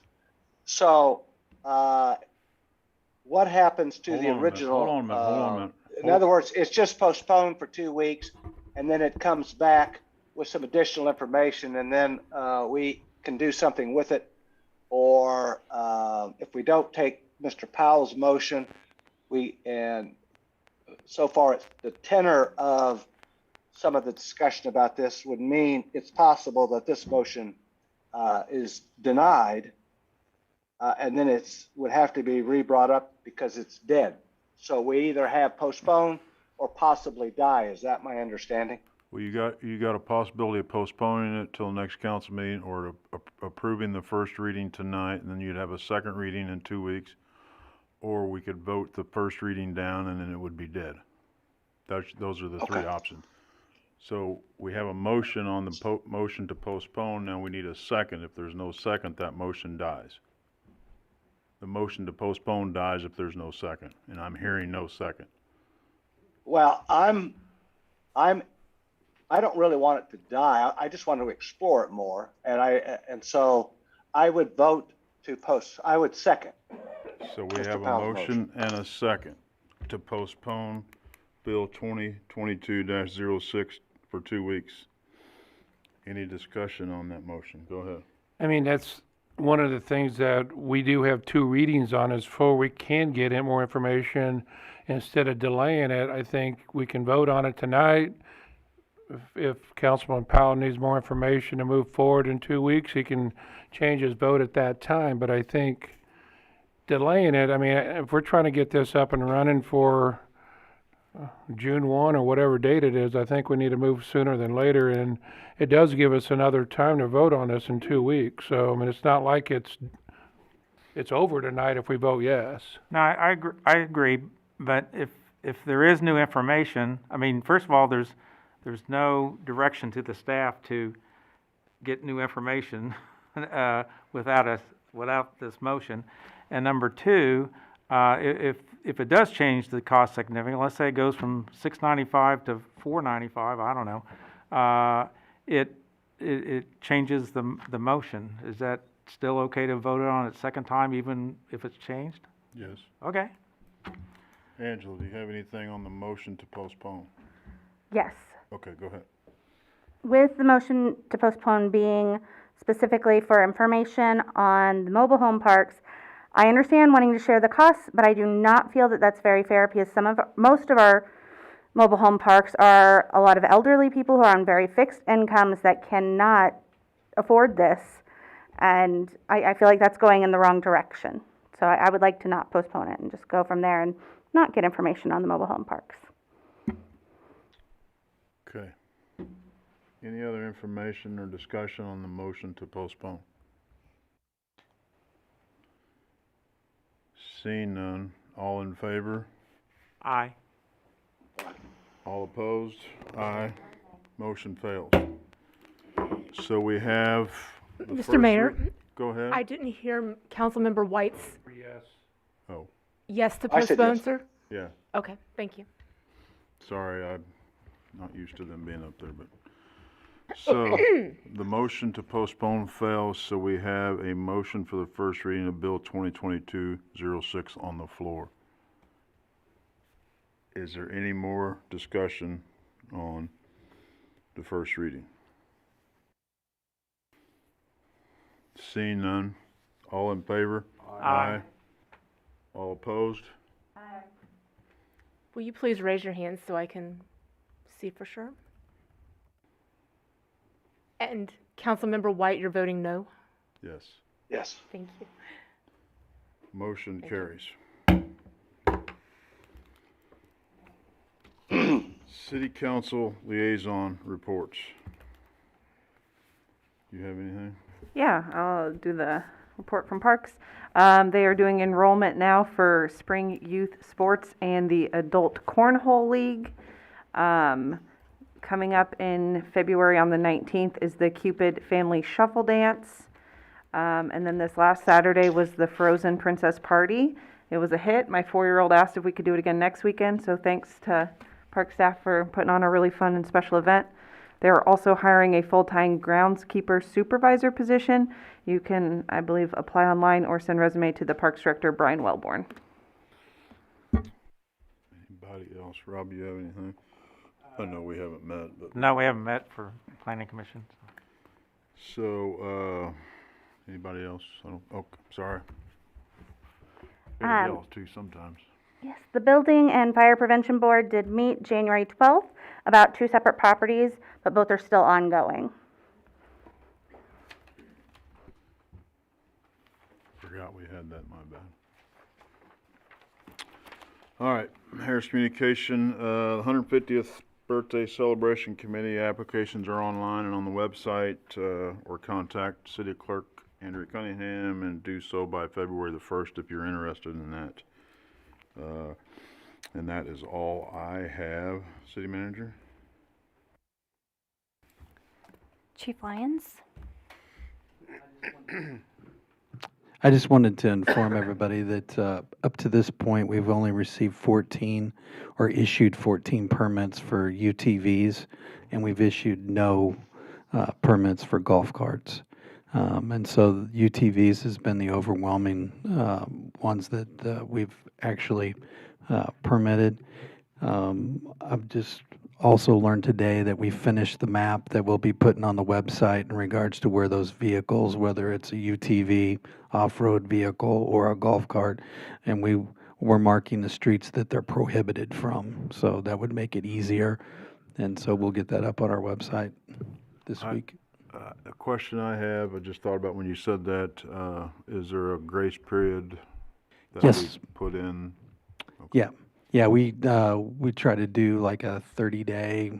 So, what happens to the original? Hold on a minute. In other words, it's just postponed for 2 weeks, and then it comes back with some additional information, and then we can do something with it. Or if we don't take Mr. Powell's motion, and so far it's the tenor of some of the discussion about this would mean it's possible that this motion is denied, and then would have to be re-brought up because it's dead. So we either have postpone or possibly die. Is that my understanding? Well, you got a possibility of postponing it till the next council meeting, or approving the first reading tonight, and then you'd have a second reading in 2 weeks, or we could vote the first reading down and then it would be dead. Those are the three Okay. options. So we have a motion on the motion to postpone. Now we need a second. If there's no second, that motion dies. The motion to postpone dies if there's no second, and I'm hearing no second. Well, I don't really want it to die. I just want to explore it more. And so I would vote to I would second. So we Mr. have a Powell's motion and a second to postpone Bill 2022-06 for 2 weeks. Any discussion on that motion? Go ahead. I mean, that's one of the things that we do have 2 readings on is for we can get in more information instead of delaying it. I think we can vote on it tonight. If Councilman Powell needs more information to move forward in 2 weeks, he can change his vote at that time. But I think delaying it, I mean, if we're trying to get this up and running for June 1 or whatever date it is, I think we need to move sooner than later. And it does give us another time to vote on this in 2 weeks. So, I mean, it's not like it's over tonight if we vote yes. No, I agree, but if there is new information, I mean, first of all, there's no direction to the staff to get new information without this motion. And number two, if it does change the cost significantly, let's say it goes from $695 to $495, I don't know, it changes the motion. Is that still okay to vote on it second time, even if it's changed? Yes. Okay. Angela, do you have anything on the motion to postpone? Yes. Okay, go ahead. With the motion to postpone being specifically for information on the mobile home parks, I understand wanting to share the costs, but I do not feel that that's very fair because most of our mobile home parks are a lot of elderly people who are on very fixed incomes that cannot afford this. And I feel like that's going in the wrong direction. So I would like to not postpone it and just go from there and not get information on the mobile home parks. Okay. Any other information or discussion on the motion to postpone? Seeing none, all in favor? Aye. All opposed? Aye. Motion fails. So we have the first Mr. Mayor, Go ahead. I didn't hear Councilmember White's Yes. Oh, yes to I said postpone, yes. sir? yeah. Okay, thank you. Sorry, I'm not used to them being up there, but. So, the motion to postpone fails, so we have a motion for the first reading of Bill 2022-06 on the floor. Is there any more discussion on the first reading? Seeing none, all in favor? Aye. All opposed? Will you please raise your hand so I can see for sure? And Councilmember White, you're voting no? Yes. Yes. Thank you. Motion carries. City Council Liaison Reports. You have anything? Yeah, I'll do the report from Parks. They are doing enrollment now for spring youth sports and the adult cornhole league. Coming up in February on the 19th is the Cupid Family Shuffle Dance. And then this last Saturday was the Frozen Princess Party. It was a hit. My 4-year-old asked if we could do it again next weekend, so thanks to park staff for putting on a really fun and special event. They're also hiring a full-time groundskeeper supervisor position. You can, I believe, apply online or send resume to the Parks Director, Brian Wellborn. Anybody else? Rob, you have anything? I know we haven't met, but. No, we haven't met for planning commission. So, anybody else? Sorry. Gotta yell too sometimes. Yes, the Building and Fire Prevention Board did meet January 12th about 2 separate properties, but both are still ongoing. Forgot we had that, my bad. All right, Harris Communication, 150th Birthday Celebration Committee applications are online and on the website, or contact City Clerk Andrew Cunningham and do so by February the 1st if you're interested in that. And that is all I have. City Manager? Chief Lyons? I just wanted to inform everybody that up to this point, we've only received 14 or issued 14 permits for UTVs, and we've issued no permits for golf carts. And so UTVs has been the overwhelming ones that we've actually permitted. I've just also learned today that we finished the map that we'll be putting on the website in regards to where those vehicles, whether it's a UTV, off-road vehicle, or a golf cart, and we're marking the streets that they're prohibited from. So that would make it easier. And so we'll get that up on our website this week. A question I have, I just thought about when you said that, is there a grace period that Yes. we put in? Yeah. Yeah, we try to do like a 30-day,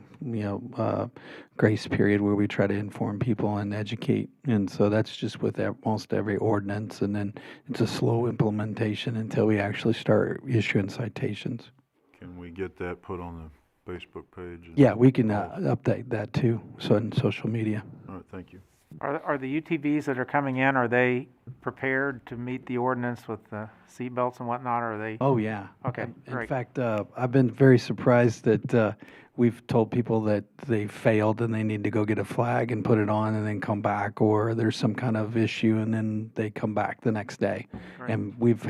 grace period where we try to inform people and educate. And so that's just with most every ordinance, and then it's a slow implementation until we actually start issuing citations. Can we get that put on the Facebook page? Yeah, we can update that too, so in social media. All right, thank you. Are the UTVs that are coming in, are they prepared to meet the ordinance with the seat belts and whatnot, or are they? Oh, yeah. Okay, In great. fact, I've been very surprised that we've told people that they failed and they need to go get a flag and put it on and then come back, or there's some kind of issue and then they come back the next day. Great. And we've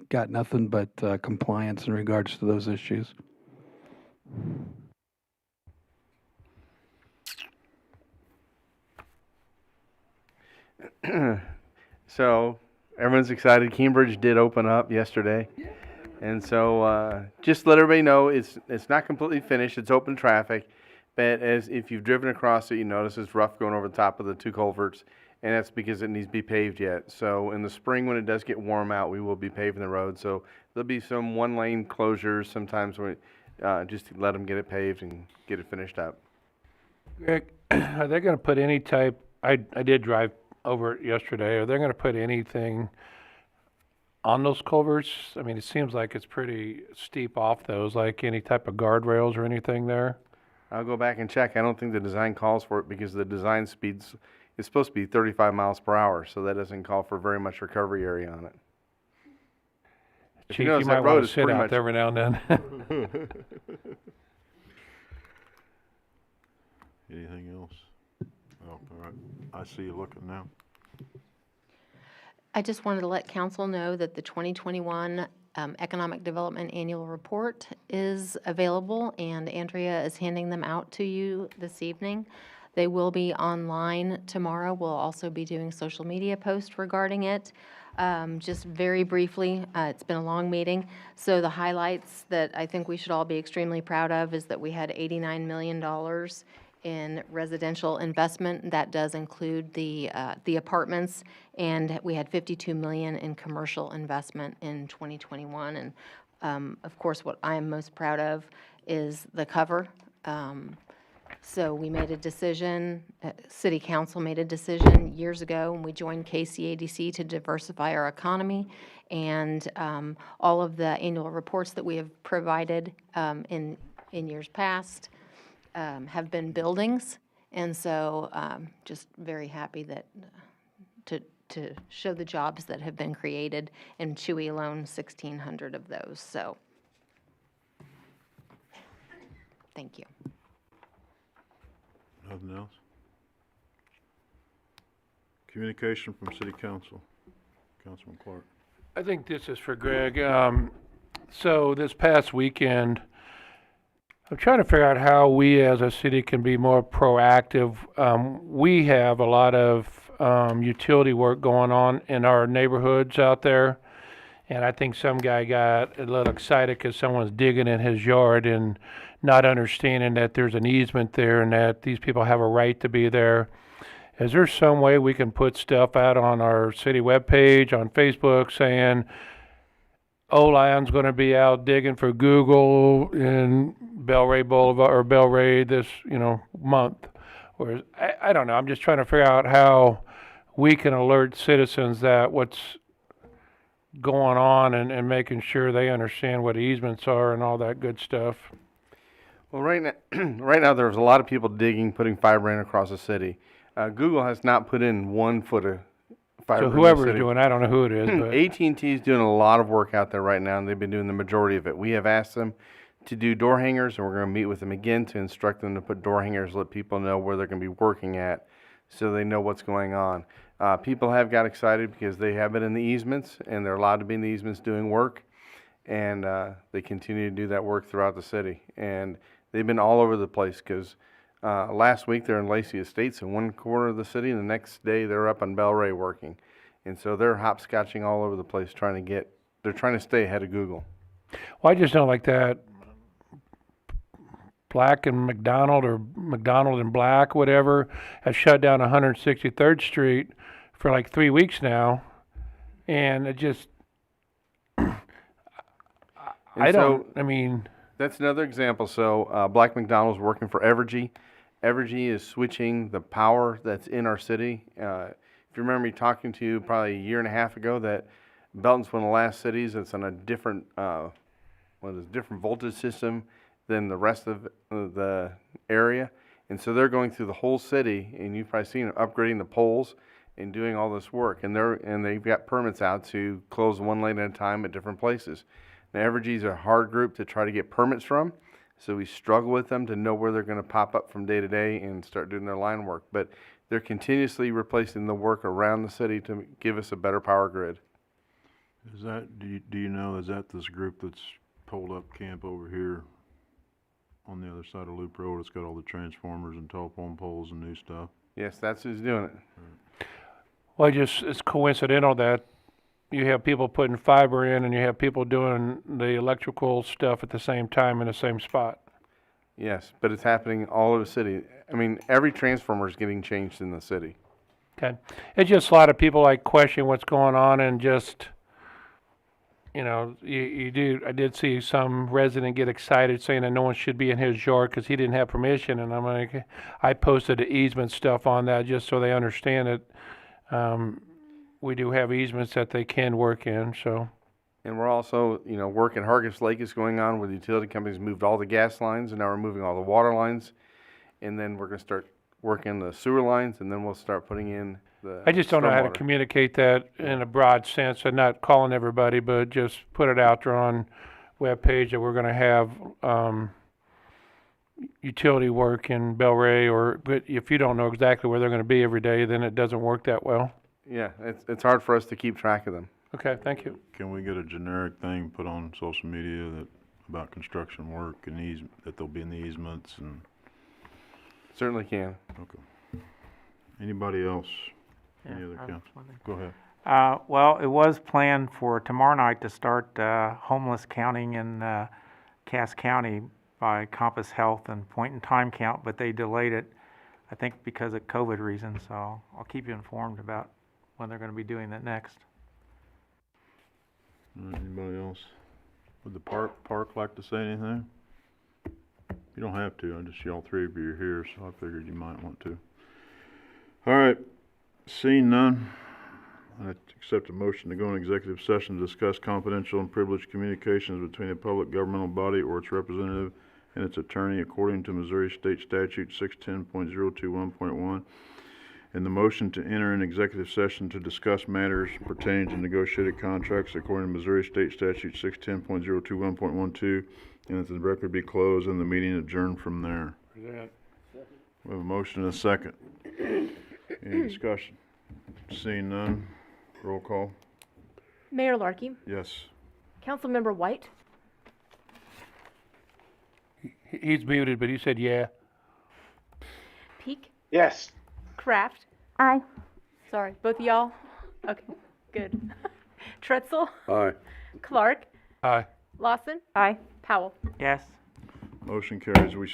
got nothing but compliance in regards to those issues. So everyone's excited. Cambridge did open up yesterday. And so just let everybody know it's not completely finished. It's open traffic. But as if you've driven across it, you notice it's rough going over the top of the two culverts. And that's because it needs to be paved yet. So in the spring, when it does get warm out, we will be paving the road. So there'll be some one-lane closures sometimes when just to let them get it paved and get it finished up. Greg, are they gonna put any type, I did drive over it yesterday, are they gonna put anything on those culverts? I mean, it seems like it's pretty steep off those, like any type of guardrails or anything there? I'll go back and check. I don't think the design calls for it because the design speeds is supposed to be 35 miles per hour, so that doesn't call for very much recovery area on it. If Chief, you notice, might that road wanna is sit pretty out much- there every now and then. Anything else? Oh, all right. I see you looking now. I just wanted to let council know that the 2021 Economic Development Annual Report is available, and Andrea is handing them out to you this evening. They will be online tomorrow. We'll also be doing social media posts regarding it. Just very briefly, it's been a long meeting, so the highlights that I think we should all be extremely proud of is that we had $89 million in residential investment. That does include the apartments, and we had $52 million in commercial investment in 2021. And of course, what I am most proud of is the cover. So we made a decision, City Council made a decision years ago when we joined KCADC to diversify our economy. And all of the annual reports that we have provided in years past have been buildings. And so just very happy that to show the jobs that have been created. In Chewy alone, 1,600 of those. So thank you. Nothing else? Communication from City Council. Councilman Clark. I think this is for Greg. So this past weekend, I'm trying to figure out how we as a city can be more proactive. We have a lot of utility work going on in our neighborhoods out there. And I think some guy got a little excited because someone's digging in his yard and not understanding that there's an easement there and that these people have a right to be there. Is there some way we can put stuff out on our city webpage, on Facebook, saying, O-Line's going to be out digging for Google in Belray Boulevard or Belray this, month? Or I don't know. I'm just trying to figure out how we can alert citizens that what's going on and making sure they understand what easements are and all that good stuff. Well, right now, right now there's a lot of people digging, putting fiber in across the city. Google has not put in 1 foot of fiber So in the whoever's city. doing, I don't know who it is, but AT&T is doing a lot of work out there right now, and they've been doing the majority of it. We have asked them to do door hangers, and we're going to meet with them again to instruct them to put door hangers, let people know where they're going to be working at, so they know what's going on. People have got excited because they have been in the easements, and they're allowed to be in the easements doing work, and they continue to do that work throughout the city. And they've been all over the place because last week they're in Lacey Estates in one corner of the city, and the next day they're up on Bel Ray working. And so they're hopscotching all over the place they're trying to stay ahead of Google. well, I just don't like that Black and McDonald or McDonald and Black, whatever, has shut down 163rd Street for like 3 weeks now. And it just, I mean, that's another example. So Black McDonald's working for Evergy. Evergy is switching the power that's in our city. If you remember me talking to you probably a year and a half ago that Belton's one of the last cities that's on a different, different voltage system than the rest of the area. And so they're going through the whole city, and you've probably seen them upgrading the poles and doing all this work. And they've got permits out to close one lane at a time at different places. Now, Evergy's a hard group to try to get permits from, so we struggle with them to know where they're going to pop up from day to day and start doing their line work. But they're continuously replacing the work around the city to give us a better power grid. Is that, do you know, is that this group that's pulled up camp over here on the other side of Loop Road? It's got all the transformers and telephone poles and new stuff. Yes, that's who's doing it. well, it's coincidental that you have people putting fiber in and you have people doing the electrical stuff at the same time in the same spot. Yes, but it's happening all over the city. I mean, every transformer is getting changed in the city. Okay. It's just a lot of people like question what's going on and just, you know, I did see some resident get excited saying that no one should be in his yard because he didn't have permission. And I'm like, I posted the easement stuff on that just so they understand that we do have easements that they can work in, so. And we're also, work at Hargis Lake is going on where the utility companies moved all the gas lines and now we're moving all the water lines. And then we're going to start working the sewer lines and then we'll start putting in the I just don't know how to stormwater. communicate that in a broad sense and not calling everybody, but just put it out there on webpage that we're going to have utility work in Bel Ray, but if you don't know exactly where they're going to be every day, then it doesn't work that well. Yeah, it's hard for us to keep track of them. Okay, thank you. Can we get a generic thing put on social media about construction work and that they'll be in the easements and? Certainly can. Okay. Anybody else? Any other I have council? one thing. Go ahead. Well, it was planned for tomorrow night to start homeless counting in Cass County by Compass Health and point in time count, but they delayed it, I think because of COVID reasons, so I'll keep you informed about when they're going to be doing that next. Anybody else? Would the park like to say anything? You don't have to. I just see all three of you are here, so I figured you might want to. All right. Seeing none, I accept a motion to go into executive session to discuss confidential and privileged communications between a public governmental body or its representative and its attorney according to Missouri State Statute 610.021.1. And the motion to enter an executive session to discuss matters pertaining to negotiated contracts according to Missouri State Statute 610.021.12, and that the record be closed and the meeting adjourned from there. We have a motion and a second. Any discussion? Seeing none, roll call. Mayor Larkey, Yes. Councilmember White, He's muted, but he said yeah. Peak, Yes. Kraft. Aye. Sorry, both of y'all? Okay, good. Trutzel, Aye. Clark, Aye. Lawson, Aye. Powell. Yes? Motion carries. We